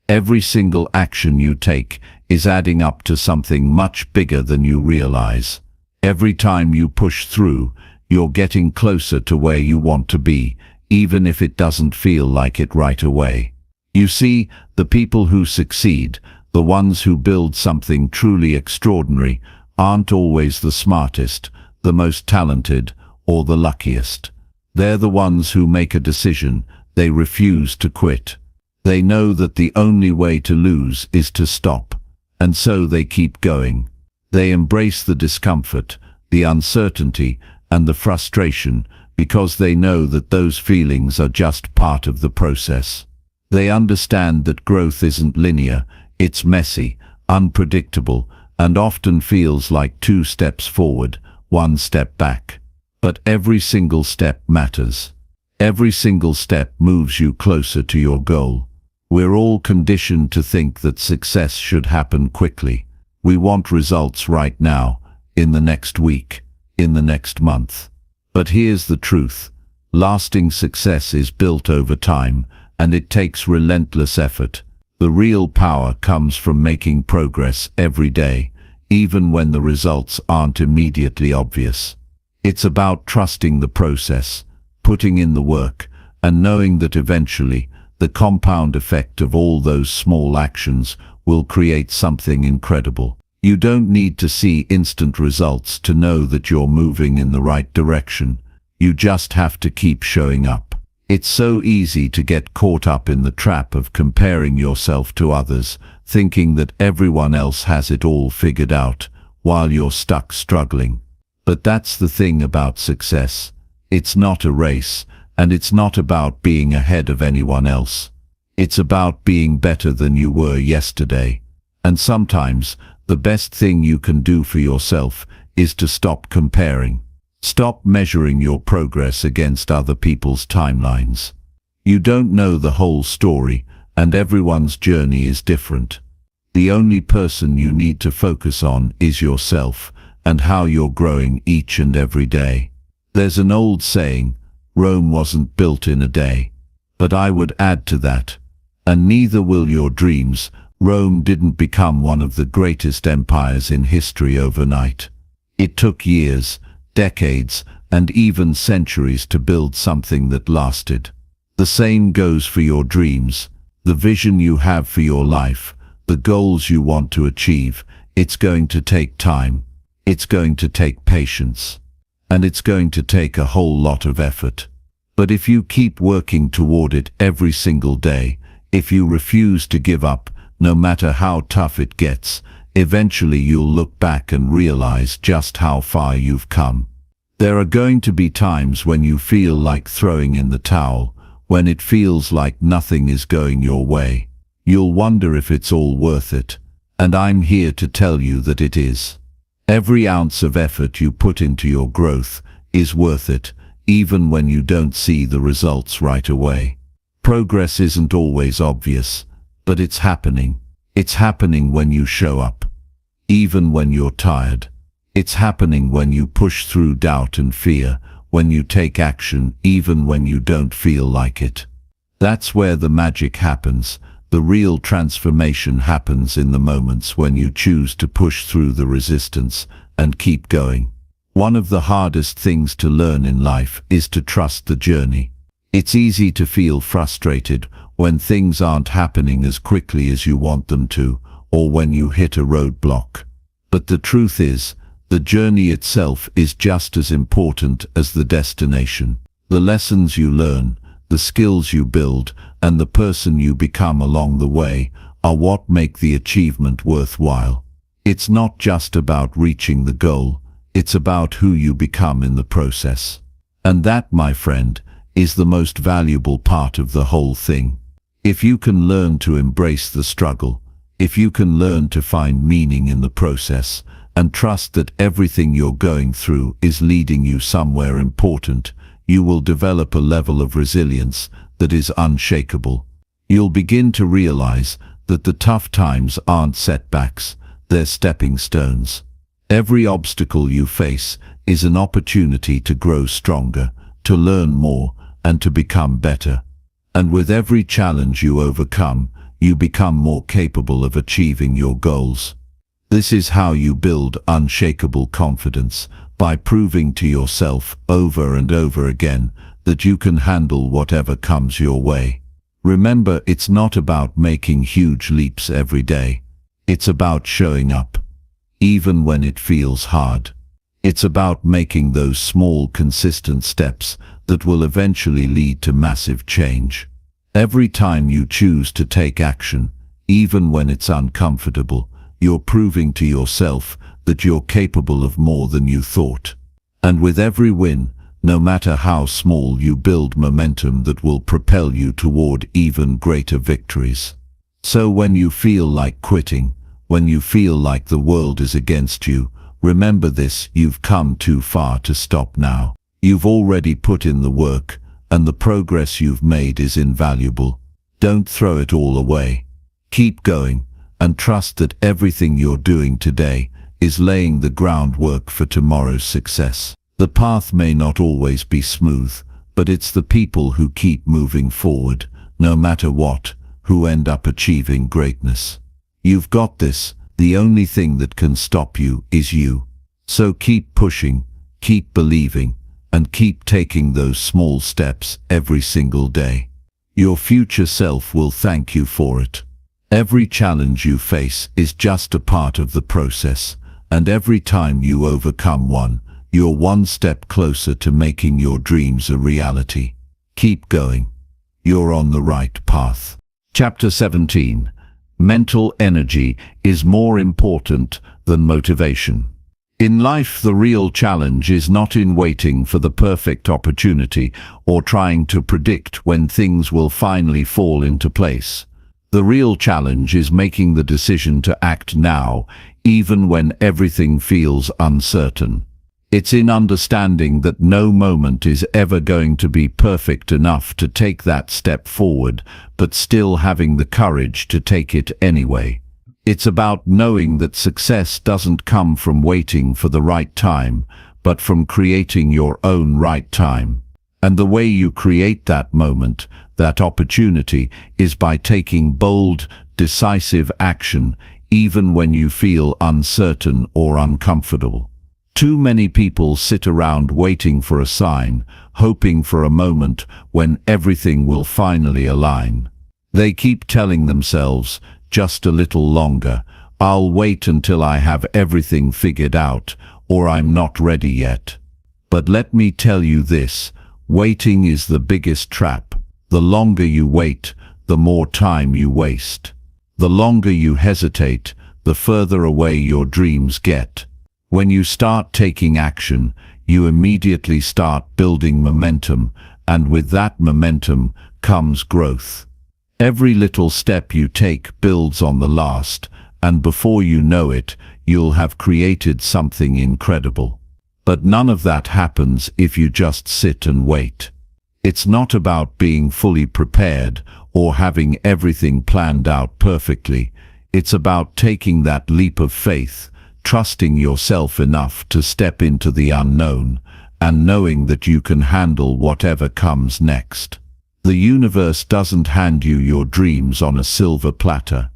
Speaker 1: every single action you take is adding up to something much bigger than you realize. Every time you push through, you're getting closer to where you want to be, even if it doesn't feel like it right away. You see, the people who succeed, the ones who build something truly extraordinary, aren't always the smartest, the most talented, or the luckiest. They're the ones who make a decision. They refuse to quit. They know that the only way to lose is to stop, and so they keep going. They embrace the discomfort, the uncertainty, and the frustration, because they know that those feelings are just part of the process. They understand that growth isn't linear, it's messy, unpredictable, and often feels like 2 steps forward, 1 step back. But every single step matters. Every single step moves you closer to your goal. We're all conditioned to think that success should happen quickly. We want results right now, in the next week, in the next month. But here's the truth. Lasting success is built over time, and it takes relentless effort. The real power comes from making progress every day, even when the results aren't immediately obvious. It's about trusting the process, putting in the work, and knowing that eventually, the compound effect of all those small actions will create something incredible. You don't need to see instant results to know that you're moving in the right direction. You just have to keep showing up. It's so easy to get caught up in the trap of comparing yourself to others, thinking that everyone else has it all figured out, while you're stuck struggling. But that's the thing about success. It's not a race, and it's not about being ahead of anyone else. It's about being better than you were yesterday. And sometimes, the best thing you can do for yourself is to stop comparing. Stop measuring your progress against other people's timelines. You don't know the whole story, and everyone's journey is different. The only person you need to focus on is yourself, and how you're growing each and every day. There's an old saying, Rome wasn't built in a day. But I would add to that, and neither will your dreams. Rome didn't become one of the greatest empires in history overnight. It took years, decades, and even centuries to build something that lasted. The same goes for your dreams, the vision you have for your life, the goals you want to achieve. It's going to take time. It's going to take patience. And it's going to take a whole lot of effort. But if you keep working toward it every single day, if you refuse to give up, no matter how tough it gets, eventually you'll look back and realize just how far you've come. There are going to be times when you feel like throwing in the towel, when it feels like nothing is going your way. You'll wonder if it's all worth it. And I'm here to tell you that it is. Every ounce of effort you put into your growth is worth it, even when you don't see the results right away. Progress isn't always obvious, but it's happening. It's happening when you show up, even when you're tired. It's happening when you push through doubt and fear, when you take action even when you don't feel like it. That's where the magic happens. The real transformation happens in the moments when you choose to push through the resistance and keep going. One of the hardest things to learn in life is to trust the journey. It's easy to feel frustrated when things aren't happening as quickly as you want them to, or when you hit a roadblock. But the truth is, the journey itself is just as important as the destination. The lessons you learn, the skills you build, and the person you become along the way are what make the achievement worthwhile. It's not just about reaching the goal, it's about who you become in the process. And that, my friend, is the most valuable part of the whole thing. If you can learn to embrace the struggle, if you can learn to find meaning in the process, and trust that everything you're going through is leading you somewhere important, you will develop a level of resilience that is unshakable. You'll begin to realize that the tough times aren't setbacks, they're stepping stones. Every obstacle you face is an opportunity to grow stronger, to learn more, and to become better. And with every challenge you overcome, you become more capable of achieving your goals. This is how you build unshakable confidence, by proving to yourself over and over again that you can handle whatever comes your way. Remember, it's not about making huge leaps every day. It's about showing up, even when it feels hard. It's about making those small, consistent steps that will eventually lead to massive change. Every time you choose to take action, even when it's uncomfortable, you're proving to yourself that you're capable of more than you thought. And with every win, no matter how small, you build momentum that will propel you toward even greater victories. So when you feel like quitting, when you feel like the world is against you, remember this: you've come too far to stop now. You've already put in the work, and the progress you've made is invaluable. Don't throw it all away. Keep going, and trust that everything you're doing today is laying the groundwork for tomorrow's success. The path may not always be smooth, but it's the people who keep moving forward, no matter what, who end up achieving greatness. You've got this. The only thing that can stop you is you. So keep pushing, keep believing, and keep taking those small steps every single day. Your future self will thank you for it. Every challenge you face is just a part of the process, and every time you overcome one, you're one step closer to making your dreams a reality. Keep going. You're on the right path. Chapter 17. Mental energy is more important than motivation. In life, the real challenge is not in waiting for the perfect opportunity or trying to predict when things will finally fall into place. The real challenge is making the decision to act now, even when everything feels uncertain. It's in understanding that no moment is ever going to be perfect enough to take that step forward, but still having the courage to take it anyway. It's about knowing that success doesn't come from waiting for the right time, but from creating your own right time. And the way you create that moment, that opportunity, is by taking bold, decisive action, even when you feel uncertain or uncomfortable. Too many people sit around waiting for a sign, hoping for a moment when everything will finally align. They keep telling themselves, just a little longer, I'll wait until I have everything figured out, or I'm not ready yet. But let me tell you this, waiting is the biggest trap. The longer you wait, the more time you waste. The longer you hesitate, the further away your dreams get. When you start taking action, you immediately start building momentum, and with that momentum comes growth. Every little step you take builds on the last, and before you know it, you'll have created something incredible. But none of that happens if you just sit and wait. It's not about being fully prepared or having everything planned out perfectly. It's about taking that leap of faith, trusting yourself enough to step into the unknown, and knowing that you can handle whatever comes next. The universe doesn't hand you your dreams on a silver platter.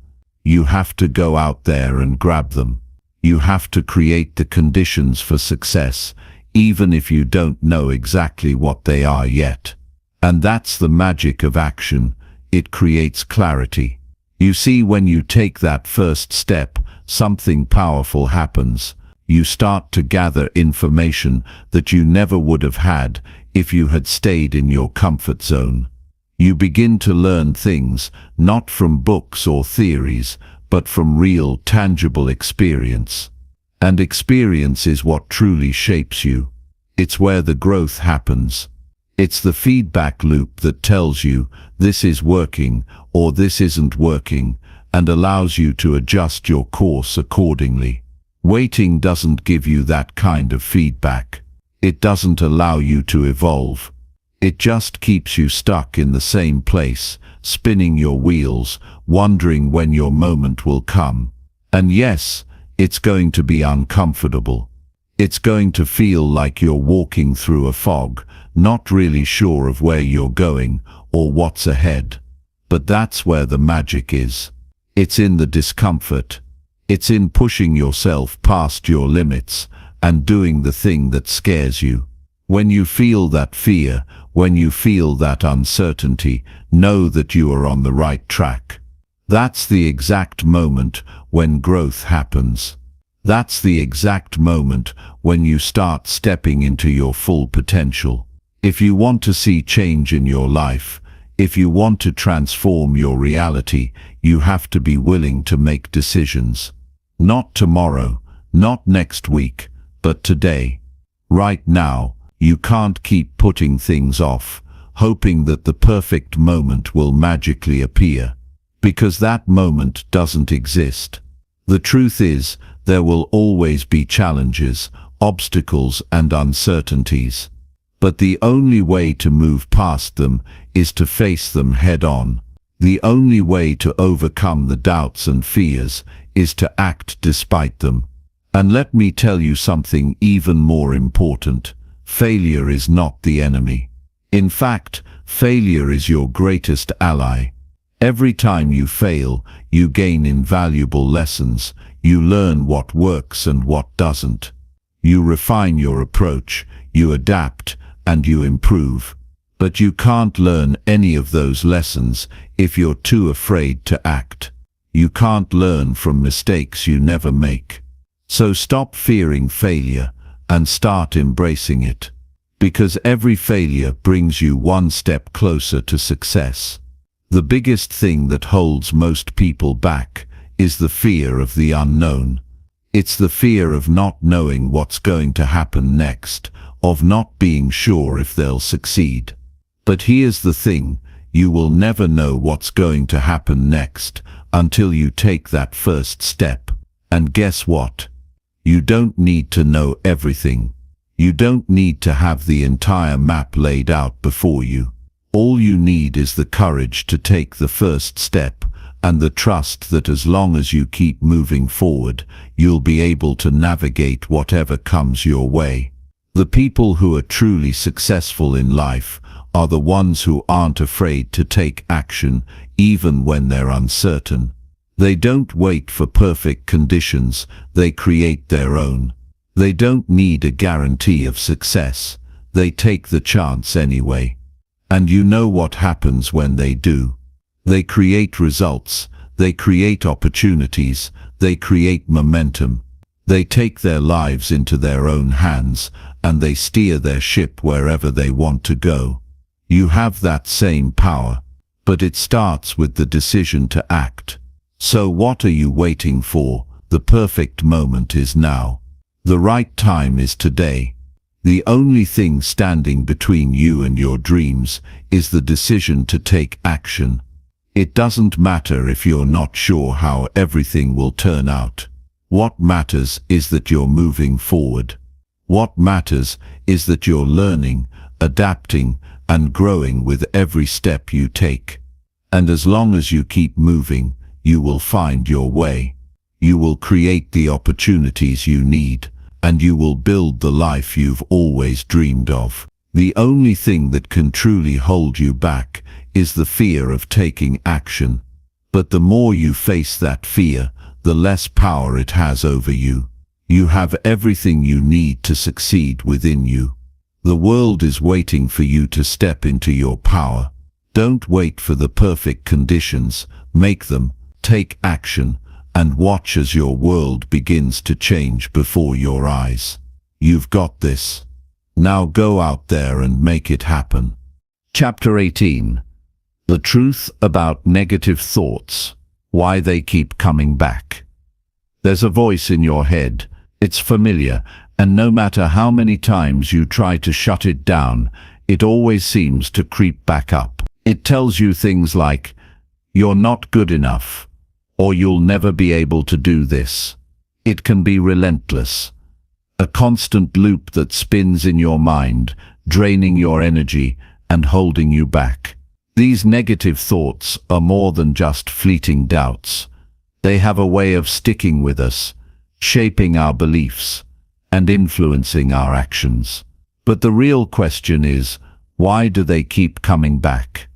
Speaker 1: You have to go out there and grab them. You have to create the conditions for success, even if you don't know exactly what they are yet. And that's the magic of action. It creates clarity. You see, when you take that first step, something powerful happens. You start to gather information that you never would have had if you had stayed in your comfort zone. You begin to learn things, not from books or theories, but from real, tangible experience. And experience is what truly shapes you. It's where the growth happens. It's the feedback loop that tells you this is working or this isn't working, and allows you to adjust your course accordingly. Waiting doesn't give you that kind of feedback. It doesn't allow you to evolve. It just keeps you stuck in the same place, spinning your wheels, wondering when your moment will come. And yes, it's going to be uncomfortable. It's going to feel like you're walking through a fog, not really sure of where you're going or what's ahead. But that's where the magic is. It's in the discomfort. It's in pushing yourself past your limits and doing the thing that scares you. When you feel that fear, when you feel that uncertainty, know that you are on the right track. That's the exact moment when growth happens. That's the exact moment when you start stepping into your full potential. If you want to see change in your life, if you want to transform your reality, you have to be willing to make decisions. Not tomorrow, not next week, but today. Right now. You can't keep putting things off, hoping that the perfect moment will magically appear, because that moment doesn't exist. The truth is, there will always be challenges, obstacles, and uncertainties. But the only way to move past them is to face them head-on. The only way to overcome the doubts and fears is to act despite them. And let me tell you something even more important. Failure is not the enemy. In fact, failure is your greatest ally. Every time you fail, you gain invaluable lessons. You learn what works and what doesn't. You refine your approach, you adapt, and you improve. But you can't learn any of those lessons if you're too afraid to act. You can't learn from mistakes you never make. So stop fearing failure and start embracing it. Because every failure brings you one step closer to success. The biggest thing that holds most people back is the fear of the unknown. It's the fear of not knowing what's going to happen next, of not being sure if they'll succeed. But here's the thing, you will never know what's going to happen next until you take that first step. And guess what? You don't need to know everything. You don't need to have the entire map laid out before you. All you need is the courage to take the first step and the trust that as long as you keep moving forward, you'll be able to navigate whatever comes your way. The people who are truly successful in life are the ones who aren't afraid to take action even when they're uncertain. They don't wait for perfect conditions, they create their own. They don't need a guarantee of success, they take the chance anyway. And you know what happens when they do. They create results, they create opportunities, they create momentum. They take their lives into their own hands, and they steer their ship wherever they want to go. You have that same power, but it starts with the decision to act. So what are you waiting for? The perfect moment is now. The right time is today. The only thing standing between you and your dreams is the decision to take action. It doesn't matter if you're not sure how everything will turn out. What matters is that you're moving forward. What matters is that you're learning, adapting, and growing with every step you take. And as long as you keep moving, you will find your way. You will create the opportunities you need, and you will build the life you've always dreamed of. The only thing that can truly hold you back is the fear of taking action. But the more you face that fear, the less power it has over you. You have everything you need to succeed within you. The world is waiting for you to step into your power. Don't wait for the perfect conditions. Make them, take action, and watch as your world begins to change before your eyes. You've got this. Now go out there and make it happen. Chapter 18. The truth about negative thoughts. Why they keep coming back. There's a voice in your head. It's familiar, and no matter how many times you try to shut it down, it always seems to creep back up. It tells you things like, "You're not good enough," or "You'll never be able to do this." It can be relentless. A constant loop that spins in your mind, draining your energy and holding you back. These negative thoughts are more than just fleeting doubts. They have a way of sticking with us, shaping our beliefs, and influencing our actions. But the real question is, why do they keep coming back?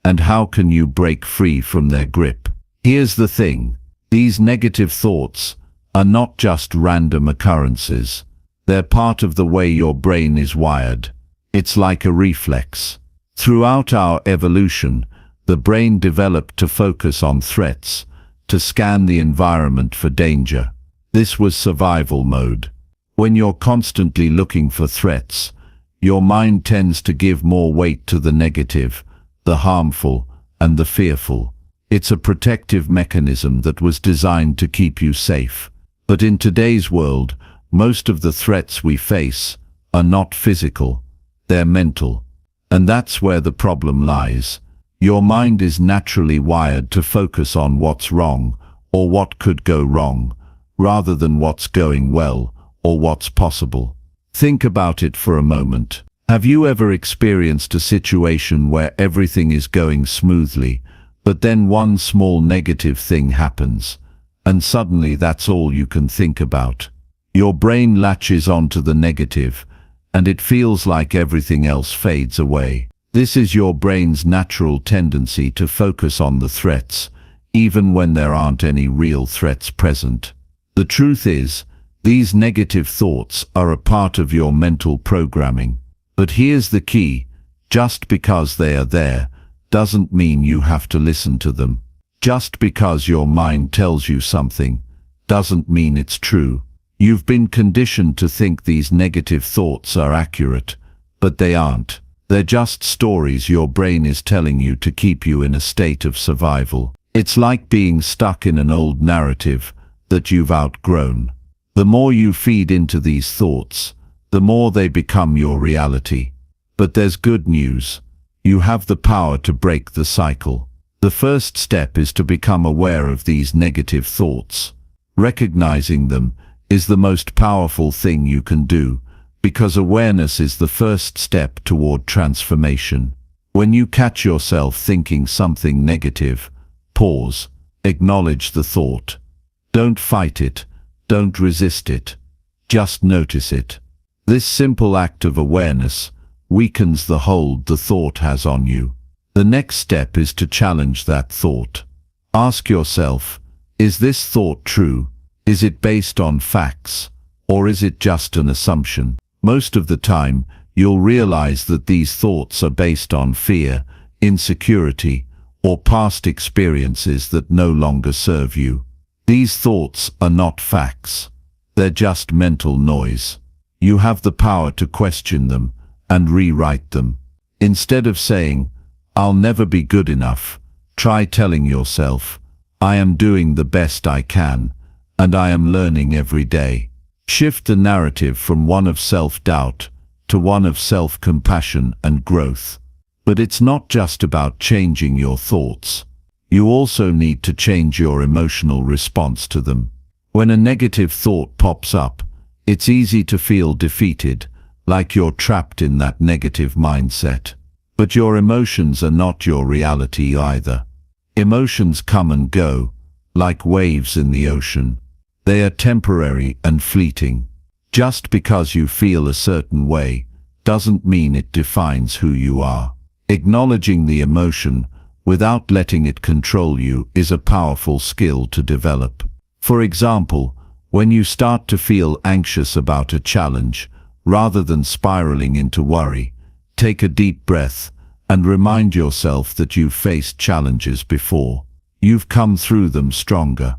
Speaker 1: And how can you break free from their grip? Here's the thing. These negative thoughts are not just random occurrences. They're part of the way your brain is wired. It's like a reflex. Throughout our evolution, the brain developed to focus on threats, to scan the environment for danger. This was survival mode. When you're constantly looking for threats, your mind tends to give more weight to the negative, the harmful, and the fearful. It's a protective mechanism that was designed to keep you safe. But in today's world, most of the threats we face are not physical, they're mental. And that's where the problem lies. Your mind is naturally wired to focus on what's wrong, or what could go wrong, rather than what's going well, or what's possible. Think about it for a moment. Have you ever experienced a situation where everything is going smoothly, but then one small negative thing happens, and suddenly that's all you can think about? Your brain latches onto the negative, and it feels like everything else fades away. This is your brain's natural tendency to focus on the threats, even when there aren't any real threats present. The truth is, these negative thoughts are a part of your mental programming. But here's the key. Just because they are there, doesn't mean you have to listen to them. Just because your mind tells you something, doesn't mean it's true. You've been conditioned to think these negative thoughts are accurate, but they aren't. They're just stories your brain is telling you to keep you in a state of survival. It's like being stuck in an old narrative that you've outgrown. The more you feed into these thoughts, the more they become your reality. But there's good news. You have the power to break the cycle. The first step is to become aware of these negative thoughts. Recognizing them is the most powerful thing you can do, because awareness is the first step toward transformation. When you catch yourself thinking something negative, pause, acknowledge the thought. Don't fight it, don't resist it, just notice it. This simple act of awareness weakens the hold the thought has on you. The next step is to challenge that thought. Ask yourself, is this thought true? Is it based on facts, or is it just an assumption? Most of the time, you'll realize that these thoughts are based on fear, insecurity, or past experiences that no longer serve you. These thoughts are not facts. They're just mental noise. You have the power to question them and rewrite them. Instead of saying, "I'll never be good enough," try telling yourself, "I am doing the best I can, and I am learning every day." Shift the narrative from one of self-doubt to one of self-compassion and growth. But it's not just about changing your thoughts. You also need to change your emotional response to them. When a negative thought pops up, it's easy to feel defeated, like you're trapped in that negative mindset. But your emotions are not your reality either. Emotions come and go, like waves in the ocean. They are temporary and fleeting. Just because you feel a certain way doesn't mean it defines who you are. Acknowledging the emotion without letting it control you is a powerful skill to develop. For example, when you start to feel anxious about a challenge, rather than spiraling into worry, take a deep breath and remind yourself that you've faced challenges before. You've come through them stronger.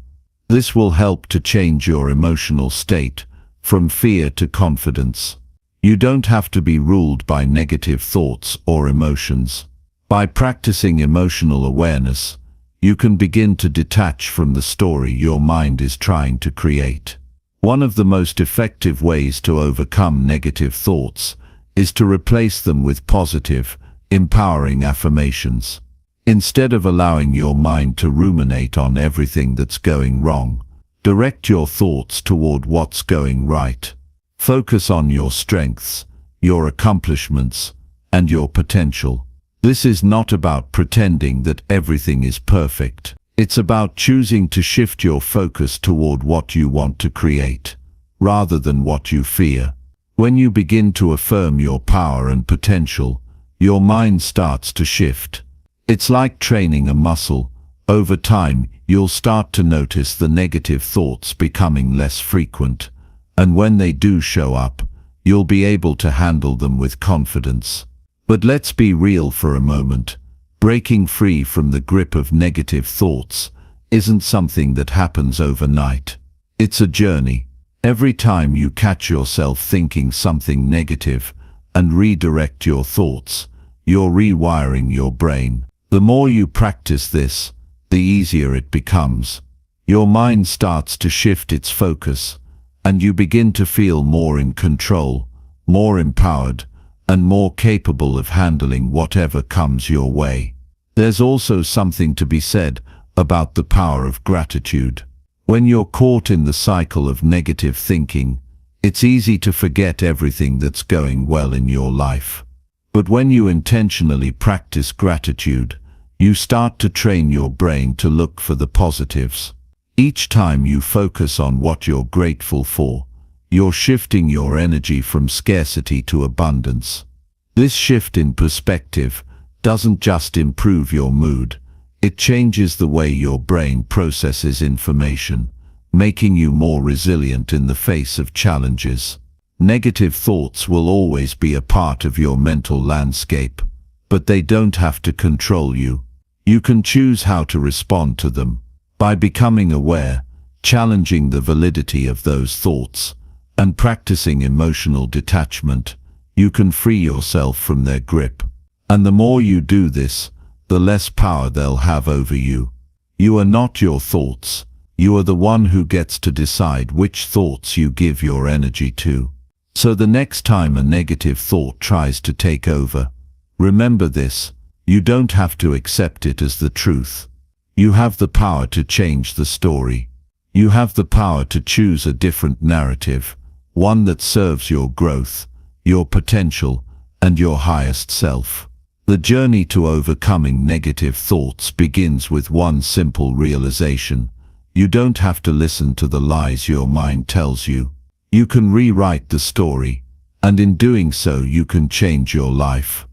Speaker 1: This will help to change your emotional state from fear to confidence. You don't have to be ruled by negative thoughts or emotions. By practicing emotional awareness, you can begin to detach from the story your mind is trying to create. One of the most effective ways to overcome negative thoughts is to replace them with positive, empowering affirmations. Instead of allowing your mind to ruminate on everything that's going wrong, direct your thoughts toward what's going right. Focus on your strengths, your accomplishments, and your potential. This is not about pretending that everything is perfect. It's about choosing to shift your focus toward what you want to create, rather than what you fear. When you begin to affirm your power and potential, your mind starts to shift. It's like training a muscle. Over time, you'll start to notice the negative thoughts becoming less frequent, and when they do show up, you'll be able to handle them with confidence. But let's be real for a moment. Breaking free from the grip of negative thoughts isn't something that happens overnight. It's a journey. Every time you catch yourself thinking something negative and redirect your thoughts, you're rewiring your brain. The more you practice this, the easier it becomes. Your mind starts to shift its focus, and you begin to feel more in control, more empowered, and more capable of handling whatever comes your way. There's also something to be said about the power of gratitude. When you're caught in the cycle of negative thinking, it's easy to forget everything that's going well in your life. But when you intentionally practice gratitude, you start to train your brain to look for the positives. Each time you focus on what you're grateful for, you're shifting your energy from scarcity to abundance. This shift in perspective doesn't just improve your mood, it changes the way your brain processes information, making you more resilient in the face of challenges. Negative thoughts will always be a part of your mental landscape, but they don't have to control you. You can choose how to respond to them. By becoming aware, challenging the validity of those thoughts, and practicing emotional detachment, you can free yourself from their grip. And the more you do this, the less power they'll have over you. You are not your thoughts. You are the one who gets to decide which thoughts you give your energy to. So the next time a negative thought tries to take over, remember this: you don't have to accept it as the truth. You have the power to change the story. You have the power to choose a different narrative, one that serves your growth, your potential, and your highest self. The journey to overcoming negative thoughts begins with one simple realization: you don't have to listen to the lies your mind tells you. You can rewrite the story, and in doing so you can change your life.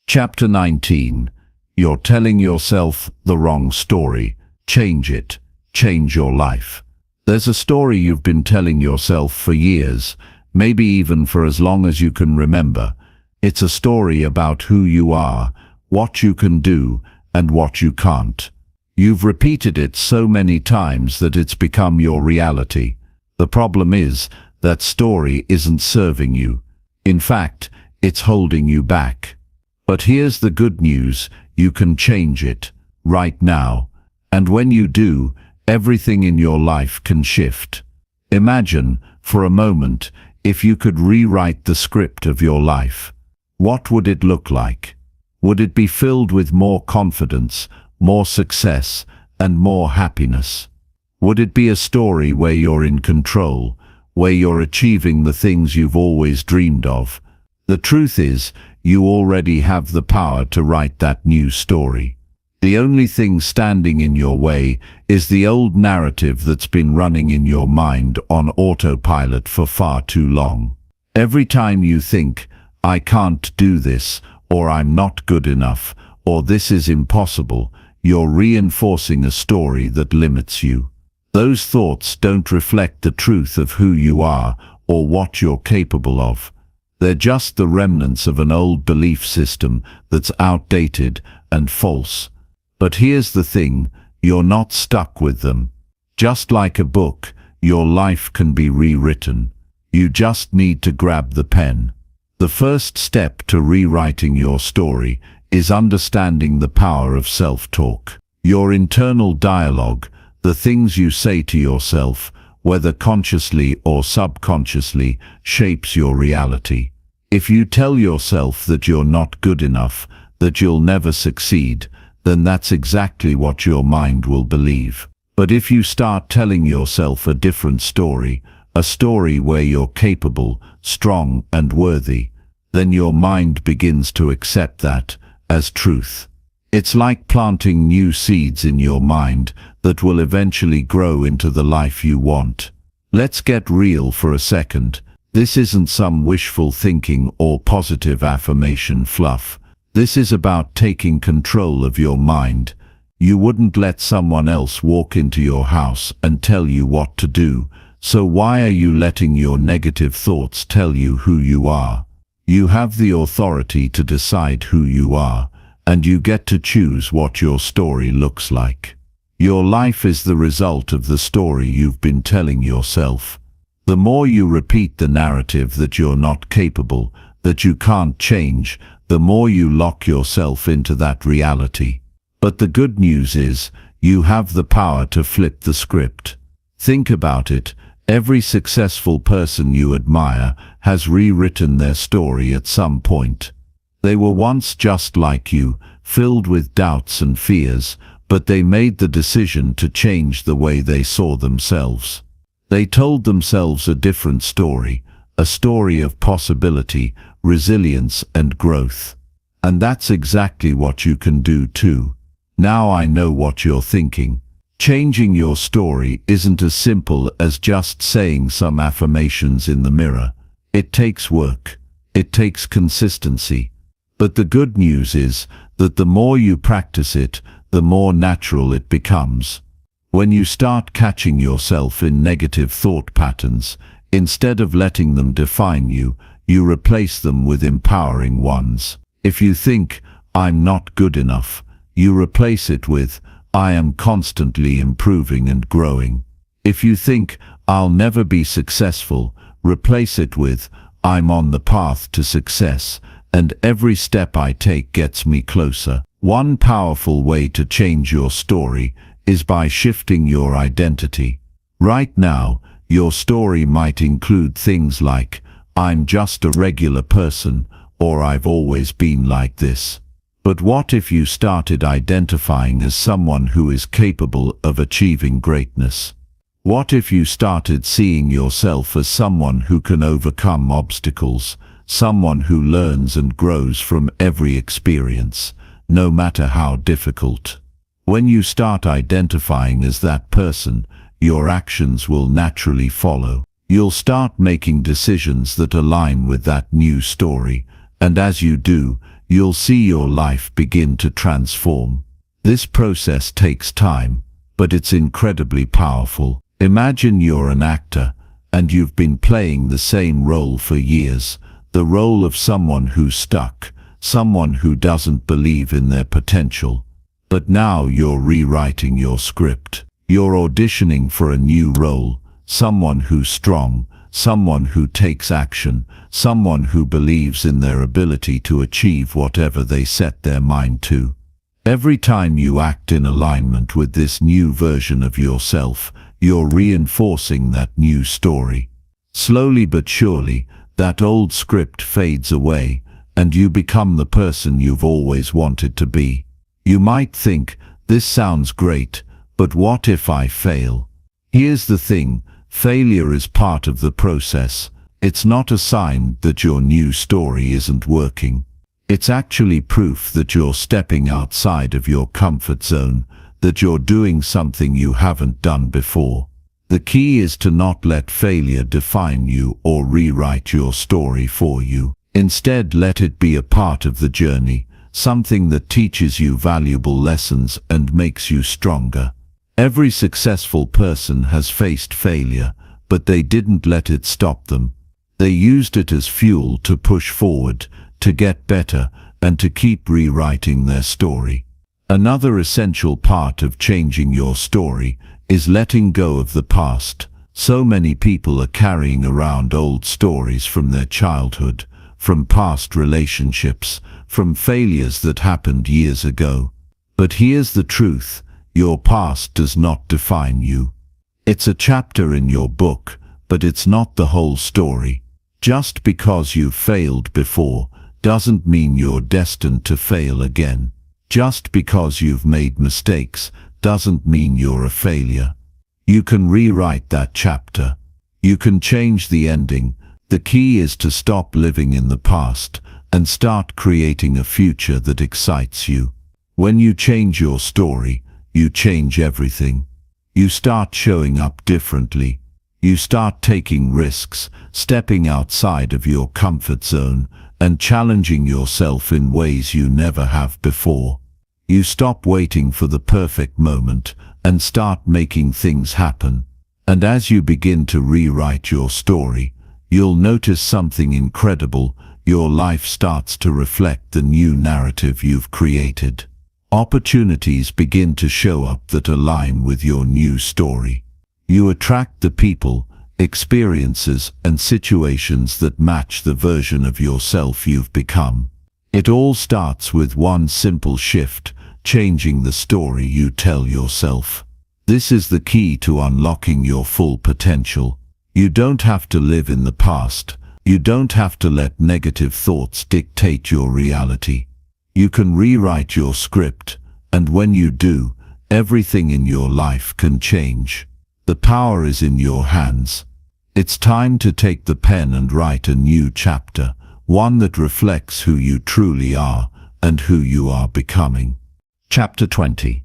Speaker 1: Chapter 19. You're telling yourself the wrong story. Change it. Change your life. There's a story you've been telling yourself for years, maybe even for as long as you can remember. It's a story about who you are, what you can do, and what you can't. You've repeated it so many times that it's become your reality. The problem is, that story isn't serving you. In fact, it's holding you back. But here's the good news: you can change it, right now. And when you do, everything in your life can shift. Imagine, for a moment, if you could rewrite the script of your life. What would it look like? Would it be filled with more confidence, more success, and more happiness? Would it be a story where you're in control, where you're achieving the things you've always dreamed of? The truth is, you already have the power to write that new story. The only thing standing in your way is the old narrative that's been running in your mind on autopilot for far too long. Every time you think, "I can't do this," or "I'm not good enough," or "this is impossible," you're reinforcing a story that limits you. Those thoughts don't reflect the truth of who you are or what you're capable of. They're just the remnants of an old belief system that's outdated and false. But here's the thing, you're not stuck with them. Just like a book, your life can be rewritten. You just need to grab the pen. The first step to rewriting your story is understanding the power of self-talk. Your internal dialogue, the things you say to yourself, whether consciously or subconsciously, shapes your reality. If you tell yourself that you're not good enough, that you'll never succeed, then that's exactly what your mind will believe. But if you start telling yourself a different story, a story where you're capable, strong, and worthy, then your mind begins to accept that as truth. It's like planting new seeds in your mind that will eventually grow into the life you want. Let's get real for a second. This isn't some wishful thinking or positive affirmation fluff. This is about taking control of your mind. You wouldn't let someone else walk into your house and tell you what to do, so why are you letting your negative thoughts tell you who you are? You have the authority to decide who you are, and you get to choose what your story looks like. Your life is the result of the story you've been telling yourself. The more you repeat the narrative that you're not capable, that you can't change, the more you lock yourself into that reality. But the good news is, you have the power to flip the script. Think about it. Every successful person you admire has rewritten their story at some point. They were once just like you, filled with doubts and fears, but they made the decision to change the way they saw themselves. They told themselves a different story, a story of possibility, resilience, and growth. And that's exactly what you can do too. Now I know what you're thinking. Changing your story isn't as simple as just saying some affirmations in the mirror. It takes work. It takes consistency. But the good news is that the more you practice it, the more natural it becomes. When you start catching yourself in negative thought patterns, instead of letting them define you, you replace them with empowering ones. If you think, "I'm not good enough," you replace it with, "I am constantly improving and growing." If you think, "I'll never be successful," replace it with, "I'm on the path to success, and every step I take gets me closer." One powerful way to change your story is by shifting your identity. Right now, your story might include things like, "I'm just a regular person," or "I've always been like this." But what if you started identifying as someone who is capable of achieving greatness? What if you started seeing yourself as someone who can overcome obstacles, someone who learns and grows from every experience, no matter how difficult? When you start identifying as that person, your actions will naturally follow. You'll start making decisions that align with that new story, and as you do, you'll see your life begin to transform. This process takes time, but it's incredibly powerful. Imagine you're an actor, and you've been playing the same role for years, the role of someone who's stuck, someone who doesn't believe in their potential. But now you're rewriting your script. You're auditioning for a new role, someone who's strong, someone who takes action, someone who believes in their ability to achieve whatever they set their mind to. Every time you act in alignment with this new version of yourself, you're reinforcing that new story. Slowly but surely, that old script fades away, and you become the person you've always wanted to be. You might think, "This sounds great, but what if I fail?" Here's the thing, failure is part of the process. It's not a sign that your new story isn't working. It's actually proof that you're stepping outside of your comfort zone, that you're doing something you haven't done before. The key is to not let failure define you or rewrite your story for you. Instead, let it be a part of the journey, something that teaches you valuable lessons and makes you stronger. Every successful person has faced failure, but they didn't let it stop them. They used it as fuel to push forward, to get better, and to keep rewriting their story. Another essential part of changing your story is letting go of the past. So many people are carrying around old stories from their childhood, from past relationships, from failures that happened years ago. But here's the truth: your past does not define you. It's a chapter in your book, but it's not the whole story. Just because you've failed before doesn't mean you're destined to fail again. Just because you've made mistakes doesn't mean you're a failure. You can rewrite that chapter. You can change the ending. The key is to stop living in the past and start creating a future that excites you. When you change your story, you change everything. You start showing up differently. You start taking risks, stepping outside of your comfort zone, and challenging yourself in ways you never have before. You stop waiting for the perfect moment and start making things happen. And as you begin to rewrite your story, you'll notice something incredible. Your life starts to reflect the new narrative you've created. Opportunities begin to show up that align with your new story. You attract the people, experiences, and situations that match the version of yourself you've become. It all starts with one simple shift: changing the story you tell yourself. This is the key to unlocking your full potential. You don't have to live in the past. You don't have to let negative thoughts dictate your reality. You can rewrite your script, and when you do, everything in your life can change. The power is in your hands. It's time to take the pen and write a new chapter, one that reflects who you truly are and who you are becoming. Chapter 20.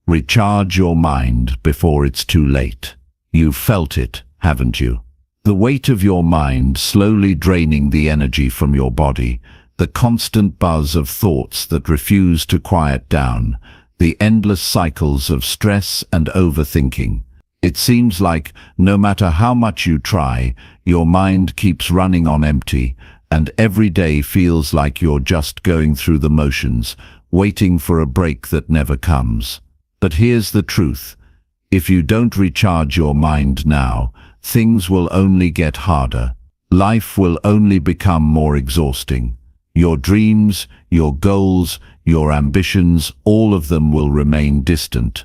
Speaker 1: Recharge your mind before it's too late. You've felt it, haven't you? The weight of your mind slowly draining the energy from your body, the constant buzz of thoughts that refuse to quiet down, the endless cycles of stress and overthinking. It seems like no matter how much you try, your mind keeps running on empty, and every day feels like you're just going through the motions, waiting for a break that never comes. But here's the truth: if you don't recharge your mind now, things will only get harder. Life will only become more exhausting. Your dreams, your goals, your ambitions, all of them will remain distant,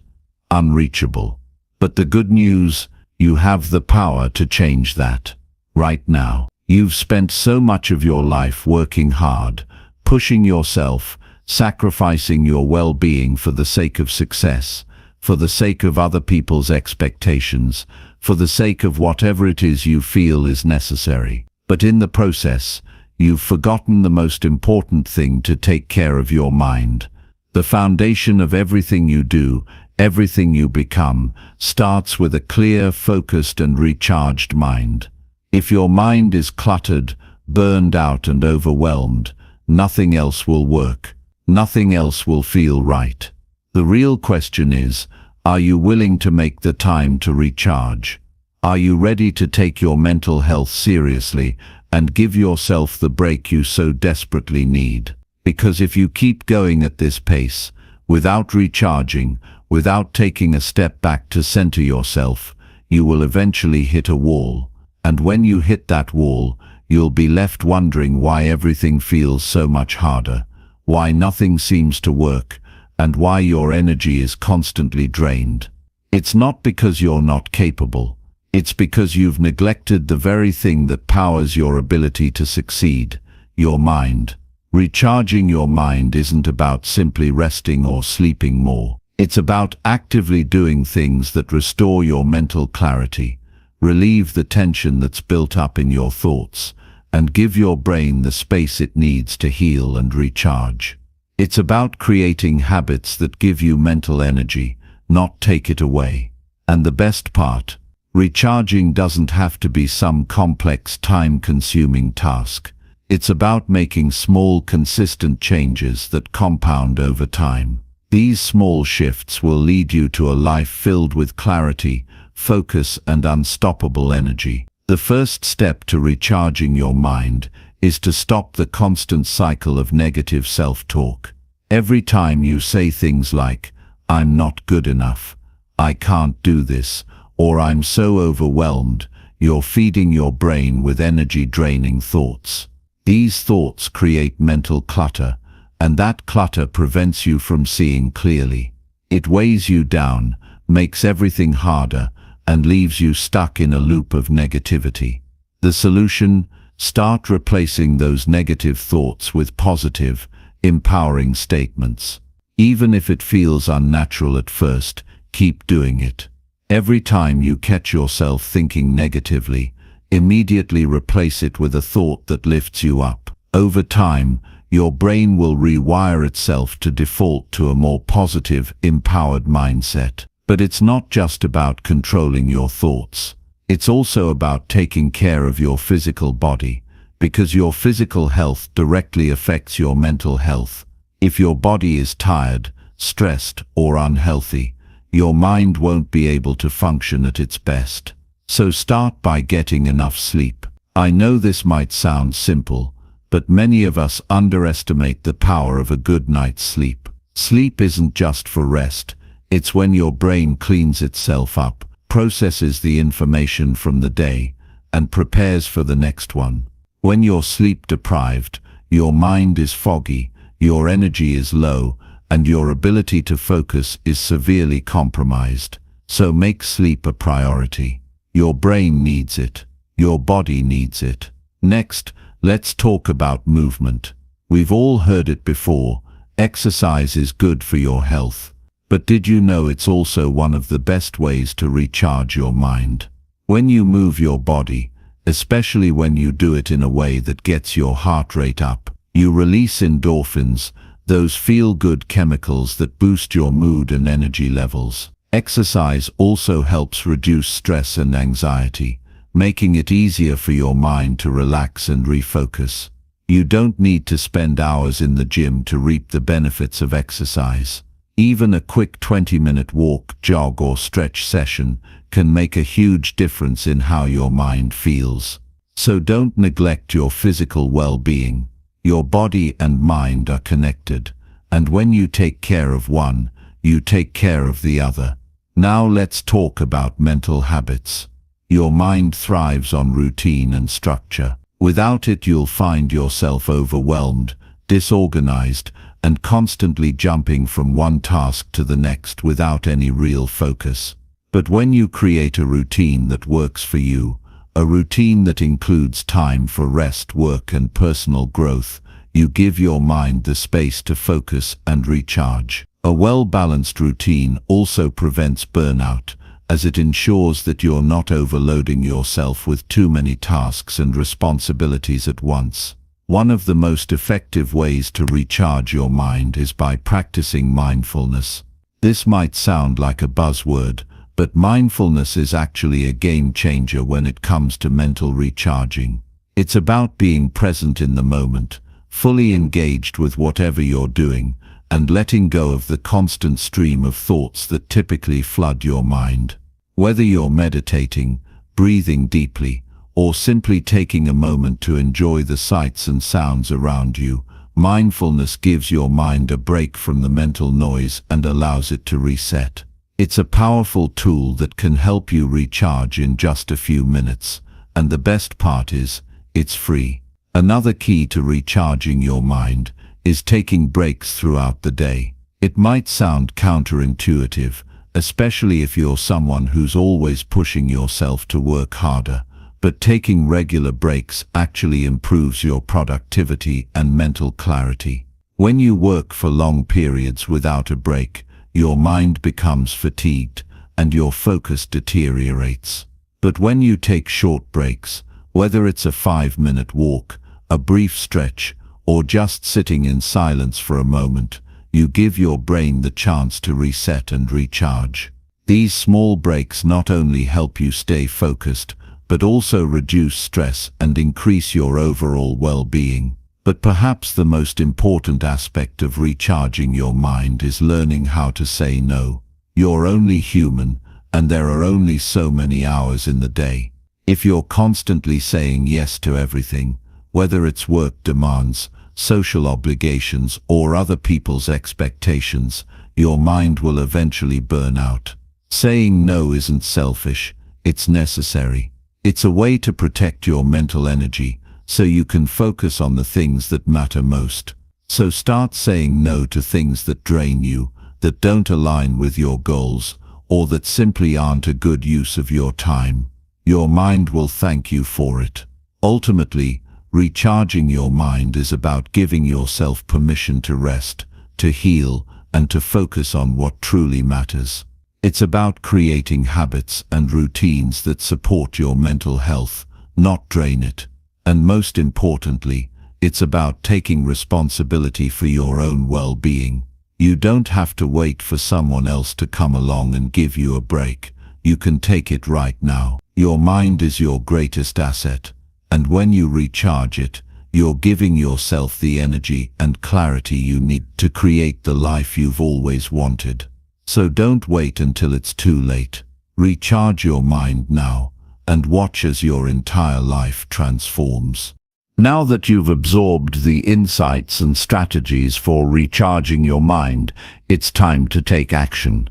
Speaker 1: unreachable. But the good news: you have the power to change that. Right now, you've spent so much of your life working hard, pushing yourself, sacrificing your well-being for the sake of success, for the sake of other people's expectations, for the sake of whatever it is you feel is necessary. But in the process, you've forgotten the most important thing: to take care of your mind. The foundation of everything you do, everything you become, starts with a clear, focused, and recharged mind. If your mind is cluttered, burned out, and overwhelmed, nothing else will work. Nothing else will feel right. The real question is, are you willing to make the time to recharge? Are you ready to take your mental health seriously and give yourself the break you so desperately need? Because if you keep going at this pace, without recharging, without taking a step back to center yourself, you will eventually hit a wall. And when you hit that wall, you'll be left wondering why everything feels so much harder, why nothing seems to work, and why your energy is constantly drained. It's not because you're not capable. It's because you've neglected the very thing that powers your ability to succeed: your mind. Recharging your mind isn't about simply resting or sleeping more. It's about actively doing things that restore your mental clarity, relieve the tension that's built up in your thoughts, and give your brain the space it needs to heal and recharge. It's about creating habits that give you mental energy, not take it away. And the best part: recharging doesn't have to be some complex, time-consuming task. It's about making small, consistent changes that compound over time. These small shifts will lead you to a life filled with clarity, focus, and unstoppable energy. The first step to recharging your mind is to stop the constant cycle of negative self-talk. Every time you say things like, "I'm not good enough," "I can't do this," or "I'm so overwhelmed," you're feeding your brain with energy-draining thoughts. These thoughts create mental clutter, and that clutter prevents you from seeing clearly. It weighs you down, makes everything harder, and leaves you stuck in a loop of negativity. The solution: start replacing those negative thoughts with positive, empowering statements. Even if it feels unnatural at first, keep doing it. Every time you catch yourself thinking negatively, immediately replace it with a thought that lifts you up. Over time, your brain will rewire itself to default to a more positive, empowered mindset. But it's not just about controlling your thoughts. It's also about taking care of your physical body, because your physical health directly affects your mental health. If your body is tired, stressed, or unhealthy, your mind won't be able to function at its best. So start by getting enough sleep. I know this might sound simple, but many of us underestimate the power of a good night's sleep. Sleep isn't just for rest. It's when your brain cleans itself up, processes the information from the day, and prepares for the next one. When you're sleep deprived, your mind is foggy, your energy is low, and your ability to focus is severely compromised. So make sleep a priority. Your brain needs it. Your body needs it. Next, let's talk about movement. We've all heard it before. Exercise is good for your health. But did you know it's also one of the best ways to recharge your mind? When you move your body, especially when you do it in a way that gets your heart rate up, you release endorphins, those feel-good chemicals that boost your mood and energy levels. Exercise also helps reduce stress and anxiety, making it easier for your mind to relax and refocus. You don't need to spend hours in the gym to reap the benefits of exercise. Even a quick 20-minute walk, jog, or stretch session can make a huge difference in how your mind feels. So don't neglect your physical well-being. Your body and mind are connected, and when you take care of one, you take care of the other. Now let's talk about mental habits. Your mind thrives on routine and structure. Without it, you'll find yourself overwhelmed, disorganized, and constantly jumping from one task to the next without any real focus. But when you create a routine that works for you, a routine that includes time for rest, work, and personal growth, you give your mind the space to focus and recharge. A well-balanced routine also prevents burnout, as it ensures that you're not overloading yourself with too many tasks and responsibilities at once. One of the most effective ways to recharge your mind is by practicing mindfulness. This might sound like a buzzword, but mindfulness is actually a game changer when it comes to mental recharging. It's about being present in the moment, fully engaged with whatever you're doing, and letting go of the constant stream of thoughts that typically flood your mind. Whether you're meditating, breathing deeply, or simply taking a moment to enjoy the sights and sounds around you, mindfulness gives your mind a break from the mental noise and allows it to reset. It's a powerful tool that can help you recharge in just a few minutes, and the best part is, it's free. Another key to recharging your mind is taking breaks throughout the day. It might sound counterintuitive, especially if you're someone who's always pushing yourself to work harder. But taking regular breaks actually improves your productivity and mental clarity. When you work for long periods without a break, your mind becomes fatigued and your focus deteriorates. But when you take short breaks, whether it's a 5-minute walk, a brief stretch, or just sitting in silence for a moment, you give your brain the chance to reset and recharge. These small breaks not only help you stay focused, but also reduce stress and increase your overall well-being. But perhaps the most important aspect of recharging your mind is learning how to say no. You're only human, and there are only so many hours in the day. If you're constantly saying yes to everything, whether it's work demands, social obligations, or other people's expectations, your mind will eventually burn out. Saying no isn't selfish, it's necessary. It's a way to protect your mental energy, so you can focus on the things that matter most. So start saying no to things that drain you, that don't align with your goals, or that simply aren't a good use of your time. Your mind will thank you for it. Ultimately, recharging your mind is about giving yourself permission to rest, to heal, and to focus on what truly matters. It's about creating habits and routines that support your mental health, not drain it. And most importantly, it's about taking responsibility for your own well-being. You don't have to wait for someone else to come along and give you a break. You can take it right now. Your mind is your greatest asset, and when you recharge it, you're giving yourself the energy and clarity you need to create the life you've always wanted. So don't wait until it's too late. Recharge your mind now, and watch as your entire life transforms. Now that you've absorbed the insights and strategies for recharging your mind, it's time to take action.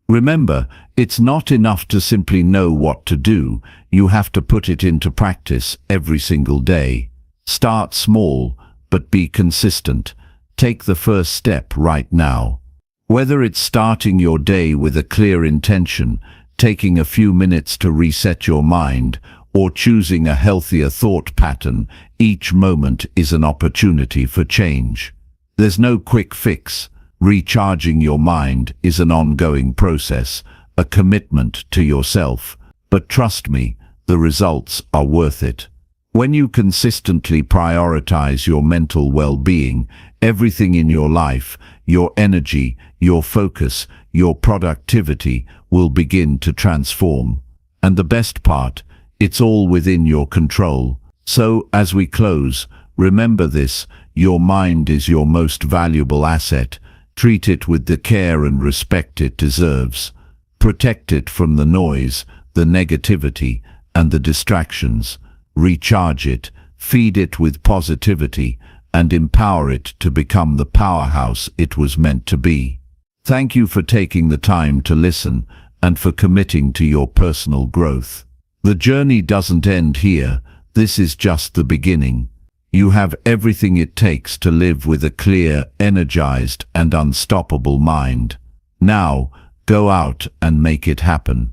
Speaker 1: Remember, it's not enough to simply know what to do. You have to put it into practice every single day. Start small, but be consistent. Take the first step right now. Whether it's starting your day with a clear intention, taking a few minutes to reset your mind, or choosing a healthier thought pattern, each moment is an opportunity for change. There's no quick fix. Recharging your mind is an ongoing process, a commitment to yourself. But trust me, the results are worth it. When you consistently prioritize your mental well-being, everything in your life, your energy, your focus, your productivity will begin to transform. And the best part, it's all within your control. So, as we close, remember this: your mind is your most valuable asset. Treat it with the care and respect it deserves. Protect it from the noise, the negativity, and the distractions. Recharge it, feed it with positivity, and empower it to become the powerhouse it was meant to be. Thank you for taking the time to listen and for committing to your personal growth. The journey doesn't end here. This is just the beginning. You have everything it takes to live with a clear, energized, and unstoppable mind. Now, go out and make it happen.